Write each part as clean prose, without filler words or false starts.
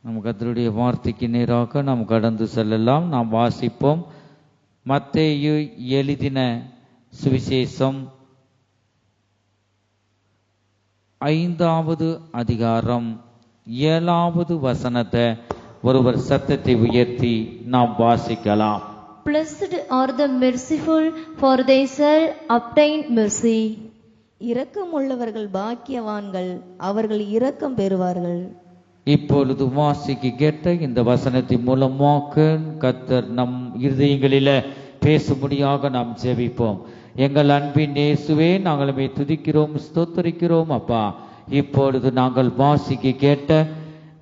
நம் கர்த்தருடைய வார்த்தைக்கு நேராக நாம் கடந்து செல்லலாம். நாம் வாசிப்போம். மத்தேயு எழுதின சுவிசேஷம் 5வது அதிகாரம் 7வது வசனத்தை ஒருவர் சத்தத்தை உயர்த்தி நாம் வாசிக்கலாம். Blessed are the merciful, for they shall obtain mercy. இரக்கம் உள்ளவர்கள் பாக்கியவான்கள், அவர்கள் இரக்கம் பெறுவார்கள். இப்பொழுது வாசிக்க கேட்ட இந்த வசனத்தின் மூலமாக கர்த்தர் நம் இருதயங்களில பேசும்படியாக நாம் ஜெபிப்போம். எங்கள் அன்பின் இயேசுவே, நாங்கள் உம்மை துதிக்கிறோம், ஸ்தோத்திரிக்கிறோம். அப்பா, இப்பொழுது நாங்கள் வாசிக்க கேட்ட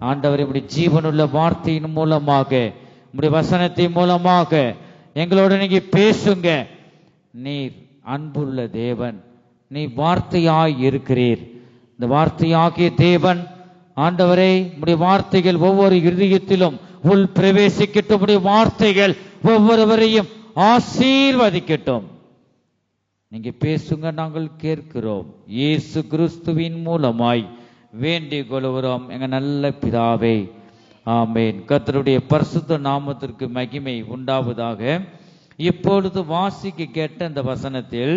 ஆண்டவரே, உம்முடைய ஜீவனுள்ள வார்த்தையின் மூலமாக, உம்முடைய வசனத்தின் மூலமாக எங்களோட நீங்க பேசுங்க. நீர் அன்புள்ள தேவன், நீ வார்த்தையாய் இருக்கிறீர். இந்த வார்த்தையாகிய தேவன் ஆண்டவரே, உம்முடைய வார்த்தைகள் ஒவ்வொரு இருதயத்திலும் உள் பிரவேசிக்கட்டும். உம்முடைய வார்த்தைகள் ஒவ்வொருவரையும் ஆசீர்வதிக்கட்டும். நீங்க பேசுங்க, நாங்கள் கேட்கிறோம். இயேசு கிறிஸ்துவின் மூலமாய் வேண்டிக் கொள்கிறோம் எங்க நல்ல பிதாவே, ஆமேன். கர்த்தருடைய பரிசுத்த நாமத்திற்கு மகிமை உண்டாவதாக. இப்பொழுது வாசிக்க கேட்ட இந்த வசனத்தில்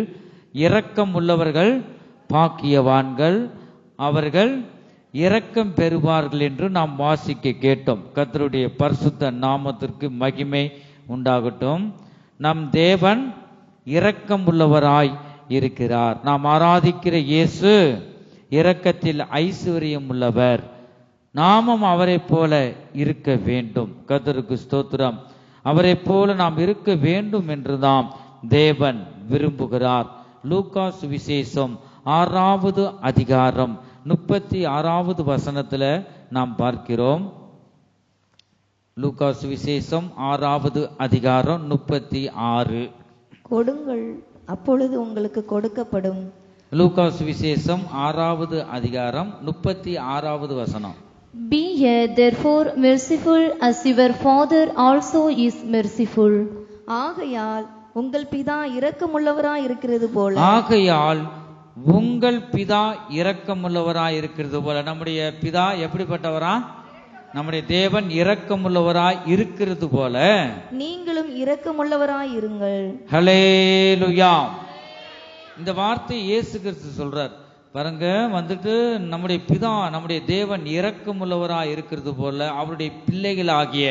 இரக்கம் உள்ளவர்கள் பாக்கியவான்கள், அவர்கள் இரக்கம் பெறுவார்கள் என்று நாம் வாசிக்க கேட்டோம். கர்த்தருடைய பரிசுத்த நாமத்திற்கு மகிமை உண்டாகட்டும். நம் தேவன் இரக்கம் உள்ளவராய் இருக்கிறார். நாம் ஆராதிக்கிற இயேசு இரக்கத்தில் ஐஸ்வர்யம் உள்ளவர். நாமும் அவரை போல இருக்க வேண்டும். கர்த்தருக்கு ஸ்தோத்திரம். அவரை போல நாம் இருக்க வேண்டும் என்று நாம் தேவன் விரும்புகிறார். லூக்கா சுவிசேஷம் 6வது அதிகாரம் 36வது வசனத்துல நாம் பார்க்கிறோம். லூக்கா சுவிசேஷம் 6வது அதிகாரம் 36. கொடுங்கள், அப்பொழுது உங்களுக்கு கொடுக்கப்படும். லூக்கா சுவிசேஷம் 6வது அதிகாரம் 36வது வசனம். Be ye therefore merciful, as your Father also is merciful. ஆகையால் உங்கள் பிதா இரக்கமுள்ளவராய் இருக்கிறது போல. ஆகையால் உங்கள் பிதா இரக்கமுள்ளவராய் இருக்கிறது போல. நம்முடைய பிதா எப்படிப்பட்டவரா? நம்முடைய தேவன் இரக்கமுள்ளவராய் இருக்கிறது போல நீங்களும் இரக்கமுள்ளவராய் இருங்கள். ஹல்லேலூயா. இந்த வார்த்தை இயேசு கிறிஸ்து சொல்றார் பாருங்க. வந்துட்டு நம்முடைய பிதா, நம்முடைய தேவன் இரக்கமுள்ளவராய் இருக்கிறது போல அவருடைய பிள்ளைகளாகிய,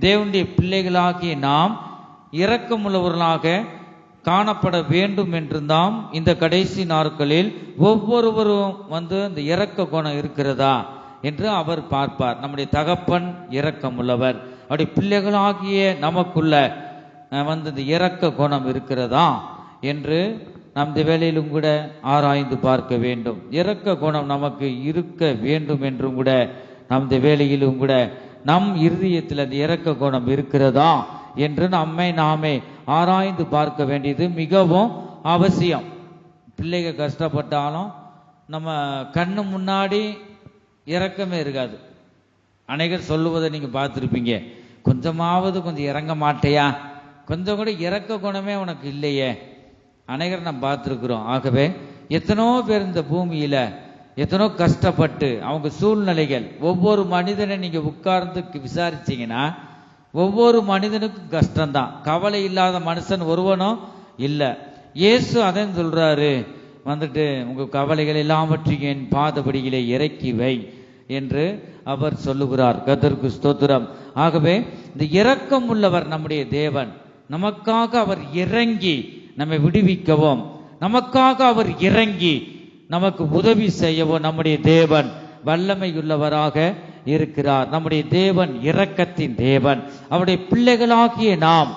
தேவனுடைய பிள்ளைகளாகிய நாம் இரக்கமுள்ளவர்களாக காணப்பட வேண்டும் என்று தான் இந்த கடைசி நாட்களில் ஒவ்வொருவரும் இந்த இரக்க குணம் இருக்கிறதா என்று அவர் பார்ப்பார். நம்முடைய தகப்பன் இரக்கமுள்ளவர், அவருடைய பிள்ளைகளாகிய நமக்குள்ள இந்த இரக்க குணம் இருக்கிறதா என்று நாம் இந்த வேளையிலும் கூட ஆராய்ந்து பார்க்க வேண்டும். இரக்க குணம் நமக்கு இருக்க வேண்டும் என்றும் கூட நாம் இந்த வேளையிலும் கூட நம் இருதயத்தில் அந்த இரக்க குணம் இருக்கிறதா என்று நம்மை நாமே ஆராய்ந்து பார்க்க வேண்டியது மிகவும் அவசியம். பிள்ளைங்க கஷ்டப்பட்டாலும் நம்ம கண்ணு முன்னாடி இரக்கமே இருக்காது. அநேகர் சொல்லுவதை நீங்க பார்த்துருப்பீங்க, கொஞ்சமாவது கொஞ்சம் இறங்க மாட்டேயா, கொஞ்சம் கூட இரக்க குணமே உனக்கு இல்லையே. அநேகர் நம்ம பார்த்துருக்குறோம். ஆகவே எத்தனோ பேர் இந்த பூமியில எத்தனோ கஷ்டப்பட்டு அவங்க சூழ்நிலைகள், ஒவ்வொரு மனிதனை நீங்க உட்கார்ந்து விசாரிச்சீங்கன்னா ஒவ்வொரு மனிதனுக்கும் கஷ்டம்தான். கவலை இல்லாத மனுஷன் ஒருவனும் இல்லை. இயேசு அதான் சொல்றாரு, உங்க கவலைகள் எல்லாவற்றையும் என் பாதபடியிலே இறக்கி வை என்று அவர் சொல்லுகிறார். கர்த்தருக்கு ஸ்தோத்திரம். ஆகவே இந்த இரக்கம் உள்ளவர் நம்முடைய தேவன். நமக்காக அவர் இறங்கி நம்மை விடுவிக்கவும், நமக்காக அவர் இறங்கி நமக்கு உதவி செய்யவும் நம்முடைய தேவன் வல்லமையுள்ளவராக இருக்கிறார். நம்முடைய தேவன் இரக்கத்தின் தேவன். அவருடைய பிள்ளைகளாகிய நாம்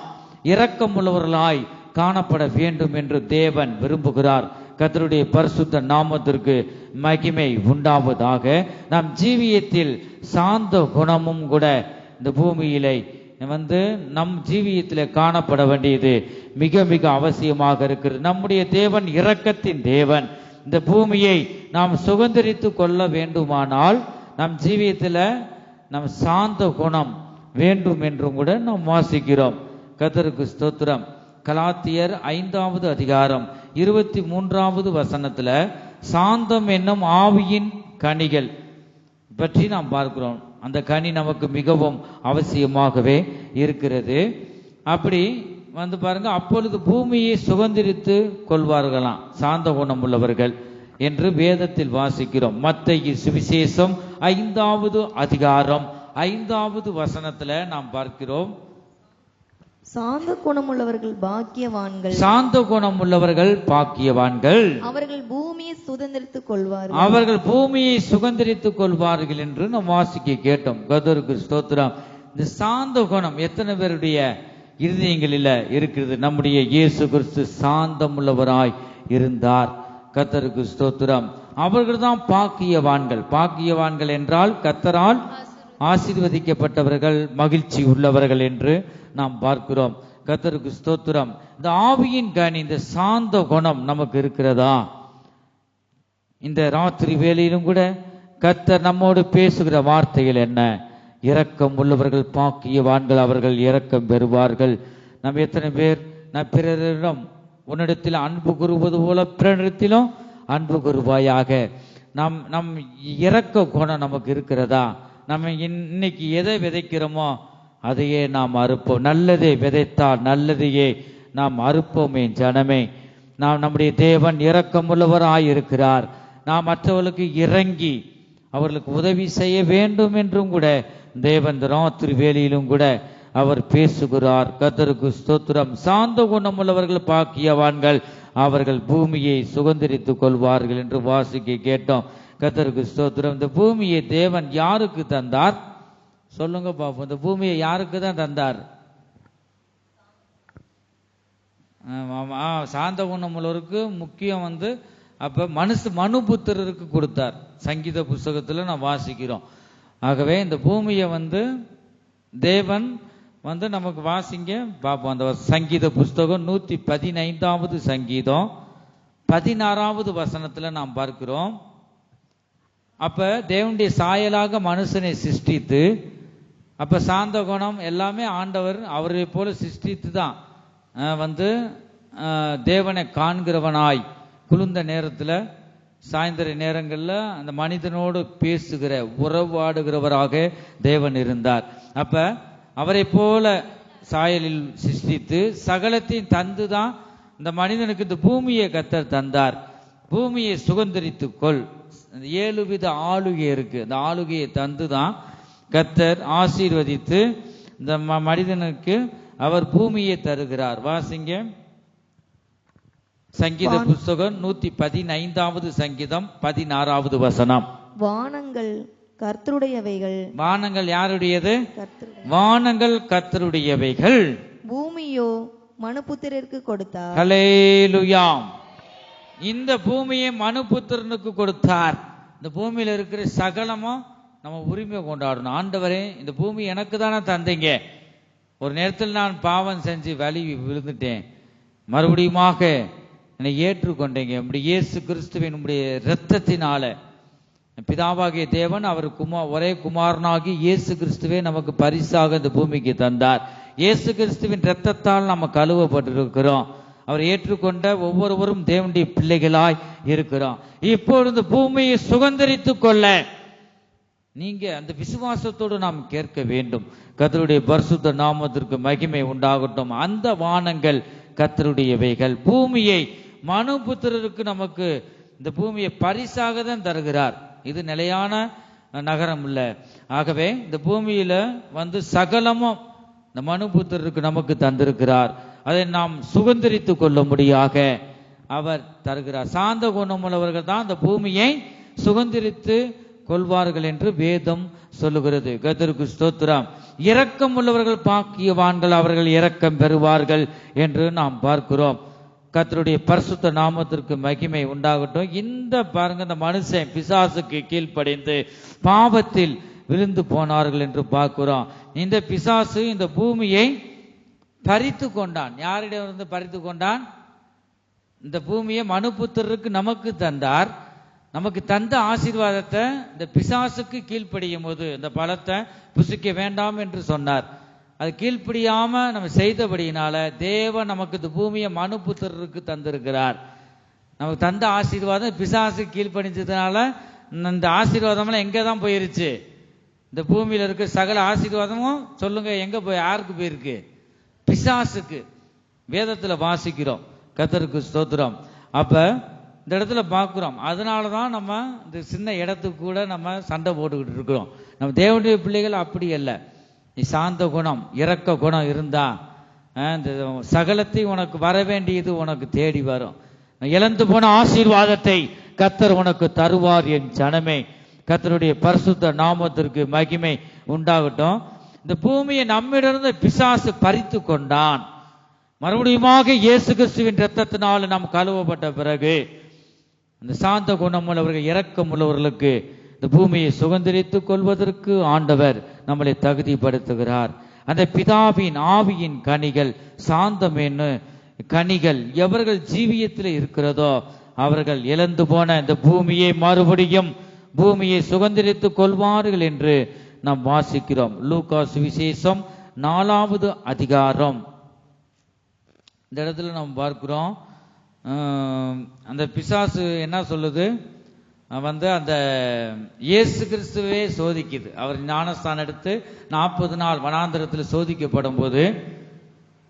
இரக்கம் உள்ளவர்களாய் காணப்பட வேண்டும் என்று தேவன் விரும்புகிறார். கர்த்தருடைய பரிசுத்த நாமத்திற்கு மகிமை உண்டாவதாக. நம் ஜீவியத்தில் சாந்த குணமும் கூட இந்த பூமியிலே நம் ஜீவியத்தில் காணப்பட வேண்டியது மிக மிக அவசியமாக இருக்கிறது. நம்முடைய தேவன் இரக்கத்தின் தேவன். இந்த பூமியை நாம் சுதந்திரித்து கொள்ள வேண்டுமானால் நம் ஜீவியத்தில் நம் சாந்த குணம் வேண்டும் என்றும் கூட நாம் வாசிக்கிறோம். கர்த்தருக்கு ஸ்தோத்திரம். கலாத்தியர் 5வது அதிகாரம் 23வது வசனத்துல சாந்தம் என்னும் ஆவியின் கனிகள் பற்றி நாம் பார்க்கிறோம். அந்த கனி நமக்கு மிகவும் அவசியமாகவே இருக்கிறது. அப்படி பாருங்க, அப்பொழுது பூமியை சுதந்தரித்து கொள்வார்களாம் சாந்த குணம் உள்ளவர்கள் என்று வேதத்தில் வாசிக்கிறோம். மத்தேயு சுவிசேஷம் 5வது அதிகாரம் 5வது வசனத்துல நாம் பார்க்கிறோம், சாந்த குணமுள்ளவர்கள் பாக்கியவான்கள், சாந்த குணம் உள்ளவர்கள் பாக்கியவான்கள், அவர்கள் பூமியை சுதந்தரித்துக் கொள்வார்கள், அவர்கள் பூமியை சுதந்தரித்துக் கொள்வார்கள் என்று நாம் வாசிக்க கேட்டோம். கர்த்தருக்கு ஸ்தோத்திரம். இந்த சாந்த குணம் எத்தனை பேருடைய இருதயங்களில இருக்கிறது? நம்முடைய இயேசு கிறிஸ்து சாந்தம் உள்ளவராய் இருந்தார். கர்த்தருக்கு ஸ்தோத்திரம். அவர்கள் தான் பாக்கியவான்கள். பாக்கியவான்கள் என்றால் கர்த்தரால் ஆசீர்வதிக்கப்பட்டவர்கள், மகிழ்ச்சி உள்ளவர்கள் என்று நாம் பார்க்கிறோம். கர்த்தருக்கு ஸ்தோத்திரம். இந்த ஆவியின் கனி, இந்த சாந்த குணம் நமக்கு இருக்கிறதா? இந்த ராத்திரி வேளையிலும் கூட கர்த்தர் நம்மோடு பேசுகிற வார்த்தைகள் என்ன? இரக்கம் உள்ளவர்கள் பாக்கியவான்கள், அவர்கள் இரக்கம் பெறுவார்கள். நாம் எத்தனை பேர் பிறரிடம் உன்னிடத்தில் அன்பு கூறுவது போல பிறரிடத்திலும் அன்பு கூறுவாயாக. நம் இரக்க குணம் நமக்கு இருக்கிறதா? நம்ம இன்னைக்கு எதை விதைக்கிறோமோ அதையே நாம் அறுப்போம். நல்லதை விதைத்தால் நல்லதையே நாம் அறுப்போமே ஜனமே. நம்முடைய தேவன் இரக்கமுள்ளவராய் இருக்கிறார். நாம் மற்றவர்களுக்கு இறங்கி அவர்களுக்கு உதவி செய்ய வேண்டும் என்றும் கூட தேவன் ராத்திரி வேளையிலும் கூட அவர் பேசுகிறார். கர்த்தருக்கு ஸ்தோத்திரம். சாந்த குணமுள்ளவர்கள் பாக்கியவான்கள், அவர்கள் பூமியை சுதந்தரித்துக் கொள்வார்கள் என்று வாசிக்க கேட்டோம். கர்த்தருக்கு ஸ்தோத்திரம். இந்த பூமியை தேவன் யாருக்கு தந்தார்? சொல்லுங்க பாப்போம். இந்த பூமியை யாருக்கு தான் தந்தார்? சாந்த குணம் உள்ளவருக்கு முக்கியம் அப்ப மனுபுத்திரருக்கு கொடுத்தார். சங்கீத புஸ்தகத்துல நான் வாசிக்கிறோம். ஆகவே இந்த பூமியை தேவன் நமக்கு வாசிங்க பாப்போம். அந்த சங்கீத புஸ்தகம் 115வது சங்கீதம் 16வது வசனத்துல நாம் பார்க்கிறோம். அப்ப தேவனுடைய சாயலாக மனுஷனை சிருஷ்டித்து, அப்ப சாந்த குணம் எல்லாமே ஆண்டவர் அவரை போல சிருஷ்டித்து தான் தேவனை காண்கிறவனாய் குளிர்ந்த நேரத்துல சாயந்தர நேரங்கள்ல அந்த மனிதனோடு பேசுகிற உறவாடுகிறவராக தேவன் இருந்தார். அப்ப அவரை போல சாயலில் சிருஷ்டித்து சகலத்தையும் தந்துதான் இந்த மனிதனுக்கு இந்த பூமியை கர்த்தர் தந்தார். பூமியை சுதந்தரித்துக் கொள். 7 வித ஆளுகை இருக்கு. அந்த ஆளுகையை தந்துதான் கர்த்தர் ஆசீர்வதித்து இந்த மனிதனுக்கு அவர் பூமியை தருகிறார். வாசிங்க சங்கீத புஸ்தகம் 115வது சங்கீதம் 16வது வசனம். வானங்கள் கர்த்தருடையவைகள். வானங்கள் யாருடையது? வானங்கள் கர்த்தருடையவைகள். பூமியோ மனுபுத்திரருக்கு கொடுத்தார். ஹல்லேலூயா. இந்த பூமியை மனுபுத்திரனுக்கு கொடுத்தார். இந்த பூமியில இருக்கிற சகலமும் நம்ம உரிமை கொண்டாடணும். ஆண்டவரே, இந்த பூமி எனக்கு தானே தந்தீங்க. ஒரு நேரத்தில் நான் பாவம் செஞ்சு வலி விழுந்துட்டேன், மறுபடியுமாக என்னை ஏற்றுக்கொண்டீங்க. நம்முடைய இயேசு கிறிஸ்துவின் நம்முடைய இரத்தத்தினால பிதாவாகிய தேவன் அவர் ஒரே குமாரனாகி இயேசு கிறிஸ்துவே நமக்கு பரிசாக இந்த பூமிக்கு தந்தார். இயேசு கிறிஸ்துவின் இரத்தத்தால் நம்ம கழுவப்பட்டிருக்கிறோம். அவர் ஏற்றுக்கொண்ட ஒவ்வொருவரும் தேவனுடைய பிள்ளைகளாய் இருக்கிறோம். இப்பொழுது பூமியை சுதந்தரித்துக் கொள்ள நீங்க அந்த விசுவாசத்தோடு நாம் கேட்க வேண்டும். கர்த்தருடைய பரிசுத்த நாமத்திற்கு மகிமை உண்டாகட்டும். அந்த வானங்கள் கர்த்தருடையவைகள். பூமியை மனுபுத்திரருக்கு நமக்கு இந்த பூமியை பரிசாக தான் தருகிறார். இது நிலையான நகரம் இல்ல. ஆகவே இந்த பூமியில சகலமும் இந்த மனுபுத்திரருக்கு நமக்கு தந்திருக்கிறார். அதை நாம் சுதந்தரித்துக் கொள்ளும்படியாக அவர் தருகிறார். சாந்த குணமுள்ளவர்கள் தான் இந்த பூமியை சுதந்தரித்து கொள்வார்கள் என்று வேதம் சொல்லுகிறது. கர்த்தருக்கு ஸ்தோத்திரம். இரக்கம் உள்ளவர்கள் பாக்கியவான்கள், அவர்கள் இரக்கம் பெறுவார்கள் என்று நாம் பார்க்கிறோம். கர்த்தருடைய பரிசுத்த நாமத்திற்கு மகிமை உண்டாகட்டும். இந்த பாருங்க, இந்த மனுஷன் பிசாசுக்கு கீழ்ப்படிந்து பாவத்தில் விழுந்து போனார்கள் என்று பார்க்கிறோம். இந்த பிசாசு இந்த பூமியை பறித்து கொண்டான். யாரிடம் பறித்து கொண்டான்? இந்த பூமியை மனுபுத்திரருக்கு நமக்கு தந்தார். நமக்கு தந்த ஆசீர்வாதத்தை இந்த பிசாசுக்கு கீழ்ப்படியும் போது இந்த பழத்தை புசிக்க வேண்டாம் என்று சொன்னார். அது கீழ்ப்படியாம நம்ம செய்தபடியினால தேவன் நமக்கு இந்த பூமியை மனுபுத்திரருக்கு தந்திருக்கிறார். நமக்கு தந்த ஆசீர்வாதம் பிசாசுக்கு கீழ்ப்படிஞ்சதுனால இந்த ஆசீர்வாதம் எல்லாம் எங்க தான் போயிருச்சு? இந்த பூமியில இருக்க சகல ஆசீர்வாதமும் சொல்லுங்க எங்க போய் யாருக்கு போயிருக்கு? பிசாசுக்கு. வேதத்துல வாசிக்கிறோம். கர்த்தருக்கு ஸ்தோத்திரம். அப்ப இந்த இடத்துல பார்க்கிறோம். அதனாலதான் நம்ம இந்த சின்ன இடத்துக்கு கூட நம்ம சண்டை போட்டுக்கிட்டு இருக்கிறோம். நம்ம தேவனுடைய பிள்ளைகள் அப்படி அல்ல. நீ சாந்த குணம், இரக்க குணம் இருந்தா இந்த சகலத்தை உனக்கு வர வேண்டியது உனக்கு தேடி வரும். இழந்து போன ஆசீர்வாதத்தை கர்த்தர் உனக்கு தருவார். என் ஜனமே, கர்த்தருடைய பரிசுத்த நாமத்திற்கு மகிமை உண்டாகட்டும். இந்த பூமியை நம்மிடமிருந்து பிசாசு பறித்து கொண்டான். மறுபடியுமாக இயேசு கிறிஸ்துவின் இரத்தத்தினால நாம் கழுவப்பட்ட பிறகு இந்த சாந்த குணம் உள்ளவர்கள், இரக்கம் உள்ளவர்களுக்கு இந்த பூமியை சுதந்தரித்துக் கொள்வதற்கு ஆண்டவர் நம்மளை தகுதிப்படுத்துகிறார். அந்த பிதாவின் ஆவியின் கனிகள், சாந்தம் என்ன கனிகள் எவர்கள் ஜீவியத்தில் இருக்கிறதோ அவர்கள் இழந்து போன இந்த பூமியை மறுபடியும் பூமியை சுதந்தரித்துக் கொள்வார்கள் என்று நாம் வாசிக்கிறோம். லூக்கா சுவிசேஷம் 4வது அதிகாரம். இந்த இடத்துல நாம் பார்க்கிறோம், அந்த பிசாசு என்ன சொல்லுது, அந்த இயேசு கிறிஸ்துவே சோதிக்குது. அவர் ஞானஸ்தானம் எடுத்து 40 நாள் வனாந்தரத்தில் சோதிக்கப்படும் போது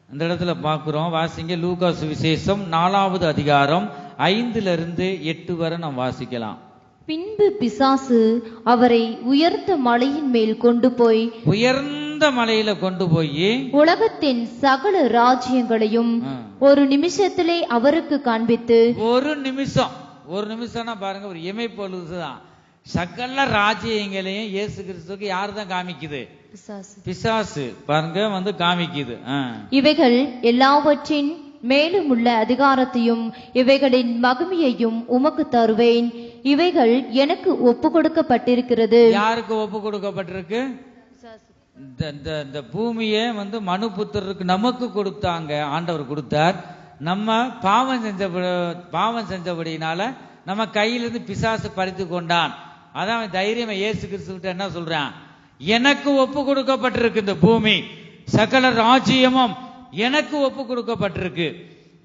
இந்த இடத்துல பார்க்கிறோம். வாசிங்க, லூக்கா சுவிசேஷம் 4வது அதிகாரம் 5 to 8 வரை நாம் வாசிக்கலாம். பின்பு பிசாசு அவரை உயர்ந்த மலையின் மேல் கொண்டு போய், உயர்ந்த மலையில கொண்டு போய் உலகத்தின் சகல ராஜ்யங்களையும் ஒரு நிமிஷத்திலே அவருக்கு காண்பித்து, ஒரு நிமிஷம்னா பாருங்க, ஒரு இமைப்பொழுதுதான் சகல ராஜ்யங்களையும் இயேசு கிறிஸ்துவுக்கு யாரு தான் காமிக்குது? பிசாசு பாருங்க காமிக்குது. இவைகள் எல்லாவற்றின் மேலும் உள்ள அதிகாரத்தையும் இவைகளின் மகிமையையும் உமக்கு தருவேன். இவைகள் எனக்கு ஒப்பு கொடுக்கப்பட்டிருக்கிறது. யாருக்கு ஒப்பு கொடுக்கப்பட்டிருக்கு? இந்த பூமியை மனுபுத்திரருக்கு நமக்கு கொடுத்தாங்க. ஆண்டவர் கொடுத்தார். நம்ம பாவம் செஞ்சபடினால நம்ம கையிலிருந்து பிசாசு பறித்து கொண்டான். அதான் தைரியமா இயேசு கிறிஸ்துவிட்ட என்ன சொல்றான்? எனக்கு ஒப்பு கொடுக்கப்பட்டிருக்கு இந்த பூமி, சகல ராஜ்யமும் எனக்கு ஒப்பு கொடுக்கப்பட்டிருக்கு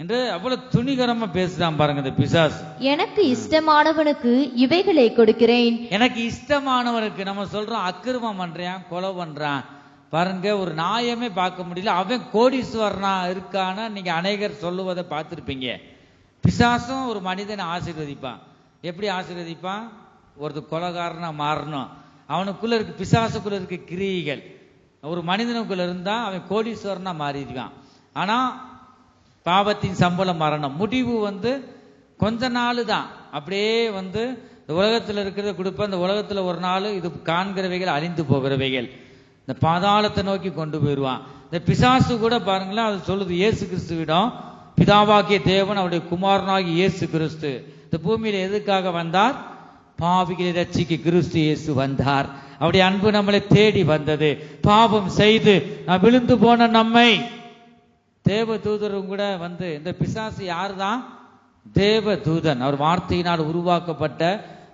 என்று அவ்வளவு துணிகரமா பேசுறான் பாருங்க இந்த பிசாசு. எனக்கு இஷ்டமானவனுக்கு இவைகளை கொடுக்கிறேன். எனக்கு இஷ்டமானவனுக்கு நம்ம சொல்றோம், அக்கிரமம் பண்றான், கொலை பண்றான் பாருங்க, ஒரு நியாயமே பார்க்க முடியல, அவன் கோடீஸ்வரனா இருக்கான்னு நீங்க அநேகர் சொல்லுவதை பார்த்திருப்பீங்க. பிசாசும் ஒரு மனிதனை ஆசீர்வதிப்பான். எப்படி ஆசீர்வதிப்பான்? ஒருத்தர் கொலைகாரனா மாறணும், அவனுக்குள்ள இருக்கு பிசாசுக்குள்ள இருக்க கிரியைகள் ஒரு மனிதனுக்குள்ள இருந்தா அவன் கோடீஸ்வரனா மாறிடுவான். ஆனா பாவத்தின் சம்பளம் மரணம். முடிவு கொஞ்ச நாள் தான். அப்படியே இந்த உலகத்துல இருக்கிறத கொடுப்ப, இந்த உலகத்துல ஒரு நாள் இது காண்கிறவைகள் அழிந்து போகிறவைகள் இந்த பாதாளத்தை நோக்கி கொண்டு போயிடுவான். இந்த பிசாசு கூட பாருங்களேன், அது சொல்லுது இயேசு கிறிஸ்துவிடம், பிதாவாகிய தேவன் அவருடைய குமாரனாகி இயேசு கிறிஸ்து இந்த பூமியில எதுக்காக வந்தார்? பாவிகளை ரட்சிக்க கிறிஸ்து இயேசு வந்தார். அவருடைய அன்பு நம்மளை தேடி வந்தது. பாவம் செய்து நான் விழுந்து போன நம்மை தேவ தூதரும் கூட இந்த பிசாசு யாரு தான்? தேவ தூதன். அவர் வார்த்தையினால் உருவாக்கப்பட்ட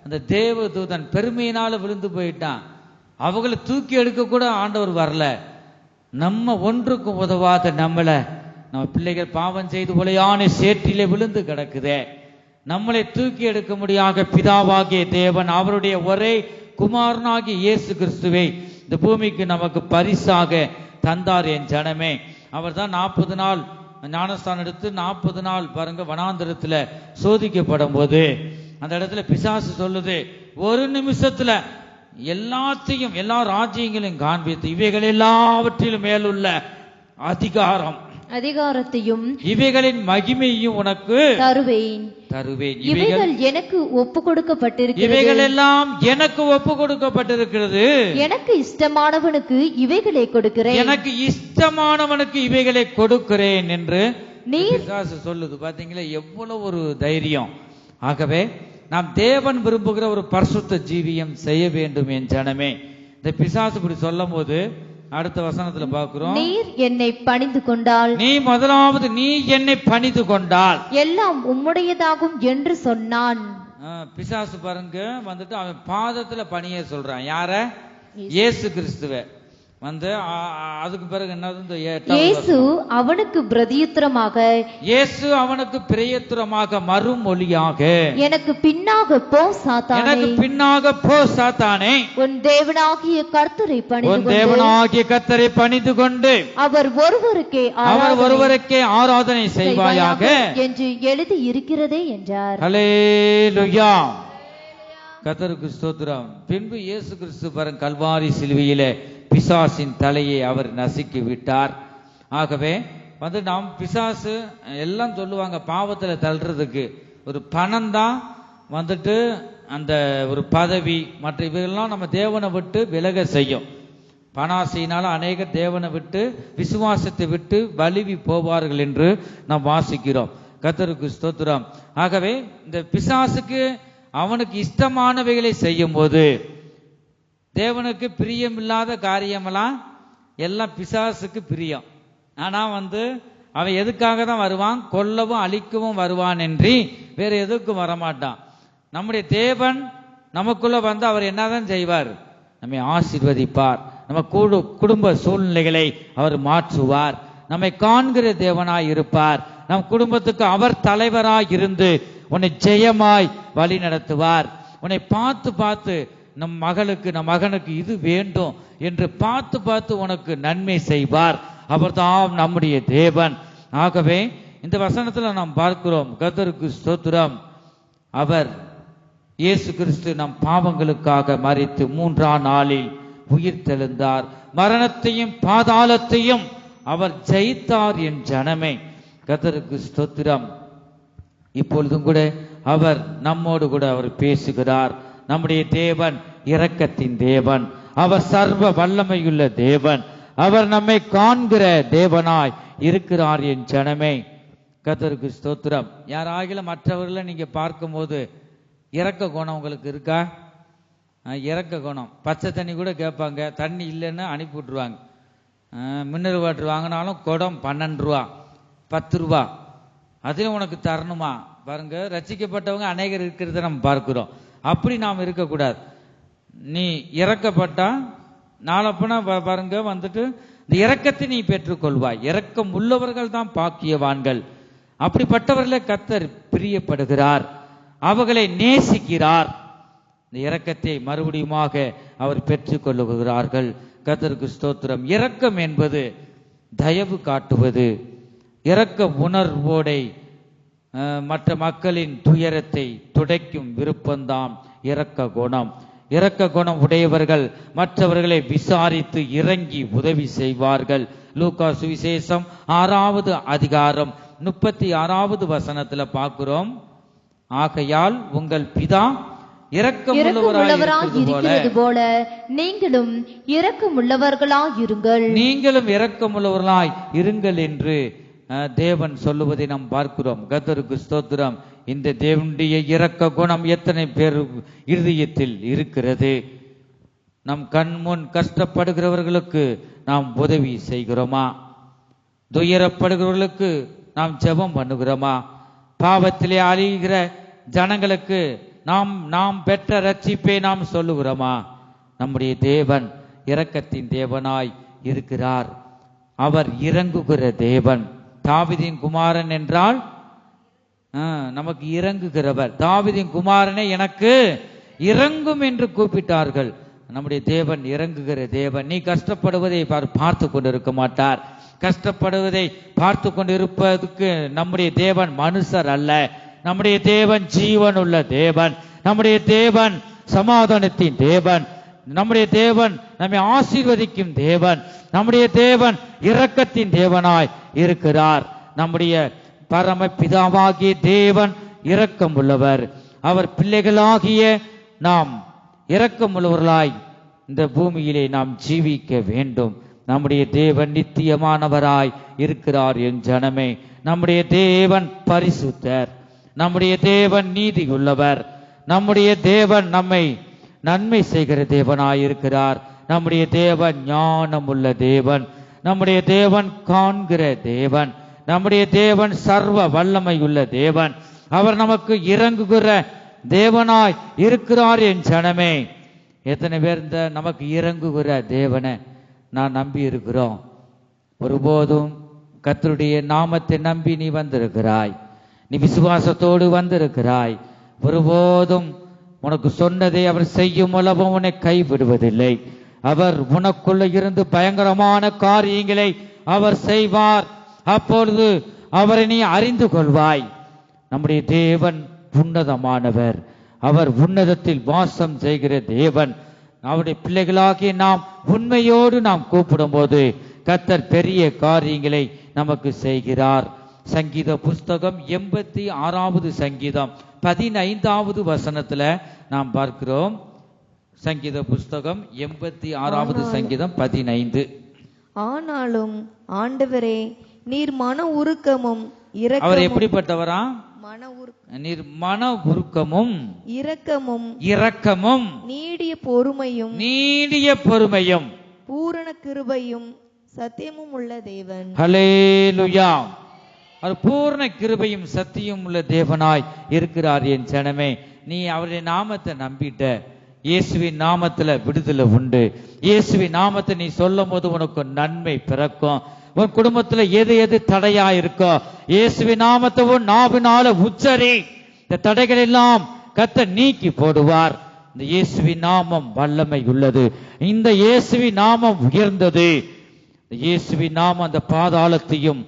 அந்த தேவ தூதன் பெருமையினால விழுந்து போயிட்டான். அவங்களை தூக்கி எடுக்க கூட ஆண்டவர் வரல. நம்ம ஒன்றுக்கும் உதவாத நம்ம பிள்ளைகள் பாவம் செய்து கொலையான சேற்றிலே விழுந்து கிடக்குதே, நம்மளை தூக்கி எடுக்க முடியாத பிதாவாகிய தேவன் அவருடைய ஒரே குமாரனாகிய இயேசு கிறிஸ்துவை இந்த பூமிக்கு நமக்கு பரிசாக தந்தார். என் ஜனமே, அவர் தான் 40 நாள் ஞானஸ்தானம் எடுத்து 40 நாள் பாருங்க வனாந்தரத்துல சோதிக்கப்படும் போது அந்த இடத்துல பிசாசு சொல்லுது, ஒரு நிமிஷத்துல எல்லாத்தையும் எல்லா ராஜ்யங்களையும் காண்பித்து இவைகள் எல்லாவற்றிலும் மேலுள்ள அதிகாரத்தையும் இவைகளின் மகிமையும் உனக்கு தருவேன். இவைகள் எனக்கு ஒப்பு கொடுக்கப்பட்டிருக்கிறது. இவைகள் எல்லாம் எனக்கு ஒப்பு கொடுக்கப்பட்டிருக்கிறது. எனக்கு இஷ்டமானவனுக்கு இவைகளை கொடுக்கிறேன். எனக்கு இஷ்டமானவனுக்கு இவைகளை கொடுக்கிறேன் என்று பிசாசு சொல்லுது. பாத்தீங்களா எவ்வளவு ஒரு தைரியம். ஆகவே நாம் தேவன் விரும்புகிற ஒரு பரிசுத்த ஜீவியம் செய்ய வேண்டும். என் ஜனமே, இந்த பிசாசு இப்படி சொல்லும் போது அடுத்த வசனத்துல பார்க்கிறோம், நீர் என்னை பணிந்து கொண்டால், நீ முதலாவது நீ என்னை பணிந்து கொண்டால் எல்லாம் உம்முடையதாகும் என்று சொன்னான். பிசாசு பாருங்க அவன் பாதத்துல பணிய சொல்றான். யார? இயேசு கிறிஸ்துவ. வந்து அதுக்கு பிறகு என்னது, இந்த 8வது இயேசு வசனம். அவனுக்கு பிரதியுத்தரமாக, இயேசு அவனுக்கு பிரதியுத்தரமாக மறுமொழியாக, எனக்கு பின்னாக போ சாத்தானே, எனக்கு பின்னாக போ சாத்தானே, உன் தேவனாகிய கர்த்தரை உன் பணிந்து கொண்டு தேவனாகிய கர்த்தரை பணிந்து கொண்டு அவர் ஒருவருக்கே அவர் ஒருவருக்கே ஆராதனை செய்வாயாக என்று எழுதி இருக்கிறதே என்றார். ஹல்லேலூயா. கர்த்தருக்கு ஸ்தோத்திரம். பின்பு இயேசு கிறிஸ்து பாருங்க, கல்வாரி சிலுவையிலே பிசாசின் தலையை அவர் நசுக்கி விட்டார். ஆகவே வந்து நாம் பிசாசு எல்லாம் சொல்லுவாங்க, பாவத்துல தள்ளுறதுக்கு ஒரு பணம் தான் வந்துட்டு அந்த ஒரு பதவி மற்ற இவையெல்லாம் நம்ம தேவனை விட்டு விலக செய்யும். பணாசையினால அநேகர் தேவனை விட்டு விசுவாசத்தை விட்டு வலிவி போவார்கள் என்று நாம் வாசிக்கிறோம். கர்த்தருக்கு ஸ்தோத்திரம். ஆகவே இந்த பிசாசுக்கு அவனுக்கு இஷ்டமானவைகளை செய்யும் போது தேவனுக்கு பிரியமில்லாத காரியமெல்லாம் எல்லாம் பிசாசுக்கு பிரியம். ஆனா வந்து அவன் எதுக்காக தான் வருவான்? கொல்லவும் அழிக்கவும் வருவான் என்று வேற எதுக்கும் வரமாட்டான். நம்முடைய தேவன் நமக்குள்ள வந்து அவர் என்னதான் செய்வார்? நம்மை ஆசீர்வதிப்பார். நம்ம குடும்ப சூழ்நிலைகளை அவர் மாற்றுவார். நம்மை காண்கிற தேவனாய் இருப்பார். நம் குடும்பத்துக்கு அவர் தலைவராய் இருந்து உன்னை ஜெயமாய் வழி நடத்துவார். உன்னை பார்த்து பார்த்து நம் மகளுக்கு நம் மகனுக்கு இது வேண்டும் என்று பார்த்து பார்த்து உனக்கு நன்மை செய்வார். அவர்தான் நம்முடைய தேவன். ஆகவே இந்த வசனத்துல நாம் பார்க்கிறோம், கர்த்தருக்கு ஸ்தோத்திரம், அவர் இயேசு கிறிஸ்து நம் பாவங்களுக்காக மரித்து 3ஆம் நாளில் உயிர் தெழுந்தார். மரணத்தையும் பாதாளத்தையும் அவர் ஜெயித்தார் என் ஜனமே. கர்த்தருக்கு ஸ்தோத்திரம். இப்பொழுதும் கூட அவர் நம்மோடு கூட அவர் பேசுகிறார். நம்முடைய தேவன் இரக்கத்தின் தேவன், அவர் சர்வ வல்லமையுள்ள தேவன், அவர் நம்மை காண்கிற தேவனாய் இருக்கிறார் என் ஜனமே. கர்த்தருக்கு ஸ்தோத்திரம். யாராகிலும் மற்றவர்களை நீங்க பார்க்கும்போது இரக்க குணம் உங்களுக்கு இருக்கா? இரக்க குணம். பச்சை தண்ணி கூட கேட்பாங்க, தண்ணி இல்லைன்னு அனுப்பி விட்டுருவாங்க. மினரல் வாட்டர் வாங்கினாலும் குடம் 12 ரூபா 10 ரூபா, அதிலும் உனக்கு தரணுமா? பாருங்க, ரட்சிக்கப்பட்டவங்க அநேகர் இருக்கிறத நம்ம பார்க்கிறோம். அப்படி நாம் இருக்கக்கூடாது. நீ இறக்கப்பட்டா நாளப்பனா பாருங்க வந்துட்டு இந்த இரக்கத்தை நீ பெற்றுக்கொள்வாய். இரக்கம் உள்ளவர்கள் தான் பாக்கியவான்கள். அப்படிப்பட்டவர்களை கர்த்தர் பிரியப்படுகிறார், அவர்களை நேசிக்கிறார். இந்த இரக்கத்தை மறுபடியுமாக அவர் பெற்றுக் கொள்ளுகிறார்கள். கர்த்தருக்கு ஸ்தோத்திரம். இரக்கம் என்பது தயவு காட்டுவது, இரக்க உணர்வோடை மற்ற மக்களின் துயரத்தை துடைக்கும் விருப்பம்தான் இரக்க குணம். இரக்க குணம் உடையவர்கள் மற்றவர்களை விசாரித்து இறங்கி உதவி செய்வார்கள். லூக்கா சுவிசேஷம் 6வது அதிகாரம் 36வது வசனத்துல பார்க்கிறோம். ஆகையால் உங்கள் பிதா இரக்கமுள்ளவராய் போல நீங்களும் இரக்கமுள்ளவர்களாய் இருங்கள், நீங்களும் இரக்கமுள்ளவர்களாய் இருங்கள் என்று தேவன் சொல்லுவதை நாம் பார்க்கிறோம். கர்த்தருக்கு ஸ்தோத்திரம். இந்த தேவனுடைய இரக்க குணம் எத்தனை பேர் இருதயத்தில் இருக்கிறது? நம் கண் முன் கஷ்டப்படுகிறவர்களுக்கு நாம் உதவி செய்கிறோமா? துயரப்படுகிறவர்களுக்கு நாம் ஜெபம் பண்ணுகிறோமா? பாவத்திலே அழிகிற ஜனங்களுக்கு நாம் பெற்ற ரட்சிப்பை நாம் சொல்லுகிறோமா? நம்முடைய தேவன் இரக்கத்தின் தேவனாய் இருக்கிறார். அவர் இறங்குகிற தேவன். தாவீதின் குமாரன் என்றால் நமக்கு இறங்குகிறவர். தாவீதின் குமாரனை எனக்கு இறங்கும் என்று கூப்பிட்டார்கள். நம்முடைய தேவன் இறங்குகிற தேவன். நீ கஷ்டப்படுவதை பார்த்து கொண்டிருக்க மாட்டார். கஷ்டப்படுவதை பார்த்து கொண்டிருப்பதற்கு நம்முடைய தேவன் மனுஷர் அல்ல. நம்முடைய தேவன் ஜீவன் உள்ள தேவன். நம்முடைய தேவன் சமாதானத்தின் தேவன். நம்முடைய தேவன் நம்மை ஆசீர்வதிக்கும் தேவன். நம்முடைய தேவன் இரக்கத்தின் தேவனாய் இருக்கிறார். நம்முடைய பரம பிதாவாகிய தேவன் இரக்கம் உள்ளவர். அவர் பிள்ளைகளாகிய நாம் இரக்கம் உள்ளவர்களாய் இந்த பூமியிலே நாம் ஜீவிக்க வேண்டும். நம்முடைய தேவன் நித்தியமானவராய் இருக்கிறார் என் ஜனமே. நம்முடைய தேவன் பரிசுத்தர். நம்முடைய தேவன் நீதி உள்ளவர். நம்முடைய தேவன் நம்மை நன்மை செய்கிற தேவனாய் இருக்கிறார். நம்முடைய தேவன் ஞானம் உள்ள தேவன். நம்முடைய தேவன் காண்கிற தேவன். நம்முடைய தேவன் சர்வ வல்லமை உள்ள தேவன். அவர் நமக்கு இறங்குகிற தேவனாய் இருக்கிறார் என் ஜனமே. எத்தனை பேர் இந்த நமக்கு இறங்குகிற தேவனை நான் நம்பி இருக்கிறோம். ஒருபோதும் கர்த்தருடைய நாமத்தை நம்பி நீ வந்திருக்கிறாய், நீ விசுவாசத்தோடு வந்திருக்கிறாய். ஒருபோதும் உனக்கு சொன்னதை அவர் செய்யும் அளவும் உன்னை கைவிடுவதில்லை. அவர் உனக்குள்ள இருந்து பயங்கரமான காரியங்களை அவர் செய்வார். அப்பொழுது அவரை நீ அறிந்து கொள்வாய். நம்முடைய தேவன் உன்னதமானவர். அவர் உன்னதத்தில் வாசம் செய்கிற தேவன். அவருடைய பிள்ளைகளாகிய நாம் உண்மையோடு நாம் கூப்பிடும் போது கர்த்தர் பெரிய காரியங்களை நமக்கு செய்கிறார். சங்கீத புஸ்தகம் 86வது சங்கீதம் 15வது வசனத்துல நாம் பார்க்கிறோம். சங்கீத புஸ்தகம் 86வது சங்கீதம் 15. ஆனாலும் ஆண்டவரே, நீர் மன உருக்கமும் அவர் எப்படிப்பட்டவரா? நீர் மன உருக்கமும் இரக்கமும் நீடிய பொறுமையும் பூரண கிருபையும் சத்தியமும் உள்ள தேவன். ஹல்லேலூயா. அவர் பூர்ண கிருபையும் சத்தியம் உள்ள தேவனாய் இருக்கிறார். என் ஜனமே, நீ அவருடைய நாமத்தை நம்பிட்ட. இயேசுவின் நாமத்துல விடுதலை உண்டு. இயேசுவின் நாமத்தை நீ சொல்லும் போது உனக்கு நன்மை பிறக்கும். உன் குடும்பத்துல எது எது தடையா இருக்கோ இயேசுவின் நாமத்தை உன் நாவினால உச்சரி. இந்த தடைகள் எல்லாம் கர்த்தர் நீக்கி போடுவார். இந்த இயேசுவின் நாமம் வல்லமை உள்ளது. இந்த இயேசுவின் நாமம் உயர்ந்தது. இயேசுவின் நாமம் அந்த பாதாளத்தையும்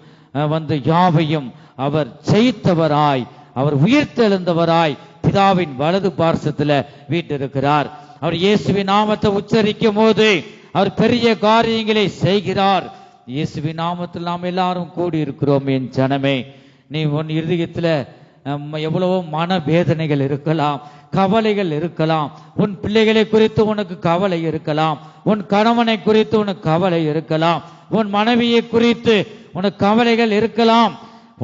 யாவையும் அவர் ஜெயித்தவராய், அவர் உயிர்த்தெழுந்தவராய் பிதாவின் வலது பார்சத்துல வீட்டிருக்கிறார். அவர் இயேசுவின் நாமத்தை உச்சரிக்கும் போது அவர் பெரிய காரியங்களை செய்கிறார். இயேசுவின் நாமத்தில் நாம் எல்லாரும் கூடி இருக்கிறோம். என் ஜனமே, நீ உன் இருதயத்துல எவ்வளவோ மன வேதனைகள் இருக்கலாம், கவலைகள் இருக்கலாம். உன் பிள்ளைகளை குறித்து உனக்கு கவலை இருக்கலாம், உன் கணவனை குறித்து உனக்கு கவலை இருக்கலாம், உன் மனைவியை குறித்து உனக்கு கவலைகள் இருக்கலாம்.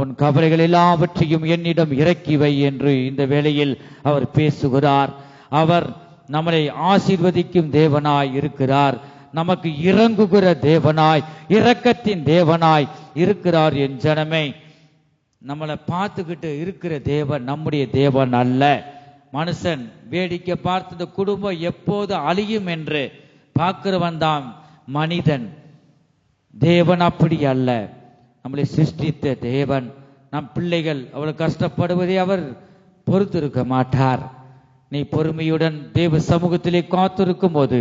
உன் கவலைகள் எல்லாவற்றையும் என்னிடம் இறக்கி வை என்று இந்த வேளையில் அவர் பேசுகிறார். அவர் நம்மளை ஆசீர்வதிக்கும் தேவனாய் இருக்கிறார். நமக்கு இறங்குகிற தேவனாய், இரக்கத்தின் தேவனாய் இருக்கிறார். என் ஜனமே, நம்மளை பார்த்துக்கிட்டு இருக்கிற தேவன் நம்முடைய தேவன் அல்ல. மனுஷன் வேடிக்கை பார்த்து இந்த குடும்பம் எப்போது அழியும் என்று பார்க்கிறவன் தான் மனிதன். தேவன் அப்படி அல்ல. நம்மளை சிருஷ்டித்த தேவன். நம் பிள்ளைகள் அவ்வளவு கஷ்டப்படுவதை அவர் பொறுத்திருக்க மாட்டார். நீ பொறுமையுடன் தேவ சமூகத்திலே காத்திருக்கும் போது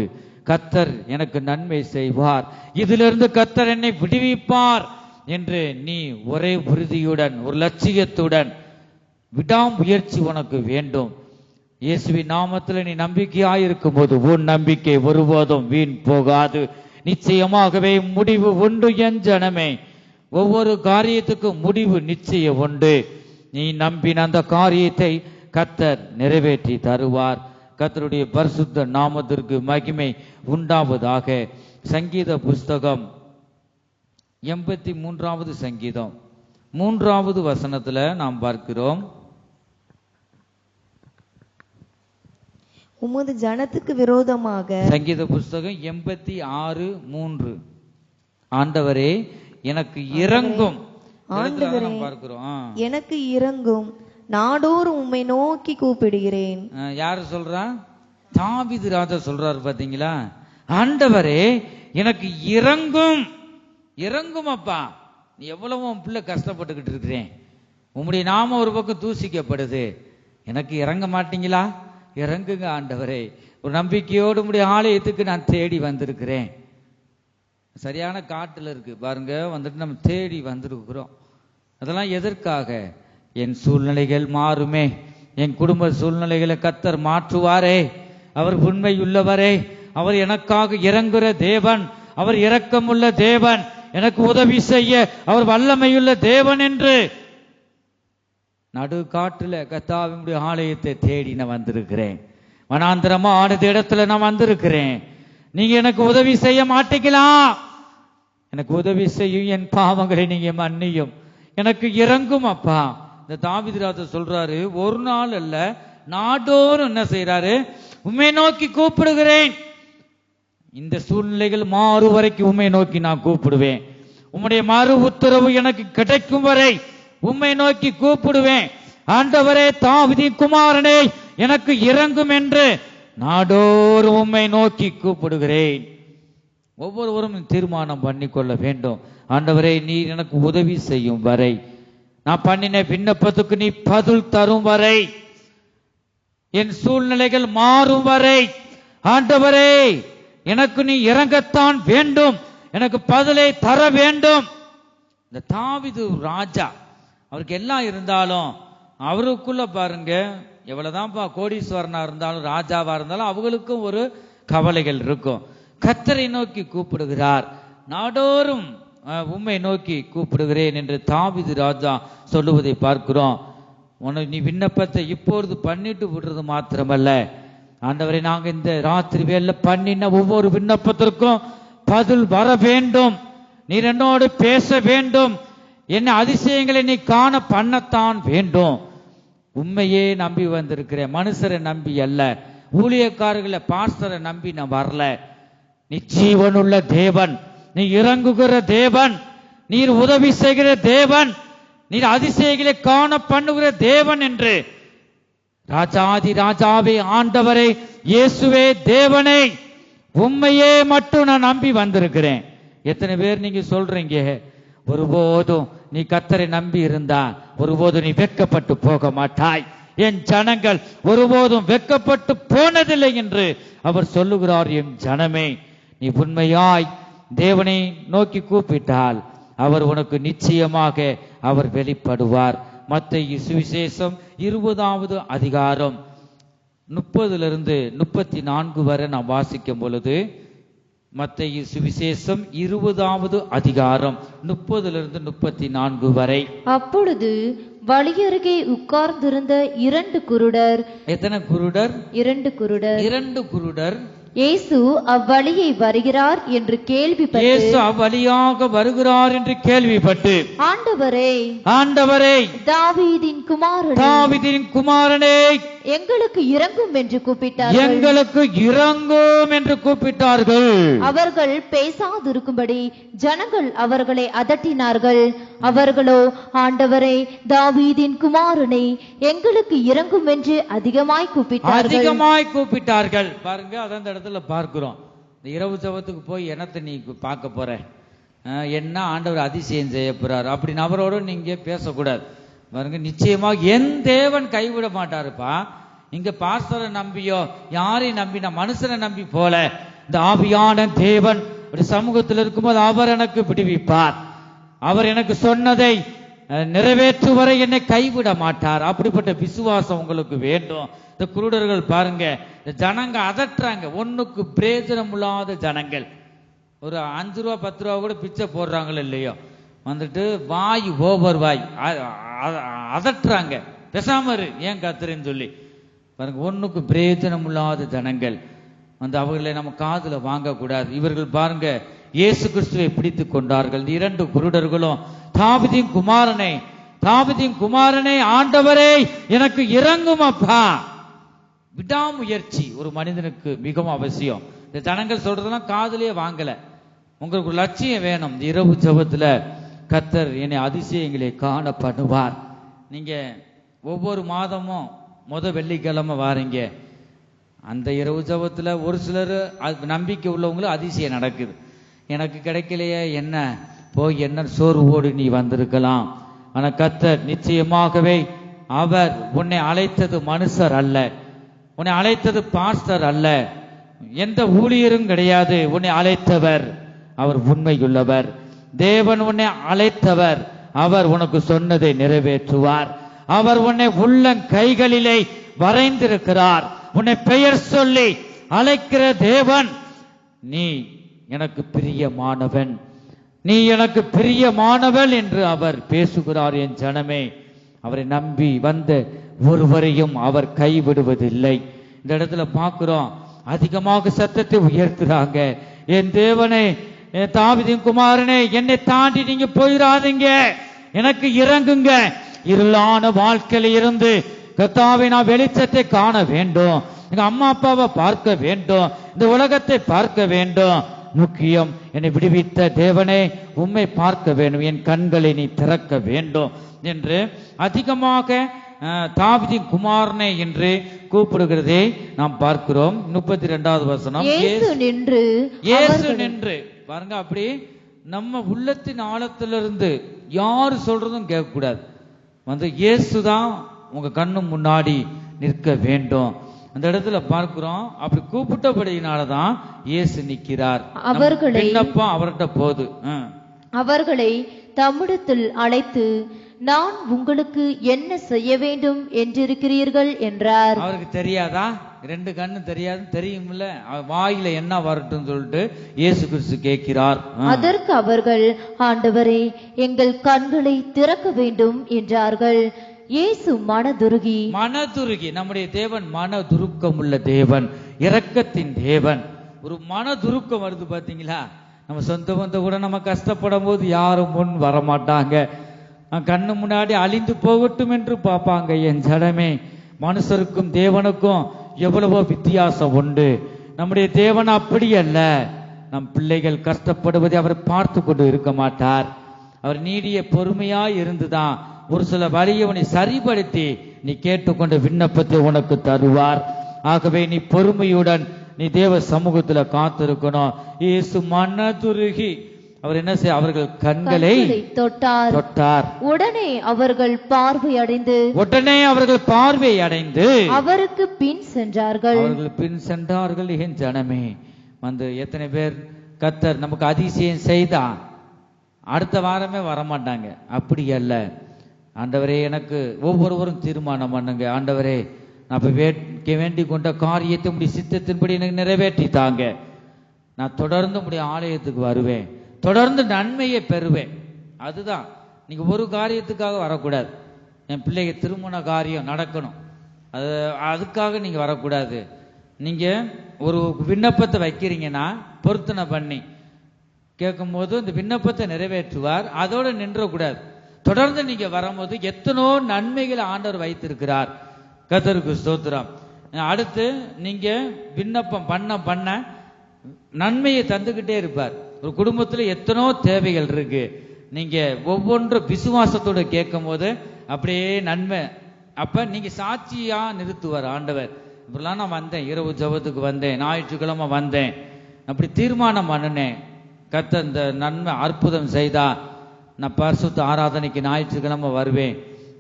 கர்த்தர் எனக்கு நன்மை செய்வார், இதிலிருந்து கர்த்தர் என்னை விடுவிப்பார் என்று நீ ஒரே உறுதியுடன், ஒரு லட்சியத்துடன், விடாமுயற்சி உனக்கு வேண்டும். இயேசுவின் நாமத்தில் நீ நம்பிக்கையாயிருக்கும் போது உன் நம்பிக்கை ஒருபோதும் வீண் போகாது. நிச்சயமாகவே முடிவு உண்டு. என் ஜனமே, ஒவ்வொரு காரியத்துக்கும் முடிவு நிச்சயம் உண்டு. நீ நம்பின அந்த காரியத்தை கர்த்தர் நிறைவேற்றி தருவார். கர்த்தருடைய பரிசுத்த நாமத்திற்கு மகிமை உண்டாவதாக. சங்கீத புஸ்தகம் 83வது சங்கீதம் 3வது வசனத்துல நாம் பார்க்கிறோம். உமது ஜனத்துக்கு விரோதமாக. சங்கீத புஸ்தகம் 86:3. ஆண்டவரே எனக்கு இறங்கும். எனக்கு இறங்கும், நாடோறும் உம்மை நோக்கி கூப்பிடுகிறேன். யாரு சொல்றா? தாவீது ராஜா சொல்றாரு. பாத்தீங்களா? ஆண்டவரே எனக்கு இறங்கும். இறங்கும் அப்பா, நீ எவ்வளவு உன் பிள்ளை கஷ்டப்பட்டுக்கிட்டு இருக்கிறேன், உம்முடைய நாம ஒரு பக்கம் தூசிக்கப்படுது, எனக்கு இறங்க மாட்டீங்களா? இறங்குங்க ஆண்டவரே. ஒரு நம்பிக்கையோடு உம்முடைய ஆலயத்துக்கு நான் தேடி வந்திருக்கிறேன். சரியான காட்டுல இருக்கு பாருங்க, வந்துட்டு நம்ம தேடி வந்திருக்கிறோம். அதெல்லாம் எதற்காக? என் சூழ்நிலைகள் மாறுமே, என் குடும்ப சூழ்நிலைகளை கர்த்தர் மாற்றுவாரே. அவர் உண்மை உள்ளவரே, அவர் எனக்காக இறங்குகிற தேவன், அவர் இரக்கமுள்ள தேவன், எனக்கு உதவி செய்ய அவர் வல்லமையுள்ள தேவன் என்று நடு காட்டுல கர்த்தாவினுடைய ஆலயத்தை தேடி நான் வந்திருக்கிறேன். வனாந்திரமா ஆனது இடத்துல நான் வந்திருக்கிறேன். நீங்க எனக்கு உதவி செய்ய மாட்டீங்களா? எனக்கு உதவி செய்யும், என் பாவங்களை நீங்க மன்னியும், எனக்கு இறங்கும் அப்பா. இந்த தாவீது ராஜா சொல்றாரு, ஒரு நாள் அல்ல நாடோறும் என்ன செய்யறாரு? உம்மை நோக்கி கூப்பிடுகிறேன். இந்த சூழ்நிலைகள் மாறு வரைக்கும் உம்மை நோக்கி நான் கூப்பிடுவேன். உம்முடைய மறு உத்தரவு எனக்கு கிடைக்கும் வரை உம்மை நோக்கி கூப்பிடுவேன். ஆண்டவரே, தாவீதின் குமாரனே எனக்கு இறங்கும் என்று நாடோறும் உம்மை நோக்கி கூப்பிடுகிறேன். ஒவ்வொருவரும் தீர்மானம் பண்ணிக்கொள்ள வேண்டும். ஆண்டவரே, நீர் எனக்கு உதவி செய்யும் வரை, நான் பண்ணின விண்ணப்பத்துக்கு நீ பதில் தரும் வரை, என் சூழ்நிலைகள் மாறும் வரை, ஆண்டவரே எனக்கு நீ இறங்கத்தான் வேண்டும், எனக்கு பதிலை தர வேண்டும். இந்த தாவீது ராஜா, அவருக்கு எல்லாம் இருந்தாலும் அவருக்குள்ள பாருங்க, எவ்வளவுதான்ப்பா கோடீஸ்வரனா இருந்தாலும் ராஜாவா இருந்தாலும் அவங்களுக்கும் ஒரு கவலைகள் இருக்கும். கர்த்தரை நோக்கி கூப்பிடுகிறார். நாடோறும் உம்மை நோக்கி கூப்பிடுகிறேன் என்று தாவீது ராஜா சொல்லுவதை பார்க்கிறோம். உனக்கு நீ விண்ணப்பத்தை இப்பொழுது பண்ணிட்டு விடுறது மாத்திரமல்ல, ஆண்டவரை நாங்க இந்த ராத்திரி வேலை பண்ணின ஒவ்வொரு விண்ணப்பத்திற்கும் பதில் வர வேண்டும், நீர் என்னோடு பேச வேண்டும், என்ன அதிசயங்களை நீ காண பண்ணத்தான் வேண்டும். உண்மையே நம்பி வந்திருக்கிறேன், மனுஷரை நம்பி அல்ல, ஊழியக்காரர்களை பாஸ்டரை நம்பி நான் வரல. நீ ஜீவனுள்ள தேவன், நீ இறங்குகிற தேவன், நீர் உதவி செய்கிற தேவன், நீர் அதிசயங்களை காண பண்ணுகிற தேவன் என்று ராஜாதி ராஜாவே, ஆண்டவரே, இயேசுவே தேவனை, உண்மையே மட்டும் நான் நம்பி வந்திருக்கிறேன். எத்தனை பேர் நீங்க சொல்றீங்க, ஒருபோதும் நீ கர்த்தரை நம்பி இருந்தா ஒருபோதும் நீ வெட்கப்பட்டு போக மாட்டாய், என் ஜனங்கள் ஒருபோதும் வெட்கப்பட்டு போனதில்லை என்று அவர் சொல்லுகிறார். என் ஜனமே, நீ உண்மையாய் தேவனை நோக்கி கூப்பிட்டால் அவர் உனக்கு நிச்சயமாக அவர் வெளிப்படுவார். மத்தேயு சுவிசேஷம் 20வது அதிகாரம் 30 34 வரை நாம் வாசிக்கும் பொழுது, மத்தேயு சுவிசேஷம் 20வது அதிகாரம் 30 34 வரை. அப்பொழுது வழியருகே உட்கார்ந்திருந்த 2 குருடர். எத்தனை குருடர்? 2 குருடர். 2 குருடர். இயேசு அவ்வழியை வருகிறார் என்று கேள்விப்பட்டு, இயேசு அவ்வழியாக வருகிறார் என்று கேள்விப்பட்டு, ஆண்டவரே, ஆண்டவரே, தாவீதின் குமாரனே, தாவீதின் குமாரனே, எங்களுக்கு இறங்கும் என்று கூப்பிட்டார்கள். எங்களுக்கு இறங்கும் என்று கூப்பிட்டார்கள். அவர்கள் பேசாதிருக்கும்படி ஜனங்கள் அவர்களை அதட்டினார்கள். அவர்களோ, ஆண்டவரே, தாவீதின் குமாரனே, எங்களுக்கு இறங்கும் என்று அதிகமாய் கூப்பிட்டார்கள். பாருங்க, அதான் இந்த இடத்துல பார்க்கிறோம். இந்த இரவு ஜெபத்துக்கு போய் என்னத்தை நீ பார்க்க போற, என்ன ஆண்டவர் அதிசயம் செய்ய போறாரு அப்படின்னு அவரோட நீங்க பேசக்கூடாது. பாருங்க, நிச்சயமாக என் தேவன் கைவிட மாட்டாருப்பா. இங்க பாஸ்டரை நம்பியோ யாரையும் நம்பி, நான் மனுஷனை நம்பி போல, இந்த ஆவியான தேவன் ஒரு சமூகத்தில் இருக்கும்போது அவர் எனக்கு விடுவிப்பார், அவர் எனக்கு சொன்னதை நிறைவேற்றும் வரை என்னை கைவிட மாட்டார். அப்படிப்பட்ட விசுவாசம் உங்களுக்கு வேண்டும். இந்த குருடர்கள் பாருங்க, இந்த ஜனங்க அதட்டுறாங்க, ஒண்ணுக்கு பிரயோஜனம் இல்லாத ஜனங்கள். ஒரு 5 ரூபா 10 ரூபா கூட பிச்சை போடுறாங்களோ இல்லையோ, வந்துட்டு வாய் ஓவர் வாய் அதட்டுறாங்க, பேசாம இரு ஏன் கத்துறேன்னு சொல்லி. பாருங்க, ஒண்ணுக்கு பிரயோஜனம் இல்லாத ஜனங்கள் வந்து அவர்களை நம்ம காதுல வாங்கக்கூடாது. இவர்கள் பாருங்க இயேசு கிறிஸ்துவை பிடித்து கொண்டார்கள். 2 குருடர்களும், தாவீதின் குமாரனே, தாவீதின் குமாரனே, ஆண்டவரே எனக்கு இறங்கும் அப்பா. விடாமுயற்சி ஒரு மனிதனுக்கு மிகவும் அவசியம். இந்த ஜனங்கள் சொல்றதெல்லாம் காதுலயே வாங்கல. உங்களுக்கு லட்சியம் வேணும். இந்த இரவு ஜெபத்துல கர்த்தர் என்னை அதிசயங்களை காண பண்ணுவார். நீங்க ஒவ்வொரு மாதமும் வெள்ளிக்கிழமை வாரீங்க, அந்த இரவு ஜெபத்துல ஒரு சிலர் நம்பிக்கை உள்ளவங்களும் அதிசயம் நடக்குது. எனக்கு கிடைக்கலையே, என்ன போய் என்ன சோர்வோடு நீ வந்திருக்கலாம். ஆனா கர்த்தர் நிச்சயமாகவே அவர் உன்னை அழைத்தது மனுஷர் அல்ல, உன்னை அழைத்தது பாஸ்டர் அல்ல, எந்த ஊழியரும் கிடையாது. உன்னை அழைத்தவர் அவர் உண்மையுள்ளவர். தேவன் உன்னை அழைத்தவர், அவர் உனக்கு சொன்னதை நிறைவேற்றுவார். அவர் உன்னை உள்ளங் கைகளிலே வரைந்திருக்கிறார். உன்னை பெயர் சொல்லி அழைக்கிற தேவன். நீ எனக்கு பிரியமானவன், நீ எனக்கு பிரியமானவள் என்று அவர் பேசுகிறார். என் ஜனமே, அவரை நம்பி வந்த ஒருவரையும் அவர் கைவிடுவதில்லை. இந்த இடத்துல பார்க்கிறோம், அதிகமாக சத்தத்தை உயர்த்துறாங்க. என் தேவனே, என் தாவீதின் குமாரனே, என்னை தாண்டி நீங்க போயிடாதீங்க, எனக்கு இறங்குங்க. இருளான வாழ்க்கையில இருந்து கர்த்தாவே, நான் வெளிச்சத்தை காண வேண்டும், எங்க அம்மா அப்பாவை பார்க்க வேண்டும், இந்த உலகத்தை பார்க்க வேண்டும். முக்கியம், என்னை விடுவித்த தேவனே, உம்மை பார்க்க வேண்டும், என் கண்களை நீ திறக்க வேண்டும் என்று அதிகமாக தாவீதின் குமாரனே என்று கூப்பிடுகிறதை நாம் பார்க்கிறோம். 32வது வசனம், இயேசு நின்று இயேசு நின்று. பாருங்க, அப்படி நம்ம உள்ளத்தின் ஆழத்திலிருந்து யாரு சொல்றதும் கேட்க கூடாது. இயேசுதான் உங்க கண்ணு முன்னாடி நிற்க வேண்டும். அந்த இடத்துல பார்க்கிறோம், அப்படி கூப்பிட்டபடியினாலதான் இயேசு நிற்கிறார். விண்ணப்பம் அவர்கிட்ட போகுது. அவர்களை தம்மிடத்தில் அழைத்து, நான் உங்களுக்கு என்ன செய்ய வேண்டும் என்றிருக்கிறீர்கள் என்றார். அவருக்கு தெரியாதா? 2 கண்ணு தெரியாது, தெரியும்ல, வாயில என்ன வரட்டும் சொல்லிட்டு இயேசு கிறிஸ்து கேட்கிறார். அதற்கு அவர்கள், ஆண்டவரே, எங்கள் கண்களை திறக்க வேண்டும் என்றார்கள். இயேசு மனதுருகி, நம்முடைய தேவன் மனதுருக்கம் உள்ள தேவன், இரக்கத்தின் தேவன். ஒரு மனதுருக்கம் வருது பாத்தீங்களா? நம்ம சொந்த பந்த கூட நம்ம கஷ்டப்படும் போது யாரும் முன் வரமாட்டாங்க. கண்ணு முன்னாடி அழிந்து போகட்டும் என்று பார்ப்பாங்க. என் ஜனமே, மனுஷருக்கும் தேவனுக்கும் எவ்வளவோ வித்தியாசம் உண்டு. நம்முடைய தேவன் அப்படி அல்ல. நம் பிள்ளைகள் கஷ்டப்படுவதை அவர் பார்த்து கொண்டு இருக்க மாட்டார். அவர் நீடிய பொறுமையாய் இருந்துதான் ஒரு சில வழியை உன்னை சரிபடுத்தி நீ கேட்டுக்கொண்ட விண்ணப்பத்தை உனக்கு தருவார். ஆகவே நீ பொறுமையுடன் நீ தேவ சமூகத்துல காத்திருக்கணும். இயேசு மனதுருகி அவர் என்ன செய்ய, அவர்கள் கண்களை தொட்டார். உடனே அவர்கள் பார்வை அடைந்து அவருக்கு பின் சென்றார்கள். என் ஜனமே, எத்தனை பேர் கர்த்தர் நமக்கு அதிசயம் செய்தா அடுத்த வாரமே வரமாட்டாங்க. அப்படி அல்ல. ஆண்டவரே, எனக்கு ஒவ்வொருவரும் தீர்மானம் பண்ணுங்க. ஆண்டவரே, நான் வேண்டிக் கொண்ட காரியத்தை உடைய சித்தத்தின்படி எனக்கு நிறைவேற்றித்தாங்க. நான் தொடர்ந்து உடைய ஆலயத்துக்கு வருவேன், தொடர்ந்து நன்மையை பெறுவேன். அதுதான். நீங்க ஒரு காரியத்துக்காக வரக்கூடாது. என் பிள்ளைக்கு திருமண காரியம் நடக்கணும், அதுக்காக நீங்க வரக்கூடாது. நீங்க ஒரு விண்ணப்பத்தை வைக்கிறீங்கன்னா பொருத்தனை பண்ணி கேட்கும் போது இந்த விண்ணப்பத்தை நிறைவேற்றுவார். அதோட நின்றக்கூடாது. தொடர்ந்து நீங்க வரும்போது எத்தனோ நன்மைகளை ஆண்டவர் வைத்திருக்கிறார். கர்த்தருக்கு ஸ்தோத்திரம். அடுத்து நீங்க விண்ணப்பம் பண்ண நன்மையை தந்துகிட்டே இருப்பார். ஒரு குடும்பத்துல எத்தனோ தேவைகள் இருக்கு. நீங்க ஒவ்வொன்றும் விசுவாசத்தோட கேட்கும் போது அப்படியே நன்மை. அப்ப நீங்க சாட்சியா நிறுத்துவார் ஆண்டவர். இப்படிலாம் நான் வந்தேன், இரவு ஜெபத்துக்கு வந்தேன், ஞாயிற்றுக்கிழமை வந்தேன், அப்படி தீர்மானம் பண்ணினேன். கர்த்தர் இந்த நன்மை அற்புதம் செய்தா நான் பரிசுத்த ஆராதனைக்கு ஞாயிற்றுக்கிழமை வருவேன்,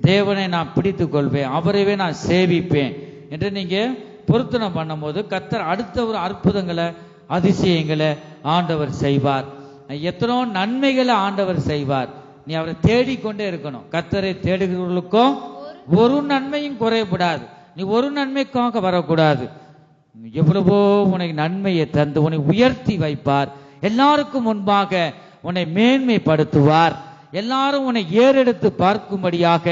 தேவனை நான் பிடித்து கொள்வேன், அவரைவே நான் சேவிப்பேன் என்று நீங்க பொருத்தனை பண்ணும் போது கர்த்தர் அடுத்த ஒரு அற்புதங்களை அதிசயங்களை ஆண்டவர் செய்வார். எத்தனோ நன்மைகளை ஆண்டவர் செய்வார். நீ அவரை தேடிக்கொண்டே இருக்கணும். கர்த்தரை தேடுகிறவர்களுக்கும் ஒரு நன்மையும் குறையப்படாது. நீ ஒரு நன்மைக்காக வரக்கூடாது. எவ்வளவோ உனக்கு நன்மையை தந்து உன்னை உயர்த்தி வைப்பார். எல்லாருக்கும் முன்பாக உன்னை மேன்மைப்படுத்துவார். எல்லாரும் உன்னை ஏறெடுத்து பார்க்கும்படியாக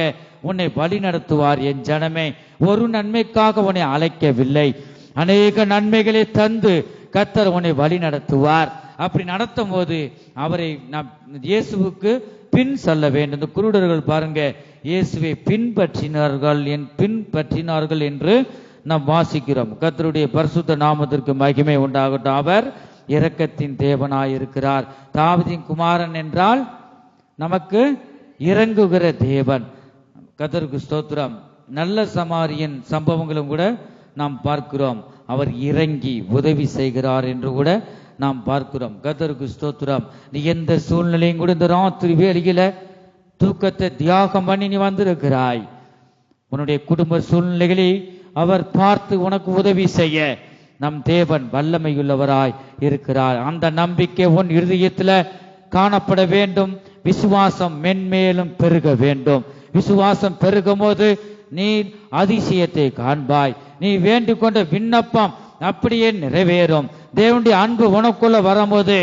உன்னை வழி நடத்துவார். என் ஜனமே, ஒரு நன்மைக்காக உன்னை அழைக்கவில்லை, அநேக நன்மைகளை தந்து கர்த்தர் உன்னை வழி நடத்துவார். அப்படி நடத்தும் போது அவரை இயேசுவுக்கு பின் செல்ல வேண்டும். இந்த குருடர்கள் பாருங்க, இயேசுவை பின்பற்றினார்கள் என்று நாம் வாசிக்கிறோம். கர்த்தருடைய பரிசுத்த நாமத்திற்கு மகிமை உண்டாகட்டும். அவர் இரக்கத்தின் தேவனாயிருக்கிறார். தாவீதின் குமாரன் என்றால் நமக்கு இறங்குகிற தேவன். கர்த்தருக்கு ஸ்தோத்திரம். நல்ல சமாரியன் சம்பவங்களும் கூட நாம் பார்க்கிறோம். அவர் இறங்கி உதவி செய்கிறார் என்று கூட நாம் பார்க்கிறோம். கர்த்தருக்கு ஸ்தோத்திரம். நீ எந்த சூழ்நிலையும் கூட இந்த ராத்திரி வேளையில தூக்கத்தை தியாகம் பண்ணி நீ வந்திருக்கிறாய். உன்னுடைய குடும்ப சூழ்நிலைகளை அவர் பார்த்து உனக்கு உதவி செய்ய நம் தேவன் வல்லமையுள்ளவராய் இருக்கிறார். அந்த நம்பிக்கை உன் இருதயத்துல காணப்பட வேண்டும். விசுவாசம் மென்மேலும் பெருக வேண்டும். விசுவாசம் பெருகும் போது நீ அதிசயத்தை காண்பாய். நீ வேண்டிக் கொண்ட விண்ணப்பம் அப்படியே நிறைவேறும். தேவனுடைய அன்பு உனக்குள்ள வரும்போது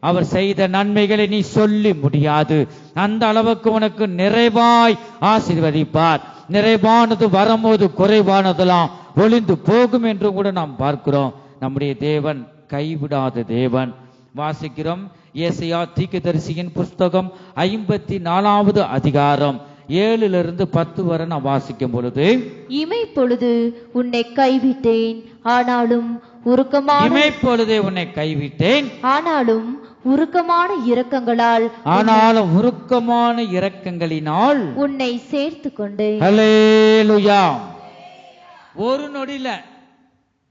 அவர் செய்த நன்மைகளை நீ சொல்லி முடியாது. அந்த அளவுக்கு உனக்கு நிறைவாய் ஆசீர்வதிப்பார். நிறைவானது வரும்போது குறைவானதெல்லாம் ஒளிந்து போகும் என்று கூட நாம் பார்க்கிறோம். நம்முடைய தேவன் கைவிடாத தேவன். வாசிக்கிறோம் ஏசாயா தீர்க்கதரிசியின் புஸ்தகம் 54வது அதிகாரம் 7-10 வரை நான் வாசிக்கும் பொழுது, இமைப்பொழுது உன்னை கைவிட்டேன், ஆனாலும் உருக்கமான இரக்கங்களால் ஆனாலும் உருக்கமான இரக்கங்களினால் உன்னை சேர்த்து கொண்டு. ஹல்லேலூயா. ஒரு நொடியில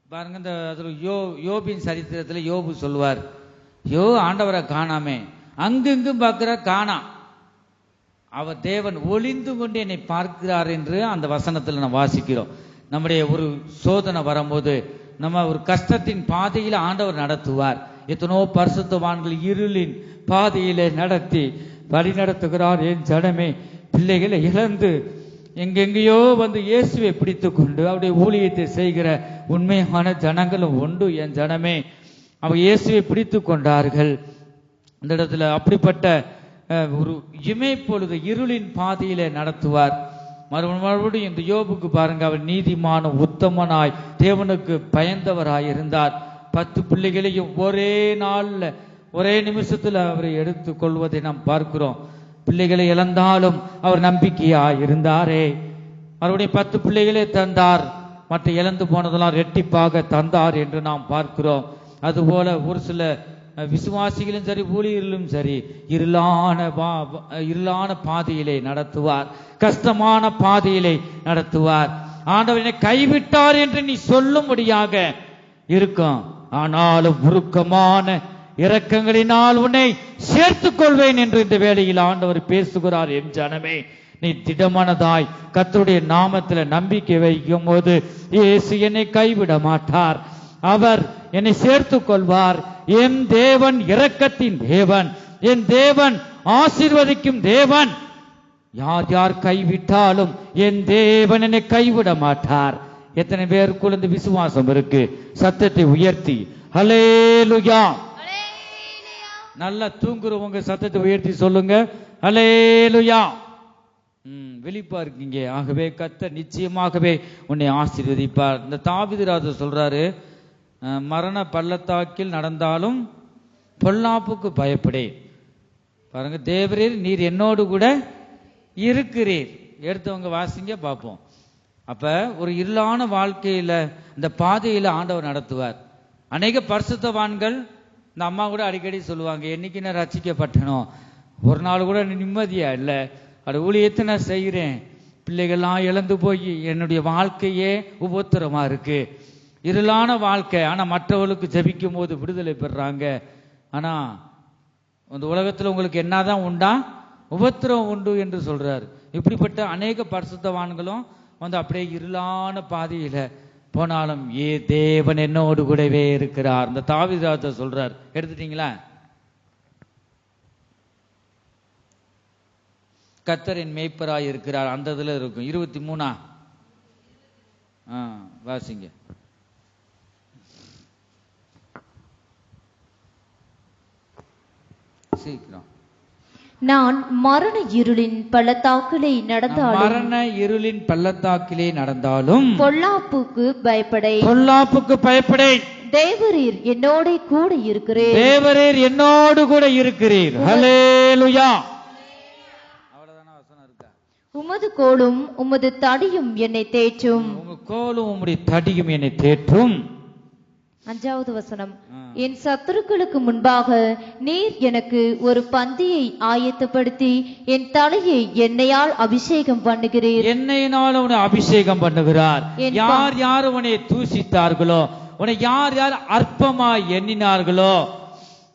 பாருங்க, இந்த அதுல யோபின் சரித்திரத்துல யோபு சொல்லுவார், ஆண்டவரை காணாமே, அங்கெங்கும் பார்க்கிற காணா, அவர் தேவன் ஒளிந்து கொண்டு என்னை பார்க்கிறார் என்று அந்த வசனத்துல நம்ம வாசிக்கிறோம். நம்முடைய ஒரு சோதனை வரும்போது, நம்ம ஒரு கஷ்டத்தின் பாதையில ஆண்டவர் நடத்துவார். எத்தனோ பரிசுத்தவான்கள் இருளின் பாதையிலே நடத்தி வழி நடத்துகிறார். என் ஜனமே, பிள்ளைகளை இழந்து எங்கெங்கேயோ வந்து இயேசுவை பிடித்து கொண்டு அவருடைய ஊழியத்தை செய்கிற உண்மையான ஜனங்களும் உண்டு. என் ஜனமே, அவர் இயேசுவை பிடித்து கொண்டார்கள். இந்த இடத்துல அப்படிப்பட்ட ஒரு இமைப்பொழுது இருளின் பாதையிலே நடத்துவார். மறுபடியும் இந்த யோபுக்கு பாருங்க, அவர் நீதிமான உத்தமனாய் தேவனுக்கு பயந்தவராய் இருந்தார். 10 பிள்ளைகளையும் ஒரே நாள்ல ஒரே நிமிஷத்துல அவரை எடுத்து கொள்வதை நாம் பார்க்கிறோம். பிள்ளைகளை இழந்தாலும் அவர் நம்பிக்கையாய் இருந்தாரே. மறுபடியும் 10 பிள்ளைகளே தந்தார், மற்ற இழந்து போனதெல்லாம் ரெட்டிப்பாக தந்தார் என்று நாம் பார்க்கிறோம். அதுபோல ஒரு சில விசுவாசிகளும் சரி ஊழியர்களும் சரி இருளான பாதையிலே நடத்துவார், கஷ்டமான பாதையிலே நடத்துவார். ஆண்டவனை கைவிட்டார் என்று நீ சொல்லும்படியாக இருக்கும். ஆனாலும் உருக்கமான இரக்கங்களினால் உன்னை சேர்த்துக் கொள்வேன் என்று இந்த வேளையில் ஆண்டவர் பேசுகிறார். என் ஜனமே, நீ திடமனதாய் கர்த்தருடைய நாமத்தில் நம்பிக்கை வைக்கும் போது இயேசு என்னை கைவிட மாட்டார், அவர் என்னை சேர்த்துக் கொள்வார். என் தேவன் இரக்கத்தின் தேவன், என் தேவன் ஆசீர்வதிக்கும் தேவன். யார் யார் கைவிட்டாலும் என் தேவன் என்னை கைவிட மாட்டார். எத்தனை பேருக்குள்ள இந்த விசுவாசம் இருக்கு? சத்தத்தை உயர்த்தி ஹல்லேலூயா. நல்லா தூங்குறவங்க சத்தத்தை உயர்த்தி சொல்லுங்க ஹல்லேலூயா. வெளிப்பா இருக்கீங்க. ஆகவே கர்த்தர் நிச்சயமாகவே உன்னை ஆசீர்வதிப்பார். இந்த தாவீது ராஜா சொல்றாரு, மரண பள்ளத்தாக்கில் நடந்தாலும் பொல்லாப்புக்கு பயப்படேன். பாருங்க, தேவரீர் நீர் என்னோடு கூட இருக்கிறீர். எடுத்தவங்க வாசிங்க பார்ப்போம். அப்ப ஒரு இருளான வாழ்க்கையில இந்த பாதையில ஆண்டவர் நடத்துவார். அநேக பரிசுத்தவான்கள், இந்த அம்மா கூட அடிக்கடி சொல்லுவாங்க, என்னைக்கு நான் ரட்சிக்கப்பட்டனோ ஒரு நாள் கூட நிம்மதியா இல்லை, அது ஊழியத்தை நான் செய்கிறேன், பிள்ளைகள்லாம் இழந்து போய் என்னுடைய வாழ்க்கையே உபத்திரமா இருக்கு, இருளான வாழ்க்கை. ஆனா மற்றவர்களுக்கு ஜெபிக்கும் போது விடுதலை பெறாங்க. ஆனா இந்த உலகத்துல உங்களுக்கு என்னதான் உண்டா? உபத்திரம் உண்டு என்று சொல்றாரு. இப்படிப்பட்ட அநேக பரிசுத்தவான்களும் வந்து அப்படியே இருளான பாதையில போனாலும் தேவன் என்னோடு கூடவே இருக்கிறார். இந்த தாவீது ராஜா சொல்றார். எடுத்துட்டீங்களா? கர்த்தரின் மேய்ப்பராய் இருக்கிறார், அந்த இதுல இருக்கும். 23 வாசிங்க. சீக்கிரம். நான் மரண இருளின் பள்ளத்தாக்கிலே நடந்தாலும், மரண இருளின் பள்ளத்தாக்கிலே நடந்தாலும் பொல்லாப்புக்கு பயப்படேன். பொல்லாப்புக்கு பயப்படேன். தேவரீர் என்னோட கூட இருக்கிறீர். தேவரீர் என்னோடு கூட இருக்கிறீர். ஹல்லேலூயா. அவ்வளவுதான வசனம் இருக்கா? உமது கோலும் உமது தடியும் என்னை தேற்றும். உங்க கோலும் உம்முடைய தடியும் என்னை தேற்றும். 5வது வசனம். என் சத்துருக்களுக்கு முன்பாக நீர் எனக்கு ஒரு பந்தியை ஆயத்தப்படுத்தி என் தலையை எண்ணெயால் அபிஷேகம் பண்ணுகிறீர். எண்ணெயினால் உன்னை அபிஷேகம் பண்ணுகிறார். யார் யார் உன்னை தூசித்தார்களோ, உன்னை யார் யார் அற்பமாய் எண்ணினார்களோ,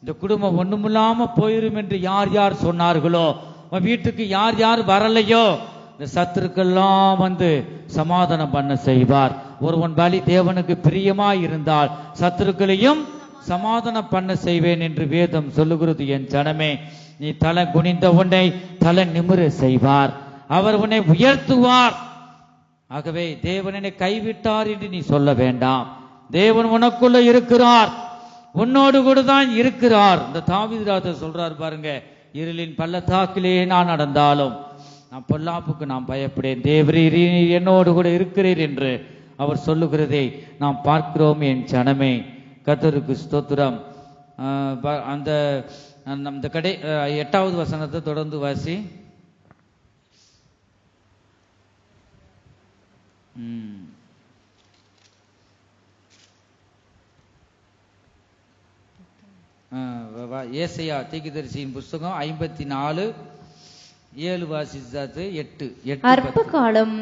இந்த குடும்பம் ஒண்ணுமில்லாம போயிரும் என்று யார் யார் சொன்னார்களோ, உன் வீட்டுக்கு யார் யார் வரலையோ, இந்த சத்துருக்கெல்லாம் வந்து சமாதானம் பண்ண செய்வார். ஒருவன் பலி தேவனுக்கு பிரியமாய் இருந்தால் சத்துருக்களையும் சமாதானம் பண்ண செய்வேன் என்று வேதம் சொல்லுகிறது. என் ஜனமே, நீ தலை குனிந்த உன்னை தலை நிமிர செய்வார், அவர் உன்னை உயர்த்துவார். ஆகவே தேவனை கைவிட்டார் என்று நீ சொல்ல வேண்டாம். தேவன் உனக்குள்ள இருக்கிறார், உன்னோடு கூட தான் இருக்கிறார். இந்த தாவீது ராஜா சொல்றார் பாருங்க, இருளின் பள்ளத்தாக்கிலே நான் நடந்தாலும் நான் பொல்லாப்புக்கு நான் பயப்படேன், தேவரீர் என்னோடு கூட இருக்கிறீர் என்று அவர் சொல்லுகிறதை நாம் பார்க்கிறோம். என் ஜனமே, கர்த்தருக்கு ஸ்தோத்திரம். அந்த 8வது வசனத்தை தொடர்ந்து வாசி. ஏசாயா தீர்க்கதரிசியின் புஸ்தகம் 54:7 வாசிச்சாச்சு. 8 அற்ப காலம்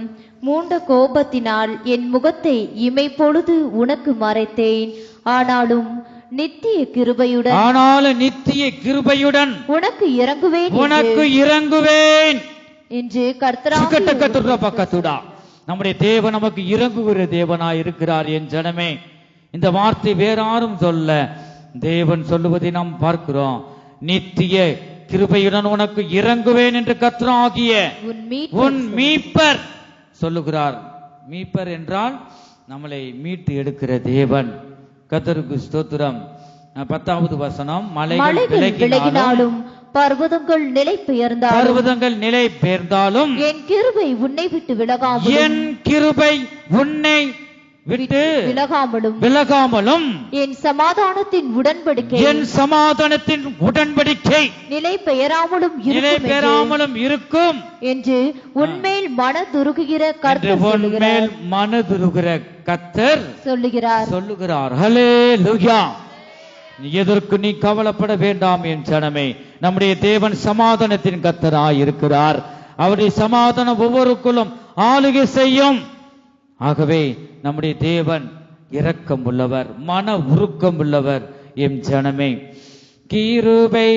மூண்ட கோபத்தினால் என் முகத்தை இமை பொழுது உனக்கு மறைத்தேன், ஆனாலும் நித்திய கிருபையுடன் உனக்கு இறங்குவேன் என்று கர்த்தராகிய நம்முடைய தேவன் நமக்கு இறங்குகிற தேவனாய் இருக்கிறார். என் ஜனமே, இந்த வார்த்தை வேறாரும் சொல்ல, தேவன் சொல்லுவதை நாம் பார்க்கிறோம். நித்திய கிருபையுடன் உனக்கு இறங்குவேன் என்று கர்த்தராகிய உன் மீட்பர் சொல்லுகிறார். மீட்பர் என்றால் நம்மளை மீட்டு எடுக்கிற தேவன். கர்த்தருக்கு ஸ்தோத்திரம். 10வது வசனம், மலைகள் விலகினாலும் பர்வதங்கள் நிலை பெயர்ந்தாலும் என் கிருபை உன்னை விட்டு விலகாமலும் என் சமாதானத்தின் உடன்படிக்கை நிலை பெயராமலும் இருக்கும் என்று உன்மேல் மனதுருகுகிற கர்த்தர் சொல்லுகிறார். ஹல்லேலூயா. எதற்கு நீ கவலைப்பட வேண்டாம் என் ஜனமே. நம்முடைய தேவன் சமாதானத்தின் கர்த்தராய் இருக்கிறார். அவருடைய சமாதானம் ஒவ்வொருக்குள்ளும் ஆளுகை செய்யும். ஆகவே நம்முடைய தேவன் இரக்கம் உள்ளவர், மன உருக்கம் உள்ளவர். என் ஜனமே, கிருபை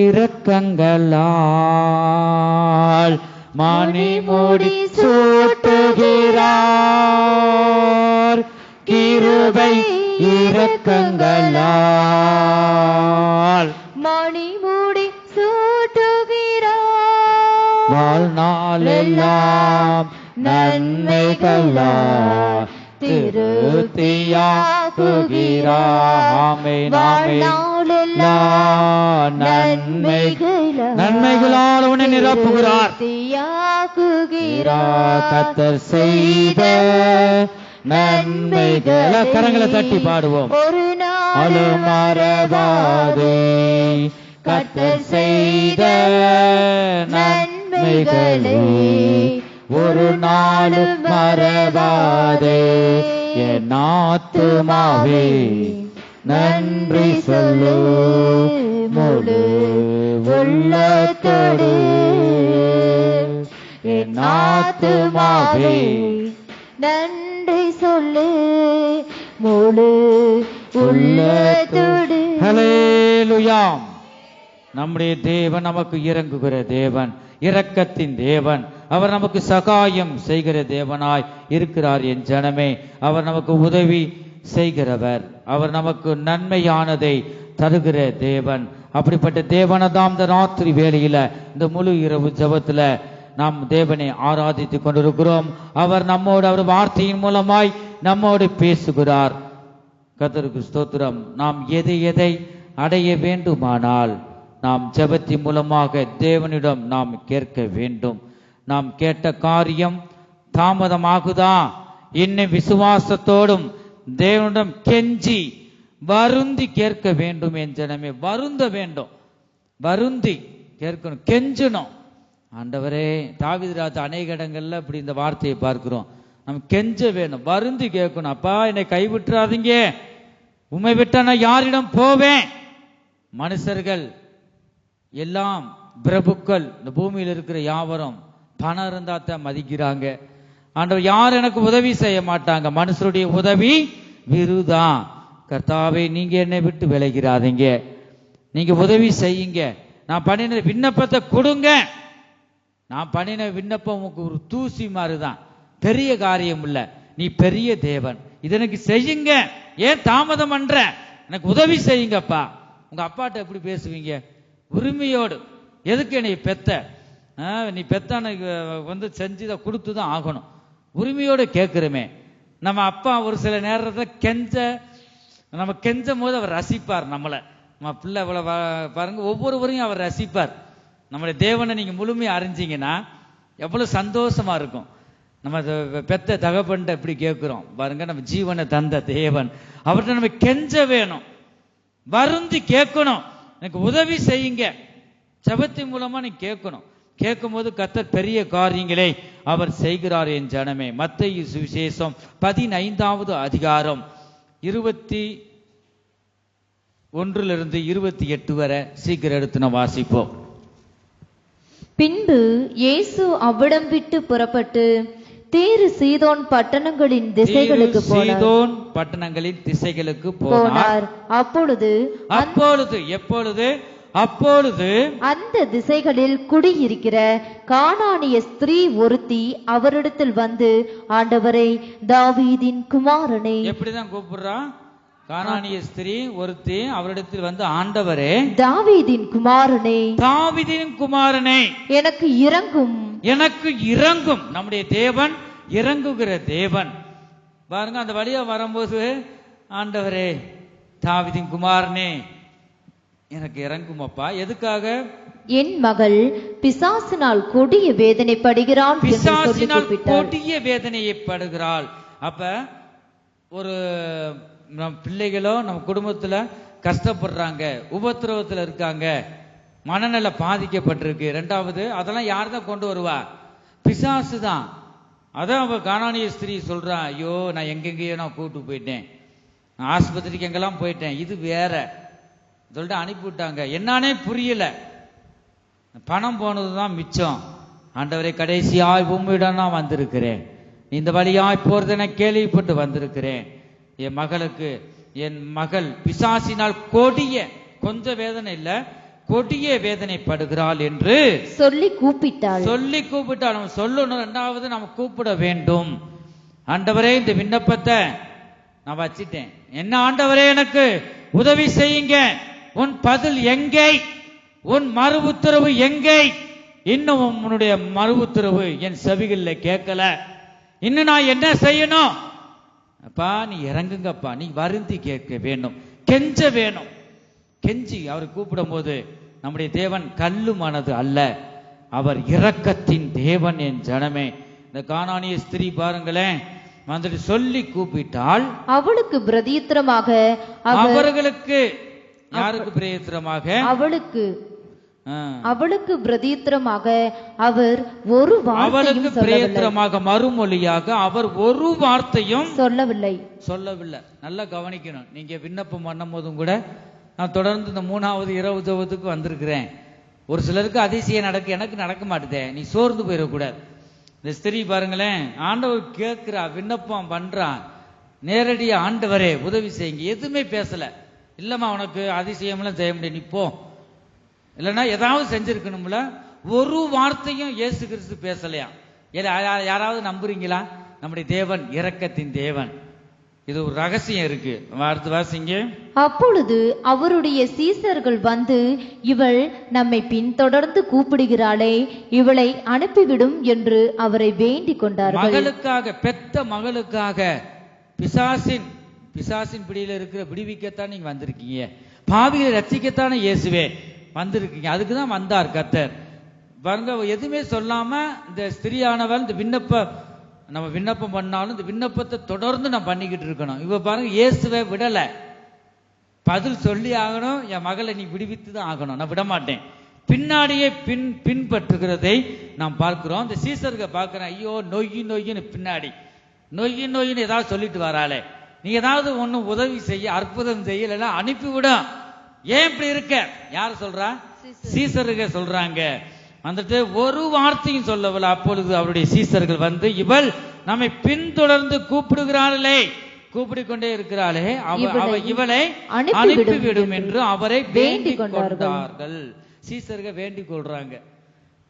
இரக்கங்களால் மணிமுடி சூட்டுகிறார். கிருபை இரக்கங்களால் மணிமுடி சூட்டுகிறார். வாழ்நாளெல்லாம் நன்மைகளால் நன்மைகளால் உன்னை நிரப்புகிறார். கர்த்தர் செய்த நன்மைகளை கரங்களை தட்டி பாடுவோம். மறவாதே கர்த்தர் செய்த நன்மைகளை ஒரு நாள் மறவாதே. என் ஆத்துமாவே நன்றி சொல்லு முழு உள்ளத்தோடு. என் ஆத்துமாவே நன்றி சொல்லு முழு உள்ளத்தோடு. ஹல்லேலூயா. நம்முடைய தேவன் நமக்கு இறங்குகிற தேவன், இரக்கத்தின் தேவன். அவர் நமக்கு சகாயம் செய்கிற தேவனாய் இருக்கிறார். என் ஜனமே, அவர் நமக்கு உதவி செய்கிறவர். அவர் நமக்கு நன்மையானதை தருகிற தேவன். அப்படிப்பட்ட தேவனதாம் இந்த ராத்திரி வேளையில, இந்த முழு இரவு ஜெபத்துல நாம் தேவனை ஆராதித்துக் கொண்டிருக்கிறோம். அவர் நம்மோடு, அவர் வார்த்தையின் மூலமாய் நம்மோடு பேசுகிறார். கர்த்தருக்கு ஸ்தோத்திரம். நாம் எதை அடைய வேண்டுமானால் நாம் ஜெபத்தின் மூலமாக தேவனிடம் நாம் கேட்க வேண்டும். நாம் கேட்ட காரியம் தாமதமாகுதா, இன்னும் விசுவாசத்தோடும் தேவனிடம் கெஞ்சி வருந்தி கேட்க வேண்டும். என் ஜனமே, வருந்த வேண்டும், வருந்தி கேட்கணும், கெஞ்சணும். ஆண்டவரே, தாவீது ராஜா அநேக இடங்கள்ல இப்படி இந்த வார்த்தையை பார்க்கிறோம். நம்ம கெஞ்ச வேணும், வருந்தி கேட்கணும். அப்பா, என்னை கைவிட்டுறாதீங்க, உம்மை விட்டா நான் யாரிடம் போவேன்? மனுஷர்கள் எல்லாம், பிரபுக்கள், இந்த பூமியில் இருக்கிற யாவரும் பணம் இருந்தா தான் மதிக்கிறாங்க. ஆண்டவர், யாரும் எனக்கு உதவி செய்ய மாட்டாங்க, மனுஷருடைய உதவி விருதா. கர்த்தாவே, நீங்க என்னை விட்டு விலகிறாதீங்க, நீங்க உதவி செய்யுங்க. நான் பண்ணின விண்ணப்பத்தை கொடுங்க. நான் பண்ணின விண்ணப்பம் உங்களுக்கு ஒரு தூசி மாதிரிதான், பெரிய காரியம் இல்ல. நீ பெரிய தேவன், இது எனக்கு செய்யுங்க. ஏன் தாமதம் பண்ற? எனக்கு உதவி செய்யுங்கப்பா. உங்க அப்பாட்ட எப்படி பேசுவீங்க? உரிமையோடு. எதுக்கு என்னை பெத்த? நீ பெத்தான செஞ்சுதான் கொடுத்துதான் ஆகணும். உரிமையோடு கேட்கிறோமே. நம்ம அப்பா ஒரு சில நேரத்தில் நம்ம கெஞ்சும் போது அவர் ரசிப்பார் நம்மளை. நம்ம பிள்ளை பாருங்க, ஒவ்வொருவரையும் அவர் ரசிப்பார். நம்மளுடைய தேவனை நீங்க முழுமையா அறிஞ்சீங்கன்னா எவ்வளவு சந்தோஷமா இருக்கும். நம்ம பெத்த தகப்பன்ட்ட எப்படி கேட்கிறோம் பாருங்க. நம்ம ஜீவனை தந்த தேவன், அவர்கிட்ட நம்ம கெஞ்ச வேணும், வருந்தி கேட்கணும். எனக்கு உதவி செய்யுங்க. ஜெபத்தின் மூலமா நீ கேட்கணும். கேட்கும் போது கர்த்தர் பெரிய காரியங்களை அவர் செய்கிறார். என் ஜனமே, மத்தேயு சுவிசேஷம் 15வது அதிகாரம் 1 28 வரை சீக்கிரம் எடுத்து நான் வாசிப்போம். பின்பு இயேசு அவ்விடம் விட்டு புறப்பட்டு தீரு சீதோன் பட்டணங்களின் திசைகளுக்கு சீதோன் பட்டணங்களின் திசைகளுக்கு போனார். அப்பொழுது அந்த திசைகளில் குடியிருக்கிற கானானிய ஸ்திரீ ஒருத்தி அவரிடத்தில் வந்து, ஆண்டவரே, தாவீதின் குமாரனே. எப்படிதான் கூப்பிடுறா? கானானிய ஸ்திரீ ஒருத்தி அவரிடத்தில் வந்து, ஆண்டவரே, தாவீதின் குமாரனே, தாவீதின் குமாரனே, எனக்கு இரங்கும், எனக்கு இரங்கும். நம்முடைய தேவன் இறங்குகிற தேவன். பாருங்க, அந்த வழியா வரும்போது, ஆண்டவரே, தாவீதின் குமாரனே, எனக்கு இறங்குமப்பா. எதுக்காக? என் மகள் பிசாசினால் கொடிய வேதனைப்படுகிறாள். பிசாசினால் கொடிய வேதனைப்படுகிறாள். அப்ப ஒரு நம்ம பிள்ளைகளோ நம்ம குடும்பத்துல கஷ்டப்படுறாங்க, உபத்திரவத்துல இருக்காங்க, மனநல பாதிக்கப்பட்டிருக்கு. 2வது, அதெல்லாம் யார் தான் கொண்டு வருவா? பிசாசு தான். அதான் அவ கானானிய ஸ்திரீ சொல்றா, ஐயோ, நான் எங்கெங்கேயோ நான் கூட்டு போயிட்டேன், நான் ஆஸ்பத்திரிக்கு எங்கெல்லாம் போயிட்டேன், இது வேற சொல்லிட்டு அனுப்பிவிட்டாங்க. என்னானே புரியல, பணம் போனதுதான் மிச்சம். ஆண்டவரை, கடைசியாய் உம்மிடம் நான் வந்திருக்கிறேன், இந்த வழியாய் போறதுன கேள்விப்பட்டு வந்திருக்கிறேன். என் மகளுக்கு, என் மகள் பிசாசினால் கொடிய, கொஞ்சம் வேதனை இல்ல, கொடிய வேதனைப்படுகிறாள் என்று சொல்லி கூப்பிட்டாள். நம்ம சொல்லணும். 2வது, நம்ம கூப்பிட வேண்டும். ஆண்டவரே, இந்த விண்ணப்பத்தை நான் வச்சிட்டேன், என்ன ஆண்டவரே, எனக்கு உதவி செய்யுங்க. உன் பதில் எங்கே? உன் மறு உத்தரவு எங்கே? இன்னும் உன்னுடைய மறு உத்தரவு என் செவிகளில் கேட்கல. இன்னும் நான் என்ன செய்யணும்? அப்பா, நீ இறங்குங்கப்பா, நீ வருந்தி கேட்க வேணும், கெஞ்ச வேணும். கெஞ்சி அவர் கூப்பிடும் போது, நம்முடைய தேவன் கல்லு மனது அல்ல, அவர் இரக்கத்தின் தேவன். என் ஜனமே, இந்த கானானிய ஸ்திரீ பாருங்களேன், வந்துட்டு சொல்லி கூப்பிட்டால் அவளுக்கு பிரதியுத்தரமாக, அவர்களுக்கு, யாருக்கு பிரதியுத்தரமாக? அவளுக்கு பிரதியுத்தரமாக அவர் ஒரு வார்த்தையும் பிரதியுத்தரமாக, மறுமொழியாக அவர் ஒரு வார்த்தையும் சொல்லவில்லை. நல்லா கவனிக்கணும். நீங்க விண்ணப்பம் பண்ணும் போதும் கூட, நான் தொடர்ந்து இந்த 3வது இரவு ஜெபத்துக்கு வந்திருக்கிறேன். ஒரு சிலருக்கு அதிசயம் நடக்கு, எனக்கு நடக்க மாட்டுதே, நீ சோர்ந்து போயிடக்கூடாது. இந்த ஸ்திரீ பாருங்களேன், ஆண்டவர் கேட்கிறா, விண்ணப்பம் பண்றான், நேரடியா ஆண்டவரே உதவி செய்யுங்க. எதுவுமே பேசல. இல்லம்மா, உனக்கு அதிசயம்லாம் செய்ய முடியும், நீ போ, இல்லைன்னா ஏதாவது செஞ்சிருக்கணும்ல. ஒரு வார்த்தையும் இயேசு கிறிஸ்து பேசலையா? யாராவது நம்புறீங்களா? நம்முடைய தேவன் இரக்கத்தின் தேவன். இது ஒரு ரகசியம் இருக்கு. அடுத்து வாசிங்க. அப்பொழுது அவருடைய சீசர்கள் வந்து, இவள் நம்மை பின்தொடர்ந்து கூப்பிடுகிறாளே, இவளை அனுப்பிவிடும் என்று அவரை வேண்டிக் கொண்டார்கள். மகளுக்காக, பெத்த மகளுக்காக, பிசாசின் பிடியில இருக்கிற விடுவிக்கத்தான் நீங்க வந்திருக்கீங்க, பாவிகளை ரட்சிக்கத்தானே இயேசுவே வந்திருக்கீங்க. அதுக்குதான் வந்தார் கர்த்தர். பாருங்க, எதுவுமே சொல்லாம இந்த ஸ்திரியானவள் இந்த நம்ம விண்ணப்பம் பண்ணாலும் இந்த விண்ணப்பத்தை தொடர்ந்து நான் பண்ணிக்கிட்டு இருக்கணும். இவ பாருங்க, இயேசுவை விடல, பதில் சொல்லி ஆகணும், என் மகளை நீ விடுவித்து தான் ஆகணும், நான் விட மாட்டேன். பின்னாடியே பின்பற்றுகிறதை நாம் பார்க்கிறோம். இந்த சீசருக்கு பார்க்கிறேன், ஐயோ நொய்யின்னு பின்னாடி நொய்யின்னு ஏதாவது சொல்லிட்டு வராளே, நீ ஏதாவது ஒண்ணு உதவி செய்ய, அற்புதம் செய்ய, இல்லைன்னா அனுப்பிவிடும். ஏன் இப்படி இருக்க? யார் சொல்றா? சீசருக்கு சொல்றாங்க. வந்துட்டு ஒரு வார்த்தையும் சொல்லவில்லை. அப்பொழுது அவருடைய சீசர்கள் வந்து, இவள் நம்மை பின்தொடர்ந்து கூப்பிடுகிறாளே, கூப்பிடிக்கொண்டே இருக்கிறாளே, இவளை அனுப்பிவிடும் என்று அவரை வேண்டிக் கொண்டார்கள். சீசர்கள் வேண்டிக் கொள்றாங்க.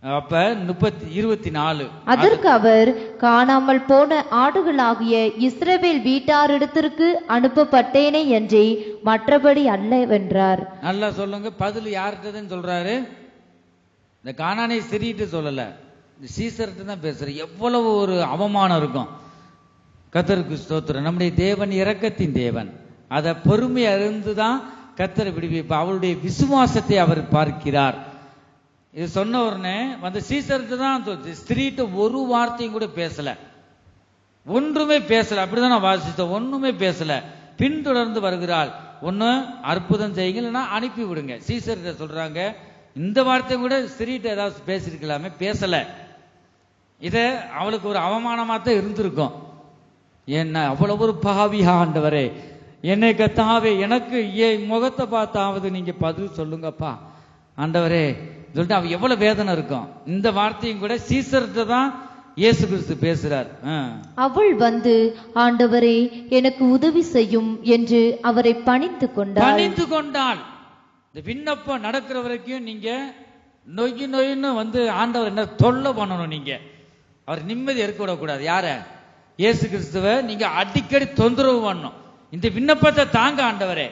அப்ப 24. அதற்கு அவர், காணாமல் போன ஆடுகளாகிய இஸ்ரவேல் வீட்டாரிடத்திற்கு அனுப்பப்பட்டேனே என்றே மற்றபடி அல்ல வென்றார். நல்லா சொல்லுங்க, பதில் யார்கிட்டன்னு சொல்றாரு? இந்த கானானிய ஸ்திரீட்டு சொல்லல, சீசர்கிட்ட தான் பேசுற. எவ்வளவு ஒரு அவமானம் இருக்கும். கர்த்தருக்கு ஸ்தோத்திரம். நம்முடைய தேவன் இரக்கத்தின் தேவன். அதை பொறுமை அறிந்துதான் கர்த்தரை விடுவிப்பார். அவளுடைய விசுவாசத்தை அவர் பார்க்கிறார். இது சொன்ன உடனே வந்து சீசர்கிட்ட தான், ஸ்திரீட்ட ஒரு வார்த்தையும் கூட பேசல, ஒன்றுமே பேசல. அப்படிதான் நான் வாசித்தோம், ஒண்ணுமே பேசல. பின்தொடர்ந்து வருகிறாள். ஒண்ணு அற்புதம் செய்யுங்க, இல்லைன்னா அனுப்பி விடுங்க. சீசர்கிட்ட சொல்றாங்க. இந்த வார்த்தை கூட ஸ்திரீட்ட ஏதாவது பேசிருக்கலாமே, பேசல. இத அவளுக்கு ஒரு அவமானமா தான் இருந்திருக்கும். என்ன, அவ்வளவு ஒரு பாவியா ஆண்டவரே, என்னை கத்தாவே எனக்கு என் முகத்தை பார்த்தாவது நீங்க பதில் சொல்லுங்கப்பா ஆண்டவரே சொல்லிட்டு அவ எவ்வளவு வேதனை இருக்கும். இந்த வார்த்தையும் கூட சீசர்கிட்ட தான் இயேசு கிறிஸ்து பேசுறார். அவள் வந்து ஆண்டவரே எனக்கு உதவி செய்யும் என்று அவரை பணிந்து கொண்டாள். இந்த விண்ணப்பம் நடக்கிற வரைக்கும் நீங்க நொய்னு வந்து ஆண்டவர் என்ன தொல்லை பண்ணணும். நீங்க அவர் நிம்மதி இருக்க விடக்கூடாது. யார? இயேசு கிறிஸ்துவ நீங்க அடிக்கடி தொந்தரவு பண்ணணும். இந்த விண்ணப்பத்தை தாங்க ஆண்டவரே.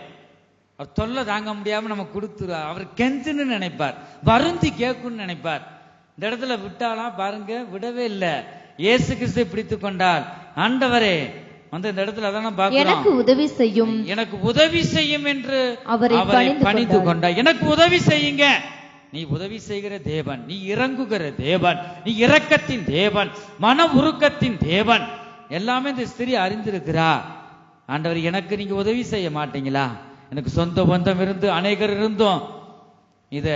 அவர் தொல்லை தாங்க முடியாம நம்ம கொடுத்துருவார். அவர் கெஞ்சுன்னு நினைப்பார், வருந்தி கேட்குன்னு நினைப்பார். இந்த இடத்துல விட்டாலாம் பாருங்க, விடவே இல்லை. இயேசு கிறிஸ்துவை பிடித்து கொண்டால் ஆண்டவரே வந்து இந்த இடத்துல அதான் பார்க்கிறோம், எனக்கு உதவி செய்யும், எனக்கு உதவி செய்யும் என்று அவரை பணிந்து கொண்டார். எனக்கு உதவி செய்யுங்க. நீ உதவி செய்கிற தேவன், நீ இறங்குகிற தேவன், நீ இரக்கத்தின் தேவன், மன உருக்கத்தின் தேவன், எல்லாமே இந்த ஸ்திரீ அறிந்திருக்கிறா. ஆண்டவர் எனக்கு நீங்க உதவி செய்ய மாட்டீங்களா? எனக்கு சொந்த பந்தம் இருந்து அநேகர் இருந்தும் இத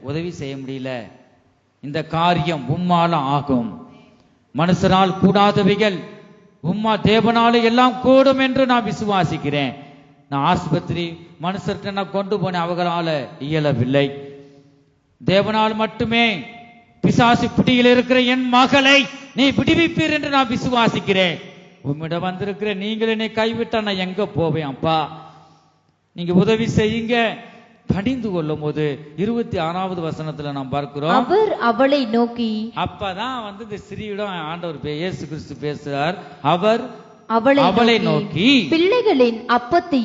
உதவி செய்ய முடியல. இந்த காரியம் உம்மால ஆகும். மனுஷனால் கூடாதவைகள் உம்மா தேவனால எல்லாம் கூடும் என்று நான் விசுவாசிக்கிறேன். நான் ஆஸ்பத்திரி மனுஷர்கிட்ட நான் கொண்டு போனேன், அவங்களால இயலவில்லை. தேவனால் மட்டுமே பிசாசு பிடியில் இருக்கிற என் மகளை நீ விடுவிப்பீர் என்று நான் விசுவாசிக்கிறேன். உம்மிடம் வந்திருக்கிற நீங்கள் என்னை கைவிட்டா நான் எங்க போவேன் அப்பா? நீங்க உதவி செய்யுங்க. பணிந்து கொள்ளும் போது 26வது வசனத்துல நாம் பார்க்கிறோம், அவர் அவளை நோக்கி. அப்பதான் வந்து இந்த ஸ்திரீயிடம் ஆண்டவர் இயேசு கிறிஸ்து பேசுறார். அவர் அவளை நோக்கி பிள்ளைகளின் அப்பத்தை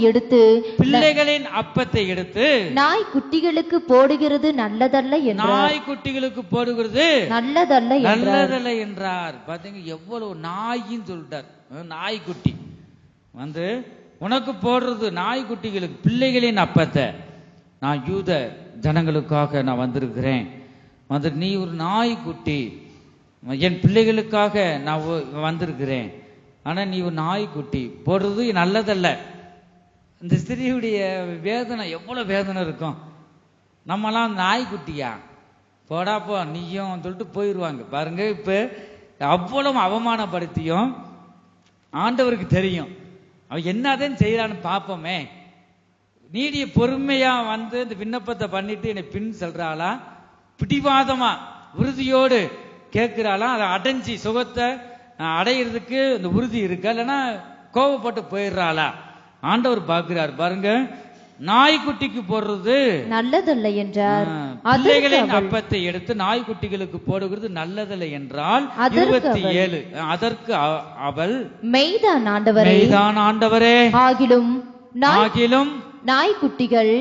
எடுத்து நாய்க்குட்டிகளுக்கு போடுகிறது நல்லதல்ல என்றார். பாத்தீங்க எவ்வளவு நாயின்னு சொல்லிட்டார். நாய்க்குட்டி வந்து உனக்கு போடுறது நாய்க்குட்டிகளுக்கு, பிள்ளைகளின் அப்பத்தை. நான் யூத ஜனங்களுக்காக நான் வந்திருக்கிறேன். வந்து நீ ஒரு நாய்க்குட்டி, என் பிள்ளைகளுக்காக நான் வந்திருக்கிறேன். ஆனா நீ ஒரு நாய்க்குட்டி போடுறது நல்லதல்ல. இந்த ஸ்திரீயுடைய வேதனை எவ்வளவு வேதனை இருக்கும். நம்மலாம் நாய்க்குட்டியா போடாப்போ நீயும் சொல்லிட்டு போயிடுவாங்க பாருங்க. இப்ப அவ்வளவு அவமானப்படுத்தியும் ஆண்டவருக்கு தெரியும் அவன் என்னதான் செய்யறான்னு பார்ப்போமே. நீடிய பொறுமையா வந்து இந்த விண்ணப்பத்தை பண்ணிட்டு என்னை பின் சொல்றாளா, பிடிவாதமா உறுதியோடு கேட்கிறாளா, அதை அடைஞ்சி சுகத்தை அடையிறதுக்கு இந்த உறுதி இருக்கா, இல்லைன்னா கோபப்பட்டு போயிடுறாளா? ஆண்டவர் பார்க்கிறார் பாருங்க. நாய்க்குட்டிக்கு போடுறது நல்லதல்ல என்றார். பிள்ளைகளின் அப்பத்தை எடுத்து நாய்க்குட்டிகளுக்கு போடுகிறது நல்லதல்ல என்றால் 27. அதற்கு அவள் மெய்தான் ஆண்டவரே, ஆகிலும் நாய்க்குட்டிகள்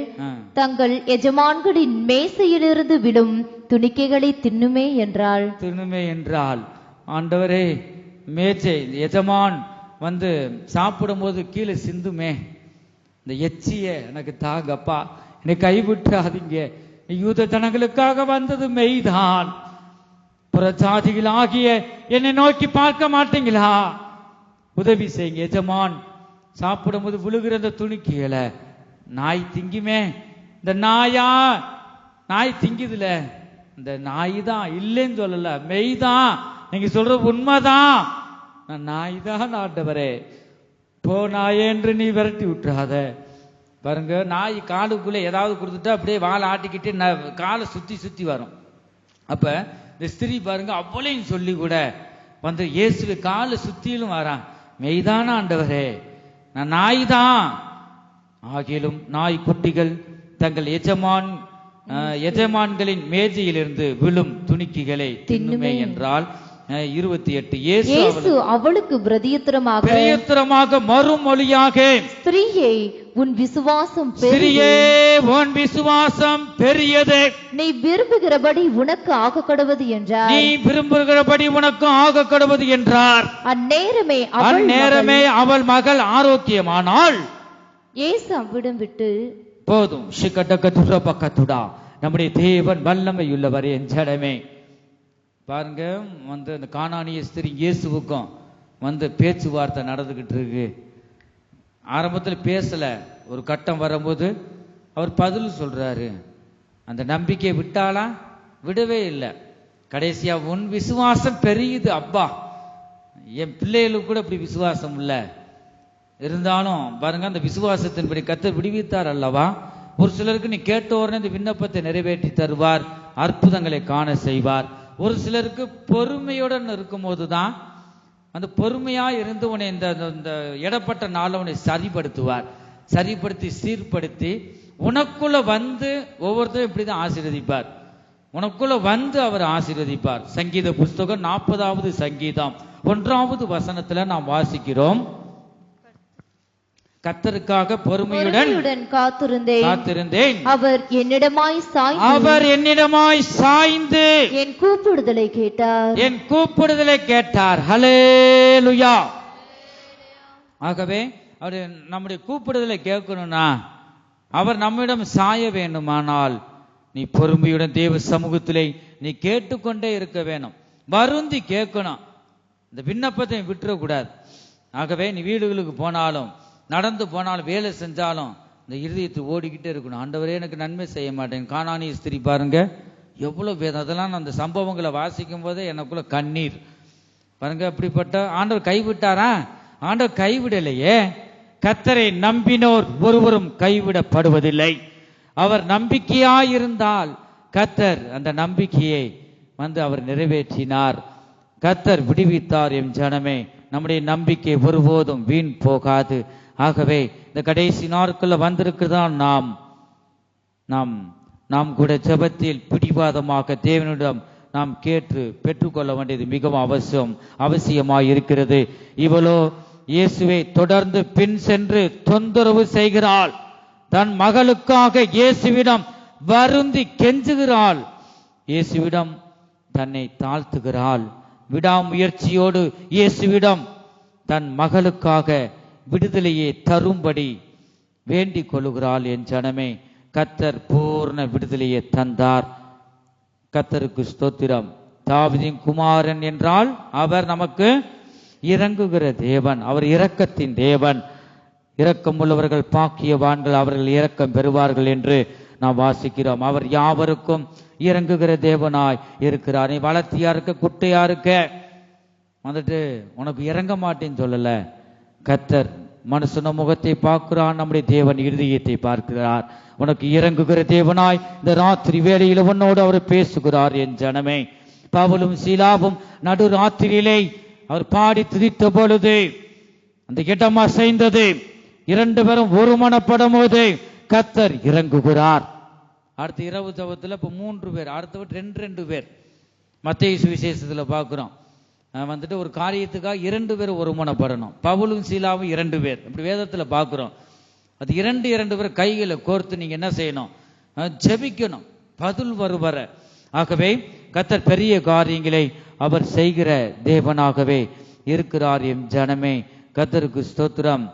தங்கள் எஜமான்களின் மேசையிலிருந்து விடும் துணிக்கைகளை தின்னுமே என்றாள். ஆண்டவரே, மேஜை எஜமான் வந்து சாப்பிடும் போது கீழே சிந்துமே, இந்த எச்சிய எனக்கு தாங்கப்பா, என்னை கைவிட்டாதீங்க. யூத ஜனங்களுக்காக வந்தது மெய்தான், புறஜாதிகள் ஆகிய என்னை நோக்கி பார்க்க மாட்டீங்களா? உதவி செய்யுங்க. எஜமான் சாப்பிடும் போது விழுகிற இந்த துணிக்கைகளை நாய் திங்குமே. இந்த நாய் திங்குதுல, இந்த நாய் தான் இல்லைன்னு சொல்லல, மெய்தான், நீங்க சொல்ற உண்மைதான், நான் நாய் தான் ஆண்டவரே, போ நாயே என்று நீ விரட்டி விட்டுறாத. பாருங்க, நாய் காலுக்குள்ள ஏதாவது கொடுத்துட்டா அப்படியே வாழை ஆட்டிக்கிட்டு காலை சுத்தி வரும். அப்ப இந்த ஸ்திரீ பாருங்க அவ்வளையும் சொல்லி கூட வந்து இயேசுவை காலை சுத்திலும் வரான். மெய்தான ஆண்டவரே, நான் நாய் தான், ஆகிலும் நாய் குட்டிகள் தங்கள் எஜமான்களின் மேஜையிலிருந்து விழும் துணிக்கைகளை தின்னுமே என்றால் 28. இயேசு அவளுக்கு பிரதியுத்தரமாக மறுமொழியாக, ஸ்திரீயே உன் விசுவாசம் பெரியது, நீ விரும்புகிறபடி உனக்கு ஆகக்கடுவது என்றார். அந்நேரமே அவள் மகள் ஆரோக்கியமானாள். இயேசு அவ்விடம் விட்டு போதும் பக்கத்துடா, நம்முடைய தேவன் வல்லமையுள்ளவர் என் ஜனமே. பாருங்க, வந்து அந்த கானானிய ஸ்திரீ இயேசுவுக்கும் வந்து பேச்சுவார்த்தை நடந்துகிட்டு இருக்கு. ஆரம்பத்தில் பேசல, ஒரு கட்டம் வரும்போது அவர் பதில் சொல்றாரு. அந்த நம்பிக்கை விட்டாலா? விடவே இல்லை. கடைசியா உன் விசுவாசம் பெரியது அப்பா, என் பிள்ளைகளுக்கு கூட இப்படி விசுவாசம் இல்லை, இருந்தாலும் பாருங்க, அந்த விசுவாசத்தின்படி கர்த்தர் விடுவித்தார் அல்லவா. ஒரு சிலருக்கு நீ கேட்ட உடனே இந்த விண்ணப்பத்தை நிறைவேற்றி தருவார், அற்புதங்களை காண செய்வார். ஒரு சிலருக்கு பொறுமையுடன் இருக்கும்போது தான், அந்த பொறுமையா இருந்து உன்னை இந்த இடப்பட்ட நாளை உன்னை சரிப்படுத்துவார். சரிப்படுத்தி சீர்படுத்தி உனக்குள்ள வந்து ஒவ்வொருத்தரும் இப்படிதான் ஆசீர்வதிப்பார். உனக்குள்ள வந்து அவர் ஆசீர்வதிப்பார். சங்கீத புஸ்தகம் 40வது சங்கீதம் 1வது வசனத்துல நாம் வாசிக்கிறோம், கர்த்தருக்காக பொறுமையுடன் காத்திருந்தேன், அவர் என்னிடமாய் சாய்ந்து என் கூப்பிடுதலை கேட்டார். ஹல்லேலூயா. ஆகவே அவர் நம்முடைய கூப்பிடுதலை கேட்கணும்னா, அவர் நம்மிடம் சாய வேண்டுமானால் நீ பொறுமையுடன் தேவ சமூகத்திலே நீ கேட்டுக்கொண்டே இருக்க வேணும். வருந்தி கேட்கணும். இந்த விண்ணப்பத்தை விட்டுறக்கூடாது. ஆகவே நீ வீடுகளுக்கு போனாலும், நடந்து போனாலும், வேலை செஞ்சாலும் இந்த இருதயத்தை ஓடிக்கிட்டே இருக்கணும். ஆண்டவரே எனக்கு நன்மை செய்ய மாட்டேன். கானானிய ஸ்திரீ பாருங்க எவ்வளவு வேதம். அதெல்லாம் அந்த சம்பவங்களை வாசிக்கும் போதே எனக்குள்ள கண்ணீர் பாருங்க. அப்படிப்பட்ட ஆண்டவர் கைவிட்டாரா? ஆண்டவர் கைவிடலையே. கர்த்தரை நம்பினோர் ஒருவரும் கைவிடப்படுவதில்லை. அவர் நம்பிக்கையாயிருந்தால் கர்த்தர் அந்த நம்பிக்கையை வந்து அவர் நிறைவேற்றினார். கர்த்தர் விடுவித்தார். எம் ஜனமே, நம்முடைய நம்பிக்கை ஒருபோதும் வீண் போகாது. ஆகவே இந்த கடைசி நாட்கள்ல வந்திருக்கிறதான் நாம் கூட ஜெபத்தில் பிடிவாதமாக தேவனிடம் நாம் கேட்டு பெற்றுக்கொள்ள வேண்டியது மிகவும் அவசியமாய் இருக்கிறது. இவளோ இயேசுவை தொடர்ந்து பின் சென்று தொந்தரவு செய்கிறாள். தன் மகளுக்காக இயேசுவிடம் வருந்தி கெஞ்சுகிறாள். இயேசுவிடம் தன்னை தாழ்த்துகிறாள். விடாமுயற்சியோடு இயேசுவிடம் தன் மகளுக்காக விடுதலையை தரும்படி வேண்டிக் கொள்ளுகிறாள். என் ஜனமே, கர்த்தர் பூர்ண விடுதலையை தந்தார். கர்த்தருக்கு ஸ்தோத்திரம். தாவீதின் குமாரன் என்றால் அவர் நமக்கு இறங்குகிற தேவன். அவர் இரக்கத்தின் தேவன். இரக்கம் உள்ளவர்கள் பாக்கியவான்கள், அவர்கள் இரக்கம் பெறுவார்கள் என்று நாம் வாசிக்கிறோம். அவர் யாவருக்கும் இறங்குகிற தேவனாய் இருக்கிறார். நீ வளர்த்தியா இருக்க, குட்டையா இருக்க, வந்துட்டு உனக்கு இறங்க மாட்டேன்னு சொல்லல. கர்த்தர் மனுஷன முகத்தை பார்க்கிறான், நம்முடைய தேவன் இருதயத்தை பார்க்கிறார். உனக்கு இறங்குகிற தேவனாய் இந்த ராத்திரி வேளையில் உன்னோடு அவர் பேசுகிறார். என் ஜனமே, பவுலும் சீலாவும் நடு ராத்திரியிலே அவர் பாடி துதித்த பொழுது அந்த இடம் அசைந்தது. 2 பேரும் ஒருமனப்படும் போது கர்த்தர் இறங்குகிறார். அடுத்த இரவு ஜெபத்துல இப்ப 3 பேர், அடுத்த 2 பேர் மத்தேயு சுவிசேஷத்துல பார்க்கிறோம். வந்துட்டு ஒரு காரியத்துக்காக 2 பேர் ஒருமனப்படணும். பவுலும் சீலாவும் 2 பேர், இப்படி வேதத்துல பார்க்கிறோம். அது 2 பேர் கைகளை கோர்த்து நீங்க என்ன செய்யணும்? ஜெபிக்கணும், பதில் வருவர. ஆகவே கர்த்தர் பெரிய காரியங்களை அவர் செய்கிற தேவனாகவே இருக்கிறார். எம் ஜனமே, கர்த்தருக்கு ஸ்தோத்திரம்.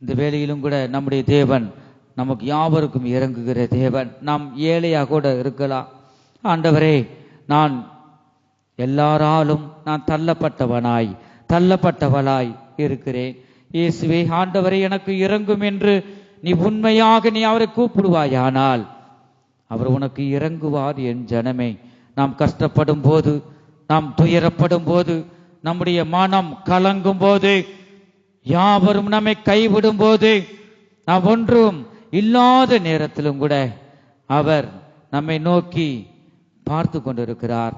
இந்த வேளையிலும் கூட நம்முடைய தேவன் நமக்கு யாவருக்கும் இறங்குகிற தேவன். நாம் ஏழையாக கூட இருக்கலாம். ஆண்டவரே, நான் எல்லாராலும் நான் தள்ளப்பட்டவளாய் இருக்கிறேன். இயேசுவே, ஆண்டவரே எனக்கு இறங்கும் என்று நீ உண்மையாக நீ அவரை கூப்பிடுவாயானால் அவர் உனக்கு இறங்குவார். என் ஜனமே, நாம் கஷ்டப்படும் போது, நாம் துயரப்படும் போது, நம்முடைய மனம் கலங்கும் போது, யாவரும் நம்மை கைவிடும் போது, நாம் ஒன்றும் இல்லாத நேரத்திலும் கூட அவர் நம்மை நோக்கி பார்த்து கொண்டிருக்கிறார்.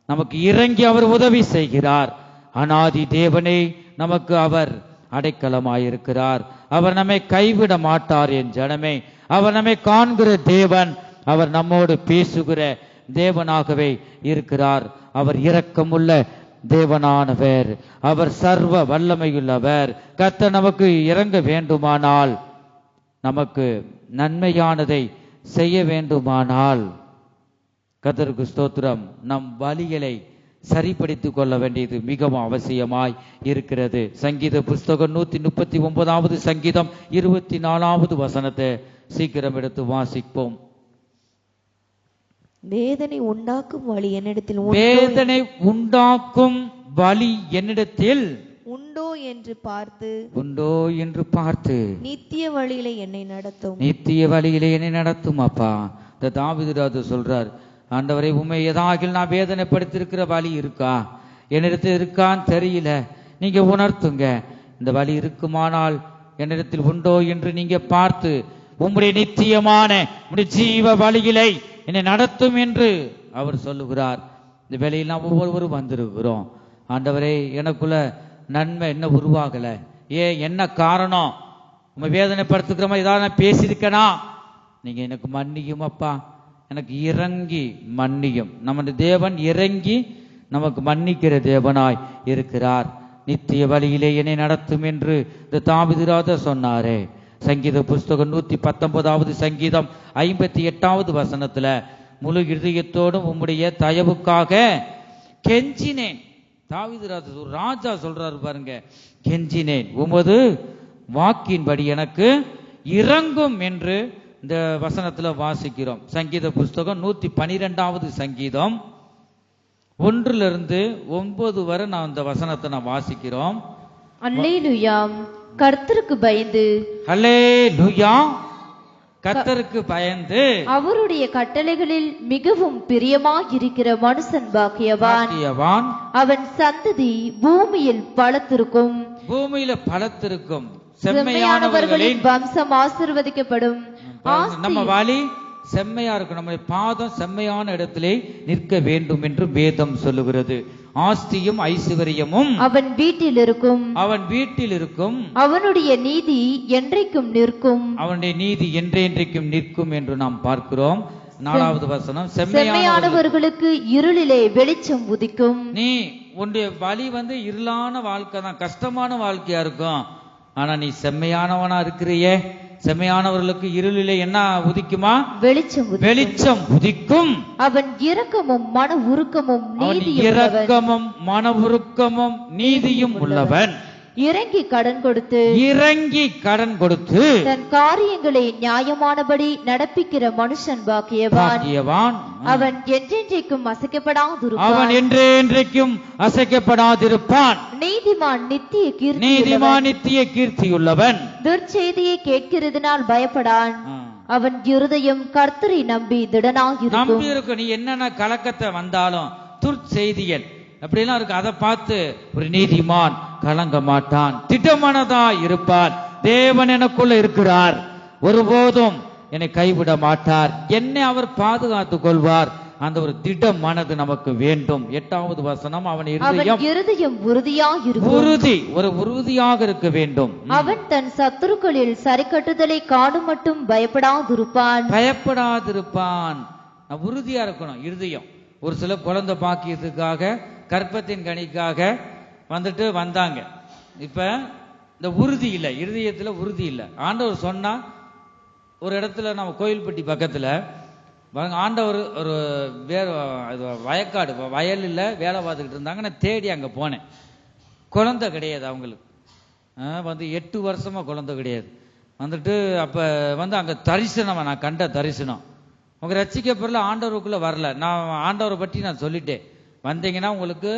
நமக்கு இறங்கி அவர் உதவி செய்கிறார். அநாதி தேவனே, நமக்கு அவர் அடைக்கலமாயிருக்கிறார். அவர் நம்மை கைவிட மாட்டார். என் ஜனமே, அவர் நம்மை காண்கிற தேவன். அவர் நம்மோடு பேசுகிற தேவனாகவே இருக்கிறார். அவர் இரக்கமுள்ள தேவனானவர். அவர் சர்வ வல்லமையுள்ளவர். கர்த்தர் நமக்கு இறங்க வேண்டுமானால், நமக்கு நன்மையானதை செய்ய வேண்டுமானால், கர்த்தருக்கு ஸ்தோத்திரம், நம் வழிகளை சரிப்படுத்திக் கொள்ள வேண்டியது மிகவும் அவசியமாய் இருக்கிறது. சங்கீத புஸ்தகம் 139வது சங்கீதம் 24வது வசனத்தை சீக்கிரம் எடுத்து வாசிப்போம். வேதனை உண்டாக்கும் வழி என்னிடத்தில் உண்டோ என்று பார்த்து நித்திய வழியிலே என்னை நடத்தும். அப்பா, இந்த தாவீது ராஜா சொல்றார், ஆண்டவரை, உண்மை ஏதாகில் நான் வேதனைப்படுத்திருக்கிற வழி இருக்கா, என்னிடத்தில் இருக்கான்னு தெரியல, நீங்க உணர்த்துங்க. இந்த வழி இருக்குமானால் என்னிடத்தில் உண்டோ என்று நீங்க பார்த்து உம்முடைய நித்தியமான உம்முடைய ஜீவ வழியிலை என்னை நடத்தும் என்று அவர் சொல்லுகிறார். இந்த வேலையில் நாம் ஒவ்வொருவரும் வந்திருக்கிறோம். ஆண்டவரே, எனக்குள்ள நன்மை என்ன உருவாகல, என்ன காரணம், உங்க வேதனைப்படுத்துக்கிற மாதிரி ஏதாவது நான் பேசியிருக்கேனா, நீங்க எனக்கு மன்னியும் அப்பா, எனக்கு இறங்கி மன்னியும். நம்முடைய தேவன் இறங்கி நமக்கு மன்னிக்கிற தேவனாய் இருக்கிறார். நித்திய வழியிலே என்னை நடத்தும் என்று இந்த தாவீது ராஜா சொன்னாரே. சங்கீத புஸ்தகம் 119வது சங்கீதம் 58வது வசனத்துல முழு இதயத்தோடும் உம்முடைய தயவுக்காக கெஞ்சினேன். தாவீது ராஜா சொல்றாரு பாருங்க, கெஞ்சினேன், உமது வாக்கின்படி எனக்கு இறங்கும் என்று இந்த வசனத்துல வாசிக்கிறோம். சங்கீத புஸ்தகம் 112வது சங்கீதம் 1-9 வரை நான் இந்த வசனத்தை நான் வாசிக்கிறோம். அல்லேலூயா. கர்த்தருக்கு பயந்து, அல்லேலூயா, கர்த்தருக்கு பயந்து அவருடைய கட்டளைகளில் மிகவும் பிரியமாயிருக்கிற மனுஷன் பாக்கியவான். அவன் சந்ததி பூமியில் பலத்திருக்கும். பூமியில பலத்திருக்கும். செம்மையானவர்களின் வம்சம் ஆசீர்வதிக்கப்படும். நம்ம வழி செம்மையா இருக்கும். நம்முடைய பாதம் செம்மையான இடத்திலே நிற்க வேண்டும் என்று வேதம் சொல்லுகிறது. ஆஸ்தியும் ஐஸ்வர்யமும் அவன் வீட்டில் இருக்கும். அவனுடைய நீதி என்றைக்கும் நிற்கும். அவனுடைய நீதி என்றென்றைக்கும் நிற்கும் என்று நாம் பார்க்கிறோம். 4வது வசனம், செம்மையானவர்களுக்கு இருளிலே வெளிச்சம் உதிக்கும். நீ உன்னுடைய வழி இருளான வாழ்க்கை தான், கஷ்டமான வாழ்க்கையா இருக்கும். ஆனா நீ செம்மையானவனா இருக்கிறியே, செம்மையானவர்களுக்கு இருளிலே என்ன உதிக்குமா? வெளிச்சம் உதிக்கும். அவன் இரக்கமும் மன உருக்கமும் நீதியும் உள்ளவன். இறங்கி கடன் கொடுத்து தன் காரியங்களை நியாயமானபடி நடப்பிக்கிற மனுஷன் பாக்கியவான். அவன் என்றென்றைக்கும் அசைக்கப்படாதிருப்பான். நீதிமான் நித்திய கீர்த்தியுள்ளவன். துர்ச்செய்தியை கேட்கிறதுனால் பயப்படான். அவன் இருதயம் கர்த்தரை நம்பி திடனாயிருக்கும். நீ என்னென்ன கலக்கத்தை வந்தாலும், துர்ச்செய்திகள் அப்படியெல்லாம் இருக்கு, அதை பார்த்து ஒரு நீதிமான் கலங்க மாட்டான், திட்டமானதா இருப்பான். தேவன் எனக்குள்ள இருக்கிறார், ஒருபோதும் என்னை கைவிட மாட்டார், என்னை அவர் பாதுகாத்துக் கொள்வார். அந்த ஒரு திட மனது நமக்கு வேண்டும். 8வது வசனம், அவன் இருதயம் உறுதியாக இருக்க வேண்டும். அவன் தன் சத்துருக்களில் சரிக்கட்டுதலை காணும் மட்டும் பயப்படாதிருப்பான். உறுதியா இருக்கணும் இருதயம். ஒரு சில குழந்தை பாக்கியத்துக்காக, கற்பத்தின் கனிக்காக வந்தாங்க. இப்ப இந்த உறுதி இல்லை, இருதயத்துல உறுதி இல்லை. ஆண்டவர் சொன்னா, ஒரு இடத்துல நம்ம கோயில்பட்டி பக்கத்துல ஆண்டவர் ஒரு வயக்காடு வயலில் வேலை பார்த்துக்கிட்டு இருந்தாங்க. நான் தேடி அங்கே போனேன். குழந்தை கிடையாது அவங்களுக்கு, 8 வருஷமா குழந்தை கிடையாது. அப்போ அங்கே தரிசனம், நான் கண்ட தரிசனம், உங்க ரட்சிக்கப்படல, ஆண்டவருக்குள்ள வரல. நான் ஆண்டவரை பற்றி நான் சொல்லிட்டேன், வந்தீங்கன்னா உங்களுக்கு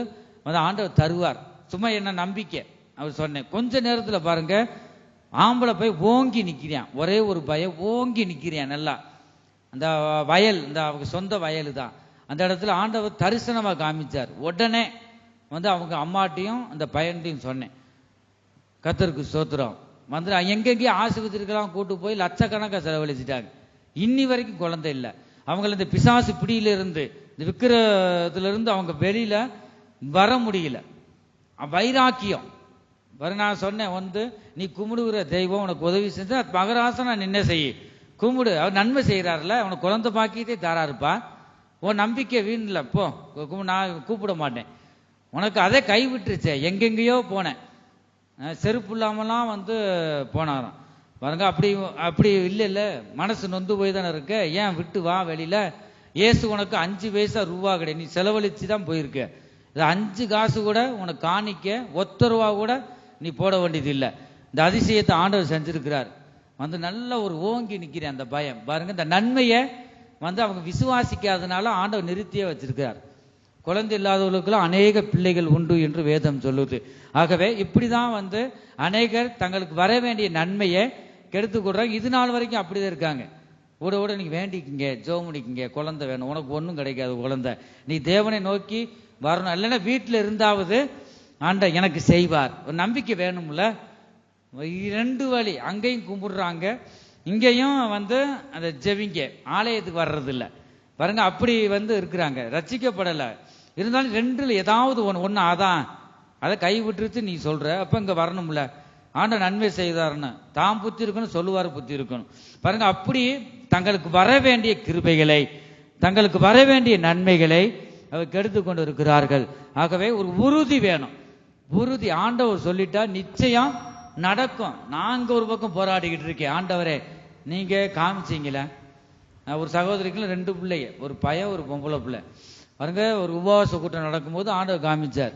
ஆண்டவர் தருவார், சும்மா என்ன நம்பிக்கை அவர் சொன்னேன். கொஞ்ச நேரத்தில் பாருங்க, ஆம்பளை போய் ஓங்கி நிற்கிறான், ஒரே ஒரு பையன் ஓங்கி நிற்கிறான். நல்லா அந்த வயல், அவங்க சொந்த வயல் தான். அந்த இடத்துல ஆண்டவர் தரிசனமாக காமிச்சார். உடனே அவங்க அம்மாட்டையும் அந்த பையன்ட்டையும் சொன்னேன், கர்த்தருக்கு ஸ்தோத்திரம். எங்கெங்கேயும் ஆஸ்பத்திரிக்கெல்லாம் கூட்டு போய் லட்சக்கணக்காக செலவழிச்சிட்டாங்க. இன்னி வரைக்கும் குழந்தை இல்லை. அவங்கள இந்த பிசாசு பிடியிலிருந்து, இந்த விக்கிரத்திலிருந்து அவங்க வெளியில வர முடியல. வைராக்கியம் பாருங்க. நான் சொன்னேன், நீ கும்பிடுகிற தெய்வம் உனக்கு உதவி செஞ்சா மகராசனா நின்ன செய்ய கும்பிடு, அவர் நன்மை செய்யறாருல, உனக்கு குழந்தை பாக்கியத்தை தாராருப்பா. உன் நம்பிக்கை வீண்ல போ, நான் கூப்பிட மாட்டேன். உனக்கு அதை கைவிட்டுருச்சே, எங்கெங்கேயோ போனேன், செருப்பு இல்லாமலாம் போனாராம் பாருங்க. அப்படி இல்ல, மனசு நொந்து போய் தானே இருக்க, ஏன் விட்டு வா வெளியில. ஏசு உனக்கு 5 பைசா ரூபா கிடையாது, நீ செலவழிச்சு தான் போயிருக்க. இது 5 காசு கூட உனக்கு காணிக்க, ஒத்த ரூபா கூட நீ போட வேண்டியது இல்லை. இந்த அதிசயத்தை ஆண்டவர் செஞ்சிருக்கிறார். நல்ல ஒரு ஓங்கி நிற்கிறேன் அந்த பயம் பாருங்க. இந்த நன்மையை அவங்க விசுவாசிக்காதனால ஆண்டவர் நிறுத்தியே வச்சிருக்கிறார். குழந்தை இல்லாதவர்களுக்கெல்லாம் அநேக பிள்ளைகள் உண்டு என்று வேதம் சொல்லுது. ஆகவே இப்படிதான் அநேகர் தங்களுக்கு வர வேண்டிய நன்மையை கெடுத்து கொடுறாங்க. இது நாள் வரைக்கும் அப்படிதான் இருக்காங்க. ஓட நீங்க வேண்டிக்கிங்க, ஜெபம் பண்ணிக்கிங்க, குழந்தை வேணும், உனக்கு ஒன்றும் கிடைக்காது குழந்தை, நீ தேவனை நோக்கி வரணும். இல்லைன்னா வீட்டில் இருந்தாவது ஆண்ட எனக்கு செய்வார், ஒரு நம்பிக்கை வேணும்ல. 2 வழி, அங்கேயும் கும்பிடுறாங்க, இங்கேயும் வந்து அந்த ஜெபிங்க, ஆலயத்துக்கு வர்றது இல்லை பாருங்க. அப்படி வந்து இருக்கிறாங்க, ரட்சிக்கப்படலை. இருந்தாலும் 2ல் ஏதாவது ஒன்று அதான் அதை கை விட்டுருச்சு நீ சொல்ற, அப்ப இங்க வரணும்ல. ஆண்டவர் நன்மை செய்தார்னு தாம் புத்தி இருக்கணும், சொல்லுவார் புத்தி இருக்கணும் பாருங்க. அப்படி தங்களுக்கு வர வேண்டிய கிருபைகளை, தங்களுக்கு வர வேண்டிய நன்மைகளை அவர் கெடுத்து கொண்டு இருக்கிறார்கள். ஆகவே ஒரு உறுதி வேணும். உறுதி, ஆண்டவர் சொல்லிட்டா நிச்சயம் நடக்கும். நாங்க ஒரு பக்கம் போராடிக்கிட்டு இருக்கேன், ஆண்டவரே நீங்க காமிச்சீங்கள. ஒரு சகோதரிக்குள்ள 2 பிள்ளைங்க, ஒரு பையன் ஒரு பொம்பளை பிள்ளை பாருங்க. ஒரு உபவாச கூட்டம் நடக்கும்போது ஆண்டவர் காமிச்சார்.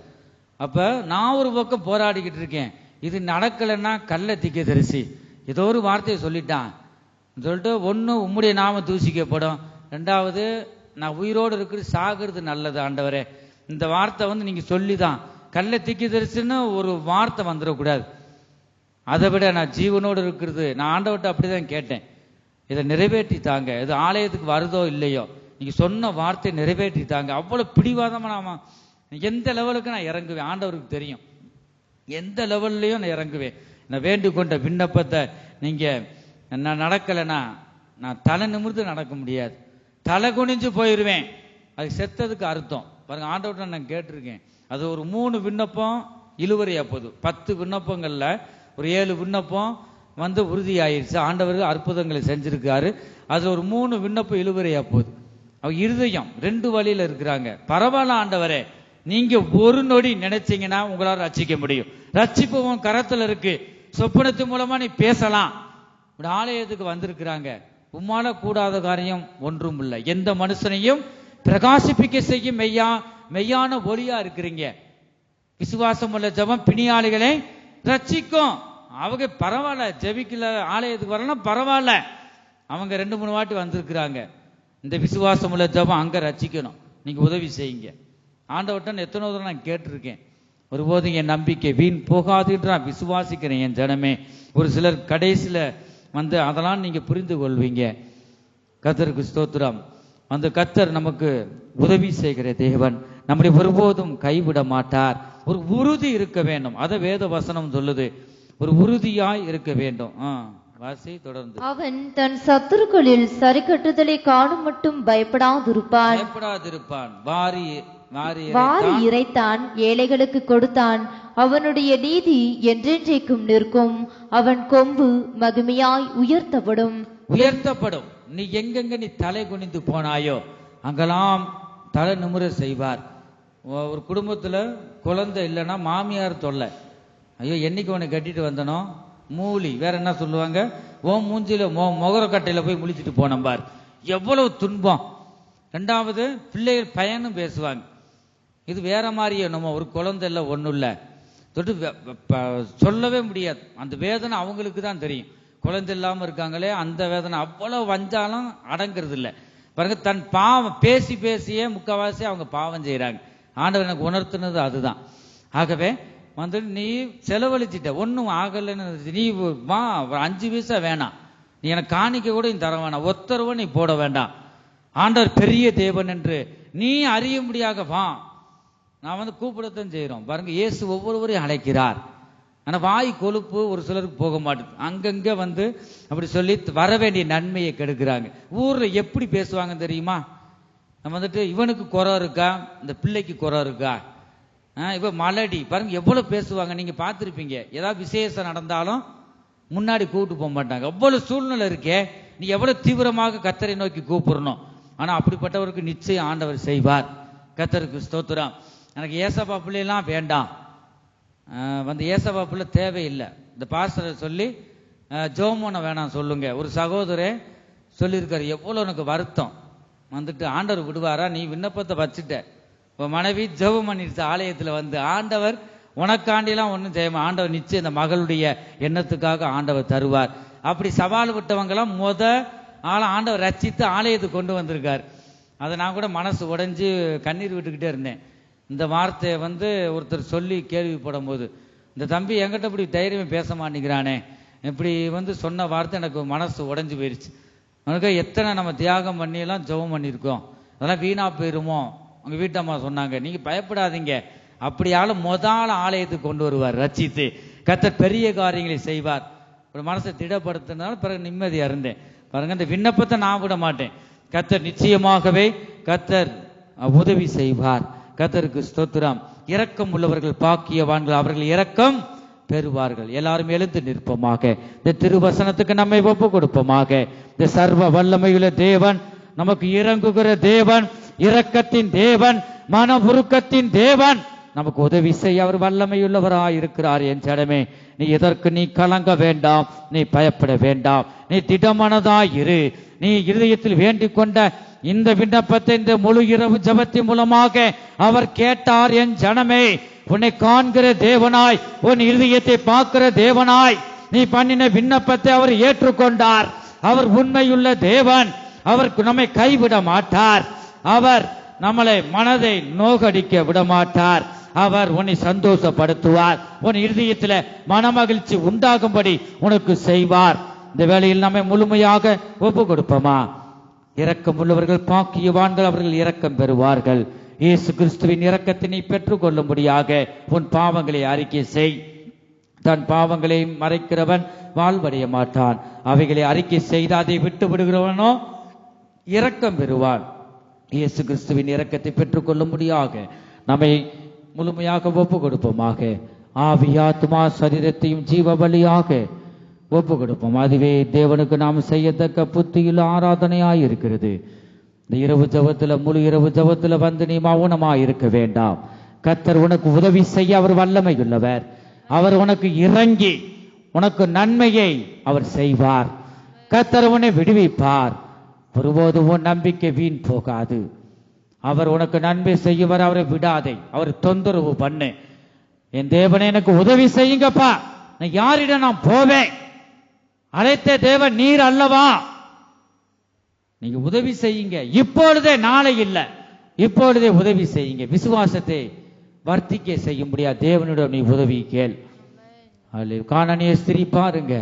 அப்ப நான் ஒரு பக்கம் போராடிக்கிட்டு இருக்கேன், இது நடக்கலைன்னா கல்ல திக்க தரிசி ஏதோ ஒரு வார்த்தையை சொல்லிட்டான் சொல்லிட்டு, ஒன்று உம்முடைய நாம தூசிக்கப்படும், 2வது நான் உயிரோடு இருக்கிறது சாகிறது நல்லது ஆண்டவரே. இந்த வார்த்தை வந்து நீங்க சொல்லிதான் கல்ல திக்கி தரிசின்னு ஒரு வார்த்தை வந்துடக்கூடாது. அதை விட நான் ஜீவனோடு இருக்கிறது, நான் ஆண்டவர்கிட்ட அப்படிதான் கேட்டேன், இதை நிறைவேற்றித்தாங்க. இது ஆலயத்துக்கு வருதோ இல்லையோ, நீங்க சொன்ன வார்த்தை நிறைவேற்றித்தாங்க. அவ்வளவு பிடிவாதமா நாம எந்த லெவலுக்கு நான் இறங்குவேன் ஆண்டவருக்கு தெரியும், எந்த லெவல்லையும் நான் இறங்குவேன். நான் வேண்டிக் கொண்ட விண்ணப்பத்தை நீங்க நான் நடக்கலைன்னா நான் தலை நிமிர்ந்து நடக்க முடியாது, தலை குனிஞ்சு போயிடுவேன். அது செத்ததுக்கு அர்த்தம் பாருங்க. ஆண்டவர்கிட்ட நான் கேட்டிருக்கேன், அது ஒரு 3 விண்ணப்பம் இழுவறையா போகுது. 10 விண்ணப்பங்கள்ல ஒரு 7 விண்ணப்பம் வந்து உறுதியாயிருச்சு, ஆண்டவருக்கு அற்புதங்களை செஞ்சிருக்காரு. அதுல ஒரு 3 விண்ணப்பம் இழுவறையா போகுது. அவங்க இருதயம் 2 வழியில இருக்கிறாங்க. பரவாயில்ல ஆண்டவரே, நீங்க ஒரு நொடி நினைச்சீங்கன்னா உங்களால ரட்சிக்க முடியும். ரட்சிப்பு உன் கரத்துல இருக்கு, சொப்பனத்து மூலமா நீ பேசலாம். ஆலயத்துக்கு வந்திருக்கிறாங்க, உம்மால கூடாத காரியம் ஒன்றும் இல்லை. எந்த மனுஷனையும் பிரகாசிப்பிக்க செய்யும் மெய்யான ஒளியா இருக்கிறீங்க. விசுவாசம் உள்ள ஜெபம் பிணியாளிகளை ரட்சிக்கும். அவங்க பரவாயில்ல, ஜெபிக்கல ஆலயத்துக்கு வரலாம் பரவாயில்ல, அவங்க 2-3 வாட்டி வந்திருக்கிறாங்க. இந்த விசுவாசம் உள்ள ஜெபம் அங்க ரட்சிக்கணும், நீங்க உதவி செய்யுங்க. ஆண்டவர்கிட்ட எத்தனை தடவை நான் கேட்டிருக்கேன், ஒருபோதும் என் நம்பிக்கை வீண் போகாதுன்ற நான் விசுவாசிக்கிறேன் என் ஜனமே. ஒரு சிலர் கடைசியில வந்து அதெல்லாம் நீங்க புரிந்து கொள்வீங்க. கர்த்தருக்கு ஸ்தோத்திரம். அந்த கர்த்தர் நமக்கு உதவி செய்கிற தேவன், நம்முடைய ஒருபோதும் கைவிட மாட்டார். ஒரு உறுதி இருக்க வேண்டும், அதை வேத வசனம் சொல்லுது, ஒரு உறுதியாய் இருக்க வேண்டும். வாசி தொடர்ந்து. அவன் தன் சத்துருக்களில் சரி கட்டுதலை காணும் மட்டும் பயப்படாதிருப்பான். வாரி இறைத்தான், ஏழைகளுக்கு கொடுத்தான். அவனுடைய நீதி என்றென்றைக்கும் நிற்கும். அவன் கொம்பு மகிமையாய் உயர்த்தப்படும். நீ எங்கெங்க நீ தலை குனிந்து போனாயோ அங்கெல்லாம் தலை நிமிர செய்வார். ஒரு குடும்பத்துல குழந்தை இல்லைன்னா மாமியார் தொல்லை, ஐயோ என்னைக்கு உன்னை கட்டிட்டு வந்தனோ மூலி, வேற என்ன சொல்லுவாங்க, ஓ மூஞ்சில முகரக்கட்டையில போய் முழிச்சிட்டு போனம்பார், எவ்வளவு துன்பம். 2வது பிள்ளைகள் பயனும் பேசுவாங்க, இது வேற மாதிரியே நம்ம ஒரு குழந்தை இல்லை ஒன்றும் இல்லை தொட்டு சொல்லவே முடியாது. அந்த வேதனை அவங்களுக்கு தான் தெரியும். குழந்தை இல்லாமல் இருக்காங்களே அந்த வேதனை அவ்வளவு வஞ்சாலும் அடங்கிறது இல்லை பாருங்க. தன் பாவம் பேசி பேசியே முக்கால்வாசி அவங்க பாவம் செய்யறாங்க. ஆண்டவர் எனக்கு உணர்த்தினது அதுதான். ஆகவே வந்து நீ செலவழிச்சிட்ட ஒன்றும் ஆகலைன்னு, நீ வா 5 பைசா வேணாம், நீ எனக்கு காணிக்க கூட நீ தர வேணாம், ஒத்தரவை நீ போட வேண்டாம், ஆண்டவர் பெரிய தேவன் என்று நீ அறியும்படியாக வா. நான் வந்து கூப்பிடத்தான் செய்யறோம் பாருங்க. இயேசு ஒவ்வொருவரையும் அழைக்கிறார். ஆனா வாய் கொழுப்பு ஒரு சிலருக்கு போக மாட்டேது, அங்கங்க வந்து அப்படி சொல்லி வர வேண்டிய நன்மையை கெடுக்கிறாங்க. ஊர்ல எப்படி பேசுவாங்க தெரியுமா, நம்ம வந்துட்டு இவனுக்கு குறை இருக்கா, இந்த பிள்ளைக்கு குறை இருக்கா, இப்ப மலடி பாருங்க எவ்வளவு பேசுவாங்க. நீங்க பார்த்திருப்பீங்க, ஏதாவது விசேஷம் நடந்தாலும் முன்னாடி கூப்பிட்டு போக மாட்டாங்க. அவ்வளவு சூழ்நிலை இருக்கே, நீ எவ்வளவு தீவிரமாக கர்த்தரை நோக்கி கூப்பிடணும். ஆனா அப்படிப்பட்டவருக்கு நிச்சயம் ஆண்டவர் செய்வார். கர்த்தருக்கு ஸ்தோத்திரம். எனக்கு ஏசப்பா பிள்ளைலாம் வேண்டாம், வந்து ஏசப்பா பிள்ளை தேவையில்லை, இந்த பாஸ்டர் சொல்லி ஜோமோனை வேணாம் சொல்லுங்க. ஒரு சகோதரே சொல்லியிருக்காரு, எவ்வளவு எனக்கு வருத்தம். வந்துட்டு ஆண்டவர் விடுவாரா, நீ விண்ணப்பத்தை வச்சுட்ட, இப்போ மனைவி ஜெபம் பண்ணிடுச்சு ஆலயத்தில் வந்து, ஆண்டவர் உனக்காண்டிலாம் ஒன்றும் செய்யாம ஆண்டவர் நிச்சயம் இந்த மகளுடைய எண்ணத்துக்காக ஆண்டவர் தருவார். அப்படி சவால் விட்டவங்கெல்லாம் ஆண்டவர் ரட்சித்து ஆலயத்துக்கு கொண்டு வந்திருக்கார். அதை நான் கூட மனசு உடைஞ்சு கண்ணீர் விட்டுக்கிட்டே இருந்தேன். இந்த வார்த்தையை வந்து ஒருத்தர் சொல்லி கேள்விப்படும் போது, இந்த தம்பி என்கிட்ட இப்படி தைரியமே பேச மாட்டேங்கிறானே, இப்படி வந்து சொன்ன வார்த்தை எனக்கு மனசு உடைஞ்சு போயிடுச்சு. அவனுக்கு எத்தனை நம்ம தியாகம் பண்ணியெல்லாம் ஜெபம் பண்ணியிருக்கோம், அதெல்லாம் வீணா போயிருமோ. அவங்க வீட்டம்மா சொன்னாங்க, நீங்க பயப்படாதீங்க, அப்படியாலும் முதல் ஆலயத்துக்கு கொண்டு வருவார் ரட்சித்து. கர்த்தர் பெரிய காரியங்களை செய்வார். ஒரு மனசை திடப்படுத்தினால பிறகு நிம்மதியா இருந்தேன். பாருங்க, அந்த விண்ணப்பத்தை நான் விட மாட்டேன். கர்த்தர் நிச்சயமாகவே கர்த்தர் உதவி செய்வார். கர்த்தருக்கு ஸ்தோத்திரம். இரக்கம் உள்ளவர்கள் பாக்கியவான்கள், அவர்கள் இரக்கம் பெறுவார்கள். எல்லாரும் எழுந்து நிற்போமாக. இந்த திருவசனத்துக்கு நம்மை ஒப்பு கொடுப்போமாக. இந்த சர்வ வல்லமையுள்ள தேவன், நமக்கு இறங்குகிற தேவன், இரக்கத்தின் தேவன், மன உருக்கத்தின் தேவன், நமக்கு உதவி செய்ய அவர் வல்லமையுள்ளவராய் இருக்கிறார். என் ஜனமே, நீ எதற்கு நீ கலங்க வேண்டாம், நீ பயப்பட வேண்டாம், நீ திடமனதாய் இரு. நீ இருதயத்தில் வேண்டிக் கொண்ட இந்த விண்ணப்பத்தை இந்த முழு இரவு ஜெபத்தின் மூலமாக அவர் கேட்டார். என் ஜனமே, உன்னை காண்கிற தேவனாய், உன் இருதயத்தை பார்க்கிற தேவனாய் நீ பண்ணின விண்ணப்பத்தை அவர் ஏற்றுக்கொண்டார். அவர் உண்மையுள்ள தேவன். அவர் நம்மை கைவிட மாட்டார். அவர் நம்மளை மனதை நோகடிக்க விட மாட்டார். அவர் உன்னை சந்தோஷப்படுத்துவார். உன் இருதயத்தில் மனமகிழ்ச்சி உண்டாகும்படி உனக்கு செய்வார். இந்த வேளையில் நம்மை முழுமையாக ஒப்பு கொடுப்போமா? இரக்கம் உள்ளவர்கள் பாக்கியவான்கள், அவர்கள் இரக்கம் பெறுவார்கள். இயேசு கிறிஸ்துவின் இரக்கத்தினை பெற்றுக் கொள்ளும்படியாக உன் பாவங்களை அறிக்கை செய். தன் பாவங்களை மறைக்கிறவன் வாழ்வடைய மாட்டான். அவைகளை அறிக்கை செய்து அதை விட்டு விடுகிறவனோ இரக்கம் பெறுவான். இயேசு கிறிஸ்துவின் இரக்கத்தை பெற்றுக் கொள்ளும்படியாக நம்மை முழுமையாக ஒப்பு கொடுப்போமாக. ஆவி ஆத்துமா சரீரத்தையும் ஜீவ பலியாக ஒப்பு கொடுப்போம். அதுவே தேவனுக்கு நாம் செய்யத்தக்க புத்தியுள்ள ஆராதனையாய் இருக்கிறது. இந்த இரவு ஜெபத்துல, முழு இரவு ஜெபத்துல வந்து நீ மௌனமாய் இருக்க வேண்டாம். கர்த்தர் உனக்கு உதவி செய்ய அவர் வல்லமை உள்ளவர். அவர் உனக்கு இறங்கி உனக்கு நன்மையை அவர் செய்வார். கர்த்தர் உன்னை விடுவிப்பார். ஒருபோது உன் நம்பிக்கை வீண் போகாது. அவர் உனக்கு நன்மை செய்யவர். அவரை விடாதே, அவர் தொந்தரவு பண்ணு. என் தேவனே, எனக்கு உதவி செய்யுங்கப்பா, நான் யாரிடம் நான் போவேன்? அழைத்த தேவன் நீர் அல்லவா? நீங்க உதவி செய்யுங்க. இப்பொழுதே, நாளை இல்லை, இப்பொழுதே உதவி செய்யுங்க. விசுவாசத்தை வர்த்திக்க செய்ய முடியாது. தேவனிடம் நீ உதவி கேள். கானானிய ஸ்திரீ பாருங்க,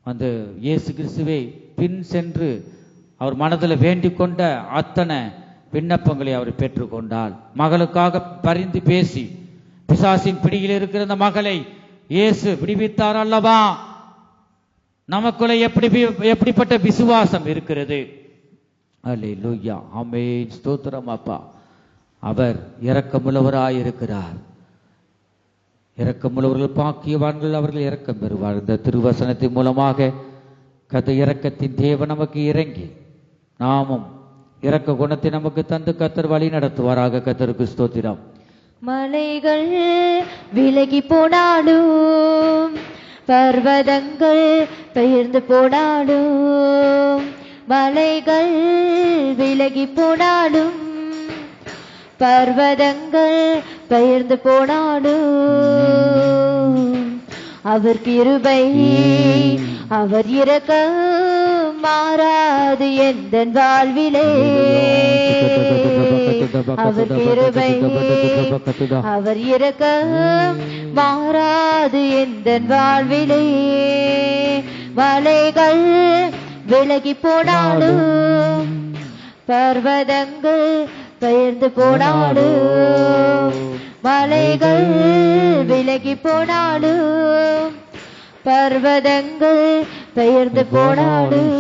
அந்த இயேசு கிறிஸ்துவை பின் சென்று அவர் மனதில் வேண்டிக் கொண்ட அத்தனை விண்ணப்பங்களை அவர் பெற்றுக்கொண்டாள். மகளுக்காக பரிந்து பேசி பிசாசின் பிடியில் இருக்கிற அந்த மகளை இயேசு விடுவித்தார் அல்லவா? நமக்குள்ள எப்படிப்பட்ட விசுவாசம் இருக்கிறது? அல்லேலூயா, ஆமென், ஸ்தோத்திரம் அப்பா. அவர் இரக்கமுள்ளவராய் இருக்கிறார். இரக்கமுள்ளவர்கள் பாக்கியவான்கள், அவர்கள் இரக்கம் பெறுவார். இந்த திருவசனத்தின் மூலமாக கர்த்தர் இரக்கத்தின் தேவன் நமக்கு இறங்கி நாமும் இரக்க குணத்தை நமக்கு தந்து கர்த்தர் வழி நடத்துவாராக. கர்த்தருக்கு ஸ்தோத்திரம். மலைகள் விலகி போனாலும், பர்வதங்கள் பெயர்ந்து போனாலும், மலைகள் விலகி போனாலும், பர்வதங்கள் பெயர்ந்து போனாலும், அவர் கிருபை அவர் இரக்கம் மாறாது எந்தன் வாழ்விலே. அவர் கிருபை அவர் இரக்கம் மாறாது எந்தன் வாழ்விலே. மலைகள் விலகி போனாலும், பர்வதங்கள் பெயர்ந்து போனாலும், மலைகள் விலகி போனாலும், பர்வதங்கள் பெயர்ந்து போனாலும்.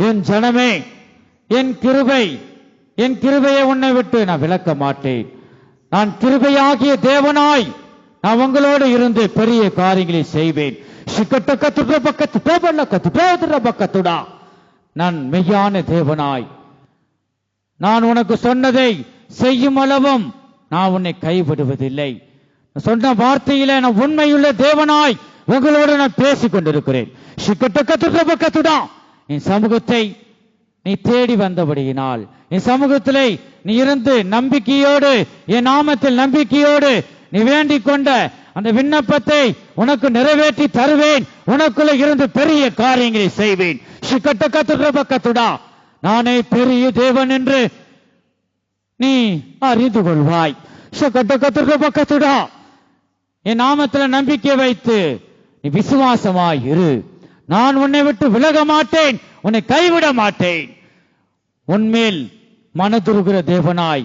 என் ஜனமே, என் கிருபையை உன்னை விட்டு நான் விலக்க மாட்டேன். நான் கிருபையாகிய தேவனாய் நான் உங்களோடு இருந்து பெரிய காரியங்களை செய்வேன். நான் மெய்யான தேவனாய் நான் உனக்கு சொன்னதை செய்யும் அளவும் நான் உன்னை கைவிடுவதில்லை. சொன்ன வார்த்தையில நான் உண்மையுள்ள தேவனாய் உங்களோடு நான் பேசிக் கொண்டிருக்கிறேன். என் சமூகத்தை நீ தேடி வந்தபடியினால், என் சமூகத்திலே நீ இருந்து நம்பிக்கையோடு, என் நாமத்தில் நம்பிக்கையோடு நீ வேண்டிக் கொண்ட அந்த விண்ணப்பத்தை உனக்கு நிறைவேற்றி தருவேன். உனக்குள்ள இருந்து பெரிய காரியங்களை செய்வேன். நானே பெரிய தேவன் என்று நீ அறிந்து கொள்வாய். என் நாமத்தில் நம்பிக்கை வைத்து நீ விசுவாசமாய் இரு. நான் உன்னை விட்டு விலக மாட்டேன், உன்னை கைவிட மாட்டேன். உன்மேல் மனதுருகிற தேவனாய்,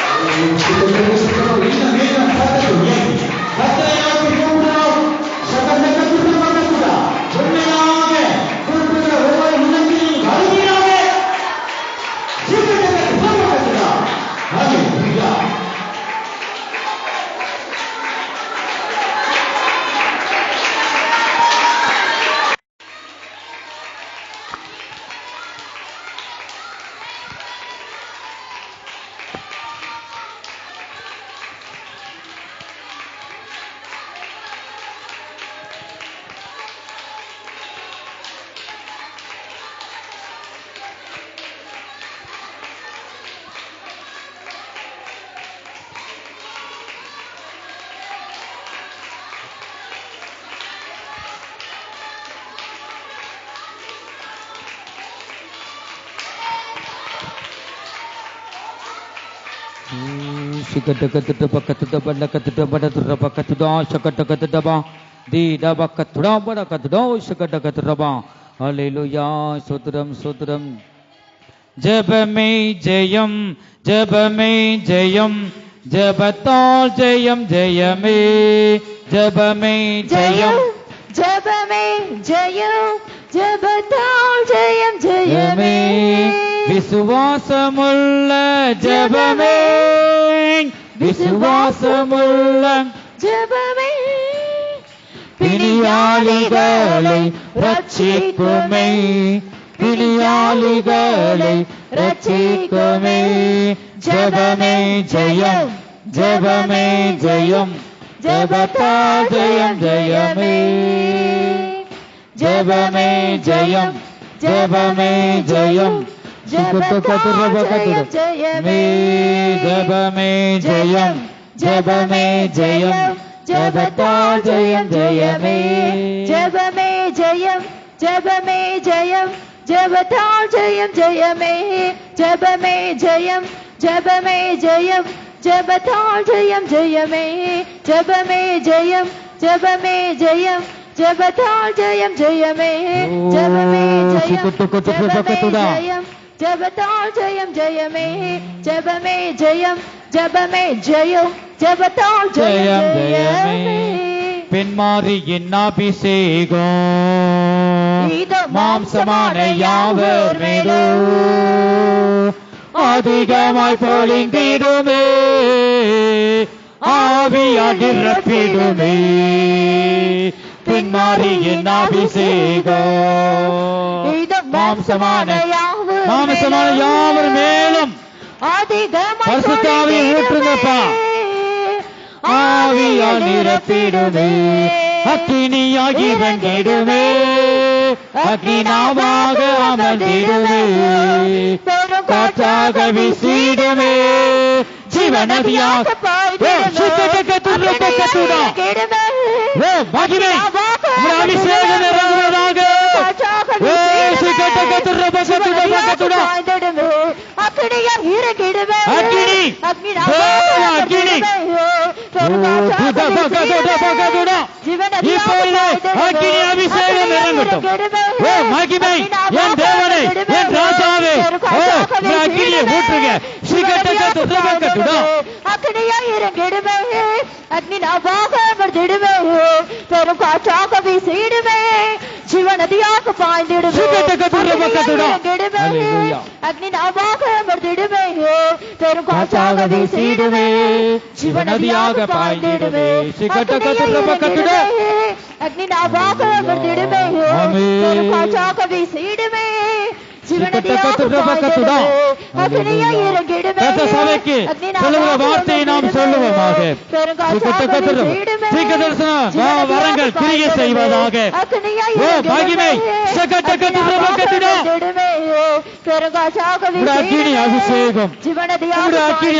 Shikata bakatuda balakatuda badatuda bakatuda shakata ba di da bakatuda badakatuda shakata ba. Hallelujah. Sotram sotram. Jabame jayam jabame jayam jabatal jayam jayame jabame jayam ஜெபமே ஜெயம் ஜெபத்தால் ஜெயம் ஜெயமே விசுவாசமுள்ள ஜெபமே விசுவாசமுள்ள ஜெபமே பிணியாளிகளை ரட்சிக்குமே பிணியாளிகளை ரட்சிக்குமே ஜெபமே ஜெயம் ஜெபமே ஜெயம் ஜெபத்தால் ஜெயம் ஜெயமே ஜெபமே ஜெயம் ஜெபமே ஜெயம் ஜெபத்தால் ஜெயமே ஜெபமே ஜெயம் ஜெபமே ஜெயம் ஜெபத்தால் ஜெயம் ஜெயமே ஜெபமே ஜெயம் ஜெபமே ஜெயம் ஜெபத்தால் ஜெயம் ஜெயமே ஜெபமே ஜெயம் ஜெபமே ஜெயம் ஜெபத்தால் ஜெயம் ஜெயமே ஜெபமே ஜெயம் ஜெபமே ஜெயம் ஜெபத்தால் ஜெயம் ஜெயமே ஜெபமே ஜெயம் ஜெயம் ஜெபத்தால் ஜெயம் ஜெயமே ஜெபமே ஜெயம் ஜெபமே ஜெயம் ஜெபத்தால் ஜெயம் ஜெயமே பெண்மாரியின் அபிஷேகம் மாம்சமான யாவர் மேலும் அதிகமாய் பொழிந்திடுமே ஆவியால் நிரப்பிடுமே பின்மாரியின் அபிஷேகம் மாம்சமான யாவர் மேலும் பரிசுத்த ஆவியை ஊற்றுங்கப்பா ஆவியால் நிரப்பிடுமே அக்கினியாகி வெங்கிடுமே அக்கினாவாக அமர்ந்திடுமே காற்றாக வீசிடுமே ஜீவநதியாக மகிமை அபிஷேகம் இறங்குவதாக அபிஷேகம் இறங்கட்டும் மகிமை என் தேவனை என் ராஜாவே அக்கினியை ஊற்றுங்க அக்னியா இறங்கிடுமே அக்னி நாவாக அமர்ந்திடுமே பெரும் காற்றாக வீசிடுமே ஜீவநதியாக பாய்ந்திடுமே அக்னி நாவாக அமர்ந்திடுமே பெரும் காற்றாக வீசிடுமே ஜீவநதியாக பாய்ந்திடுமே அக்னி நாவாக அமர்ந்திடுமே பெரும் காற்றாக வீசிடுமே வார்த்தையை நாம் சொல்லுவோமாக வரங்கள் கிரியை செய்வதாக மகிமை அபிஷேகம்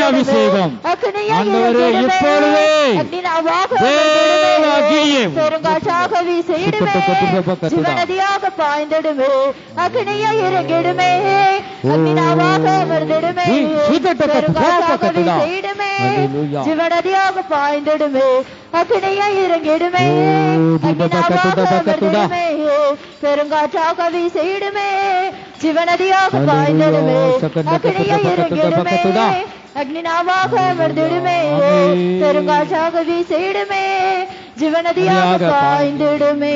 அபிஷேகம் ஆண்டவரே இப்பொழுதே பாய்ந்திடுமே அக்னியா இறங்கிடுமே அக்னினாவாக அமர்ந்திடுமே ஜீவநதியாக பாய்ந்திடுமே அக்னியா இறங்கிடுமே அக்னினாவாக அமர்ந்திடுமே பெருங்காற்றாக வீசிடுமே ஜீவநதியாக பாய்ந்திடுமே அக்னியா இறங்கிடுமே அக்னினாவாக அமர்ந்திடுமே பெருங்காற்றாக வீசிடுமே ஜீவநதியாக பாய்ந்திடுமே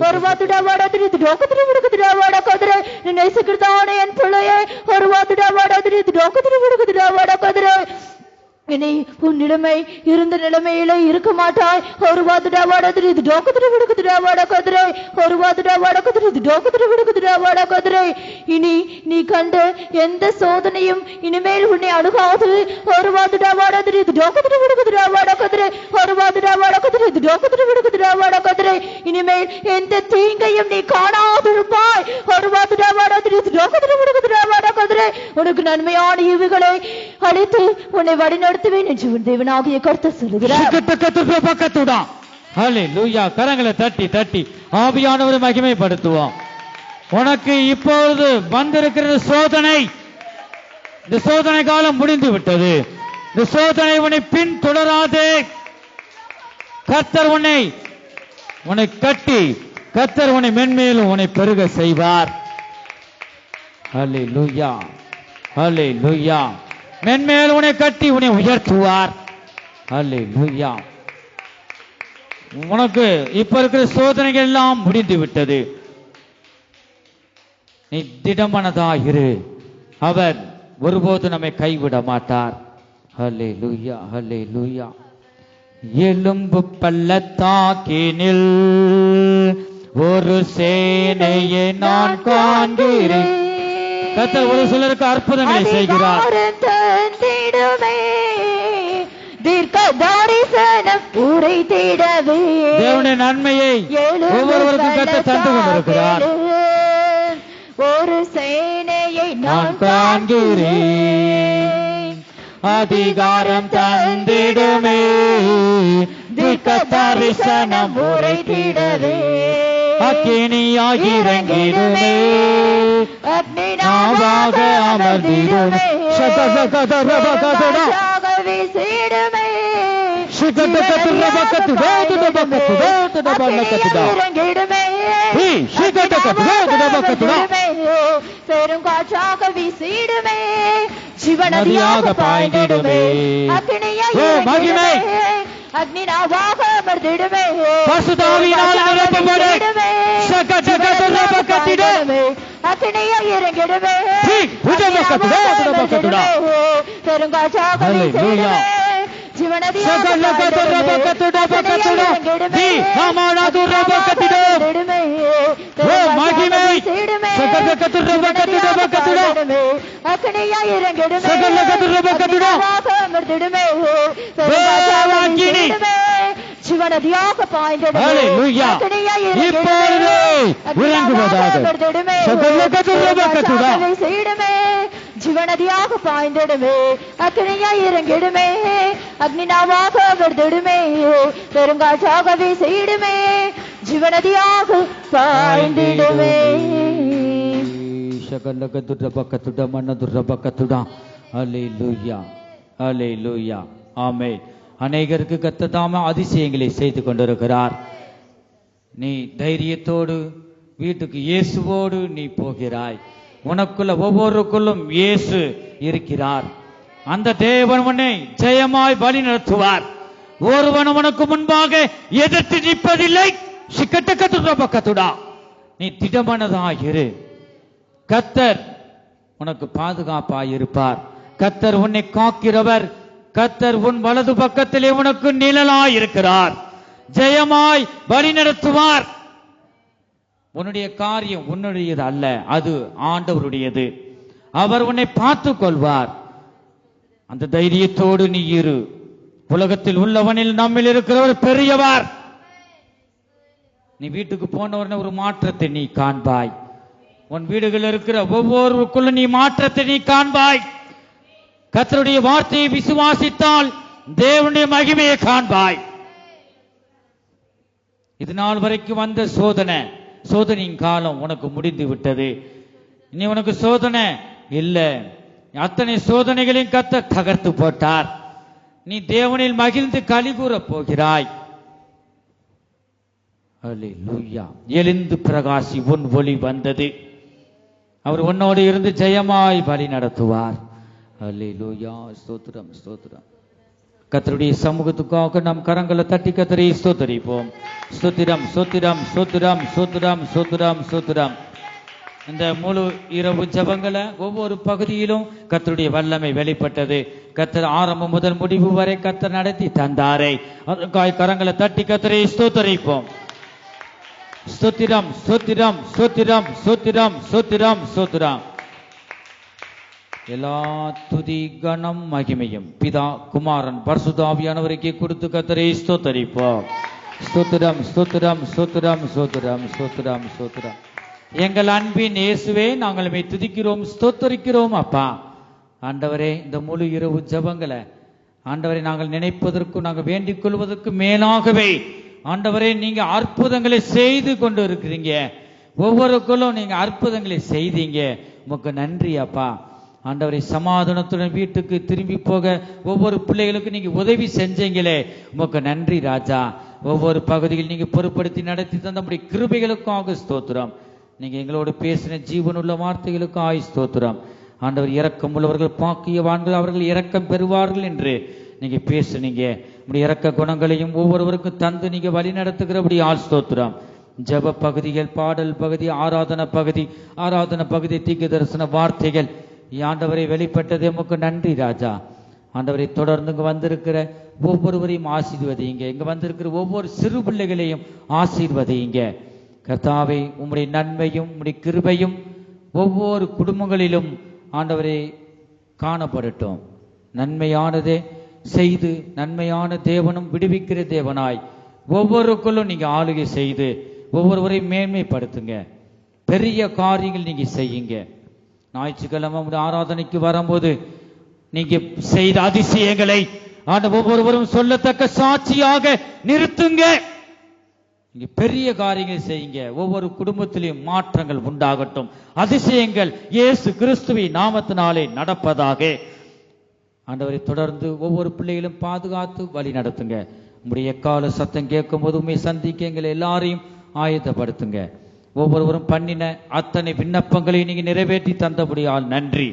ஒரு வாத்துடா வாடா திரித்து டோக்கத்திரி விடுக்குதுடா வாடா கதிரை நினை சிக்கிர்தானே என் பிள்ளையே ஒரு வாத்துடா வாடா திரித்து டோக்கத்திரி விடுக்குதுடா வாடா கதிரை இனி உன் நிலைமை இருந்த நிலைமையில இருக்க மாட்டாய் ஒரு வாத்துடா வாடா திரித்து டோக்கத்திரி விடுக்குதுடா வாடா கதிரை ஒரு வாத்துடா வாடா கதிரை டோக்கத்திரி விடுக்குதுடா வாடா கதிரை இனி நீ கண்ட எந்த சோதனையும் இனிமேல் உன்னை அணுகாது ஒரு வாத்துடா வாடா திரித்து டோக்கத்திரி விடுக்குதுடா வாடா கதிரை ஒரு வாத்துடா வாடா கதிரை டோக்கத்திரி விடுக்குதுடா வாடா கதிரை இனிமேல் எந்த தீங்கையும் நீ காணாதிருப்பாய் ஒரு வாத்துடா வாடா திரித்து டோக்கத்திரி விடுக்குதுடா வாடா கதிரை உனக்கு நன்மையான ஈவுகளை அளித்து உன்னை வழிநடத்துவேன் என்று தேவனாகிய கர்த்தர் சொல்லுகிறார். ஹல்லேலூயா. கரங்களை தட்டி தட்டி ஆவியானவரை மகிமைப்படுத்துவோம். உனக்கு இப்பொழுது வந்திருக்கிற சோதனை, இந்த சோதனை காலம் முடிந்து விட்டது. இந்த சோதனை உன்னை பின் தொடராதே. கர்த்தர் உன்னை கட்டி கர்த்தர் உன்னை மென்மேலும் உன்னை பெருக செய்வார். ஹல்லேலூயா, ஹல்லேலூயா. மென்மேலும் உன்னை கட்டி உன்னை உயர்த்துவார். ஹல்லேலூயா. உனக்கு இப்ப இருக்கிற சோதனைகள் எல்லாம் முடிந்து விட்டது. நீ திடமனதாயிரு. அவர் ஒருபோது நம்மை கைவிட மாட்டார். ஹல்லேலூயா, ஹல்லேலூயா. எலும்பு பள்ளத்தாக்கினில் ஒரு சேனையை நான் காண்கிறேன். கர்த்தர் ஒரு சிலருக்கு அற்புதங்களை செய்கிறார். தீர்க்க தரிசனம் உரைத்திடவே தேவனுடைய நன்மையை ஒவ்வொருவருக்கும் கர்த்தர் தந்து கொண்டிருக்கிறார். ஒரு சேனையை நான் காண்கிறேன். அதிகாரம் தந்திடுமே, தீர்க்க தரிசனம் உரைத்திடவே. அக்கினியாய் இறங்கிடுமே, நாவாக அமர்ந்திடுமே. வீசிடுமே பெருங்காற்றாக வீசிடுமே, ஜீவநதியாக பாய்ந்திடுமே. மகிமை அக்னினாவாக அமர்ந்திடுமே, பரிசுத்தாவியினால் நிரப்பப்படுமே. அக்னியா இறங்கிடுமே, பெருங்காற்றாக வீசிடுமே, ஜீவநதியாக ஜீவநதியாக ஜீவநதியாக பாய்ந்திடுமே, அக்னியா இறங்கிடுமே, அக்னினாவாக அமர்ந்திடுமே, பெருங்காற்றாக வீசிடுமே, ஜீவநதியாக பாய்ந்திடுமே. அல்லேலூயா, அல்லேலூயா. ஆமென். அநேகருக்கு கர்த்தர் அதிசயங்களை செய்து கொண்டிருக்கிறார். நீ தைரியத்தோடு வீட்டுக்கு இயேசுவோடு நீ போகிறாய். உனக்குள்ள ஒவ்வொருக்குள்ளும் இயேசு இருக்கிறார். அந்த தேவன் உன்னை ஜெயமாய் வழி நடத்துவார். ஒருவன் உனக்கு முன்பாக எதிர்த்து நிற்பதில்லை. சிக்கட்டுக்கத்துடா, நீ திடமனதாயிரு. கர்த்தர் உனக்கு பாதுகாப்பாய் இருப்பார். கர்த்தர் உன்னை காக்கிறவர். கர்த்தர் உன் வலது பக்கத்திலே உனக்கு நிழலாய் இருக்கிறார். ஜெயமாய் வழி நடத்துவார். உன்னுடைய காரியம் உன்னுடையது அல்ல, அது ஆண்டவருடையது. அவர் உன்னை பார்த்துக் கொள்வார். அந்த தைரியத்தோடு நீ இரு. உலகத்தில் உள்ளவனில் நம்மில் இருக்கிறவர் பெரியவர். நீ வீட்டுக்கு போனவன ஒரு மாற்றத்தை நீ காண்பாய். உன் வீடுகளில் இருக்கிற ஒவ்வொருக்குள்ள நீ மாற்றத்தை நீ காண்பாய். கர்த்தருடைய வார்த்தையை விசுவாசித்தால் தேவனுடைய மகிமையை காண்பாய். இது நாள் வரைக்கும் வந்த சோதனையின் காலம் உனக்கு முடிந்து விட்டது. இனி உனக்கு சோதனை இல்ல. அத்தனை சோதனைகளையும் கர்த்தர் தகர்த்து போட்டார். நீ தேவனில் மகிழ்ந்து களி கூற போகிறாய். அல்லேலூயா. எழுந்து பிரகாசி, உன் ஒளி வந்தது. அவர் உன்னோடு இருந்து ஜெயமாய் வழி நடத்துவார். அல்லேலூயா. ஸ்தோத்திரம், ஸ்தோத்திரம். கர்த்தருடைய சமூகத்துக்காக நம் கரங்களை தட்டி கர்த்தரை ஸ்தோத்திரிப்போம். ஸ்தோத்திரம், ஸ்தோத்திரம், ஸ்தோத்திரம், ஸ்தோத்திரம், ஸ்தோத்திரம், ஸ்தோத்திரம். இந்த முழு இரவு ஜெபங்களை ஒவ்வொரு பகுதியிலும் கர்த்தருடைய வல்லமை வெளிப்பட்டது. கர்த்தர் ஆரம்பம் முதல் முடிவு வரை கர்த்தர் நடத்தி தந்தாரே. அதற்காக கரங்களை தட்டி கர்த்தரை ஸ்தோத்திரிப்போம். ஸ்தோத்திரம், ஸ்தோத்திரம், ஸ்தோத்திரம், ஸ்தோத்திரம், ஸ்தோத்திரம், ஸ்தோத்திரம். எல்லா துதி கணம் மகிமையும் பிதா குமாரன் பரிசுத்த ஆவியானவருக்கு கொடுத்து கர்த்தரை ஸ்தோத்திரிப்போம். ஸ்தோத்திரம், ஸ்தோத்திரம், ஸ்தோத்திரம், ஸ்தோத்திரம், ஸ்தோத்திரம், ஸ்தோத்திரம். எங்கள் அன்பின் இயேசுவே, நாங்கள் மே துதிக்கிறோம், ஸ்தோத்தரிக்கிறோம். அப்பா ஆண்டவரே, இந்த முழு இரவு ஜெபங்களை ஆண்டவரை நாங்கள் நினைப்பதற்கும் நாங்கள் வேண்டிக் கொள்வதற்கு மேலாகவே ஆண்டவரே நீங்க அற்புதங்களை செய்து கொண்டு இருக்கிறீங்க. ஒவ்வொருக்குள்ளும் நீங்க அற்புதங்களை செய்தீங்க. உமக்கு நன்றி அப்பா. ஆண்டவரை சமாதானத்துடன் வீட்டுக்கு திரும்பி போக ஒவ்வொரு பிள்ளைகளுக்கும் நீங்க உதவி செஞ்சீங்களே, உமக்கு நன்றி ராஜா. ஒவ்வொரு பகுதியில் நீங்க பொறுப்படுத்தி நடத்தி தந்த நம்முடைய கிருபைகளுக்காக ஸ்தோத்திரம். நீங்க எங்களோடு பேசின ஜீவனுள்ள வார்த்தைகளுக்காக ஸ்தோத்திரம். ஆண்டவர் இரக்கம் உள்ளவர்கள் பாக்கியவான்கள், அவர்கள் இரக்கம் பெறுவார்கள் என்று நீங்க பேசுனீங்க. நம்முடைய இரக்க குணங்களையும் ஒவ்வொருவருக்கும் தந்து நீங்க வழி நடத்துகிறபடி ஸ்தோத்திரம். ஜப பகுதிகள், பாடல் பகுதி, ஆராதனை பகுதி, தீர்க்க தரிசன வார்த்தைகள் ஆண்டவரை வெளிப்பட்டது உமக்கு நன்றி ராஜா. ஆண்டவரை தொடர்ந்து இங்க வந்திருக்கிற ஒவ்வொருவரையும் ஆசீர்வதிங்க. இங்க வந்திருக்கிற ஒவ்வொரு சிறு பிள்ளைகளையும் ஆசீர்வதிங்க கர்த்தாவே. உம்முடைய நன்மையும் உம்முடைய கிருபையும் ஒவ்வொரு குடும்பங்களிலும் ஆண்டவரை காணப்படட்டும். நன்மையானதே செய்து நன்மையான தேவனும் விடுவிக்கிற தேவனாய் ஒவ்வொருக்குள்ளும் நீங்க ஆளுகை செய்து ஒவ்வொருவரையும் மேன்மைப்படுத்துங்க. பெரிய காரியங்கள் நீங்க செய்யுங்க. ஞாயிற்றுக்கிழமை ஆராதனைக்கு வரும்போது நீங்க செய்த அதிசயங்களை ஒவ்வொருவரும் சொல்லத்தக்க சாட்சியாக நிறுத்துங்க. நீங்க பெரிய காரியங்கள் செய்யுங்க. ஒவ்வொரு குடும்பத்திலையும் மாற்றங்கள் உண்டாகட்டும். அதிசயங்கள் இயேசு கிறிஸ்துவின் நாமத்தினாலே நடப்பதாக. ஆண்டவரை தொடர்ந்து ஒவ்வொரு பிள்ளைகளும் பாதுகாத்து வழி நடத்துங்க. உங்களுடைய எக்கால சத்தம் கேட்கும் போது உண்மை சந்திக்க எங்களை எல்லாரையும் ஆயத்தப்படுத்துங்க. ஒவ்வொருவரும் பண்ணின அத்தனை விண்ணப்பங்களையும் நீங்க நிறைவேற்றி தந்தபடியால் நன்றி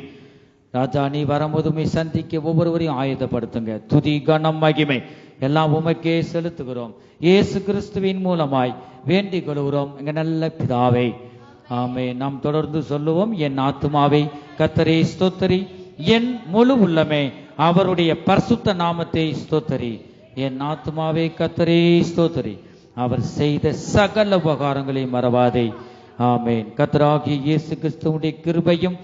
ராஜா. நீ வரும்போது உண்மை சந்திக்க ஒவ்வொருவரையும் ஆயத்தப்படுத்துங்க. துதி கனம் மகிமை எல்லாம் உமக்கே செலுத்துகிறோம். இயேசு கிறிஸ்துவின் மூலமாய் வேண்டிக் கொள்கிறோம் எங்க நல்ல பிதாவே, ஆமென். நாம் தொடர்ந்து சொல்லுவோம், என் ஆத்துமாவை கர்த்தரை ஸ்தோத்தரி, என் முழு உள்ளமே அவருடைய பரிசுத்த நாமத்தை ஸ்தோத்தரி. என் ஆத்துமாவை கர்த்தரை ஸ்தோத்தரி, அவர் செய்த சகல உபகாரங்களை மறவாதே. ஆமென். கர்த்தராகிய இயேசு கிறிஸ்துவுடைய கிருபையும்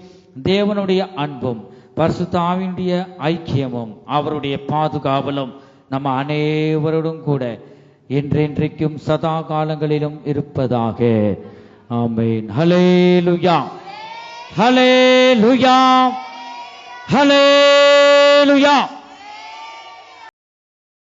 தேவனுடைய அன்பும் பரிசுத்த ஆவியினுடைய ஐக்கியமும் அவருடைய பாதுகாவலும் நம்ம அனைவரோடும் கூட என்றென்றைக்கும் சதா காலங்களிலும் இருப்பதாக. ஆமென். ஹல்லேலூயா, ஹல்லேலூயா, ஹல்லேலூயா.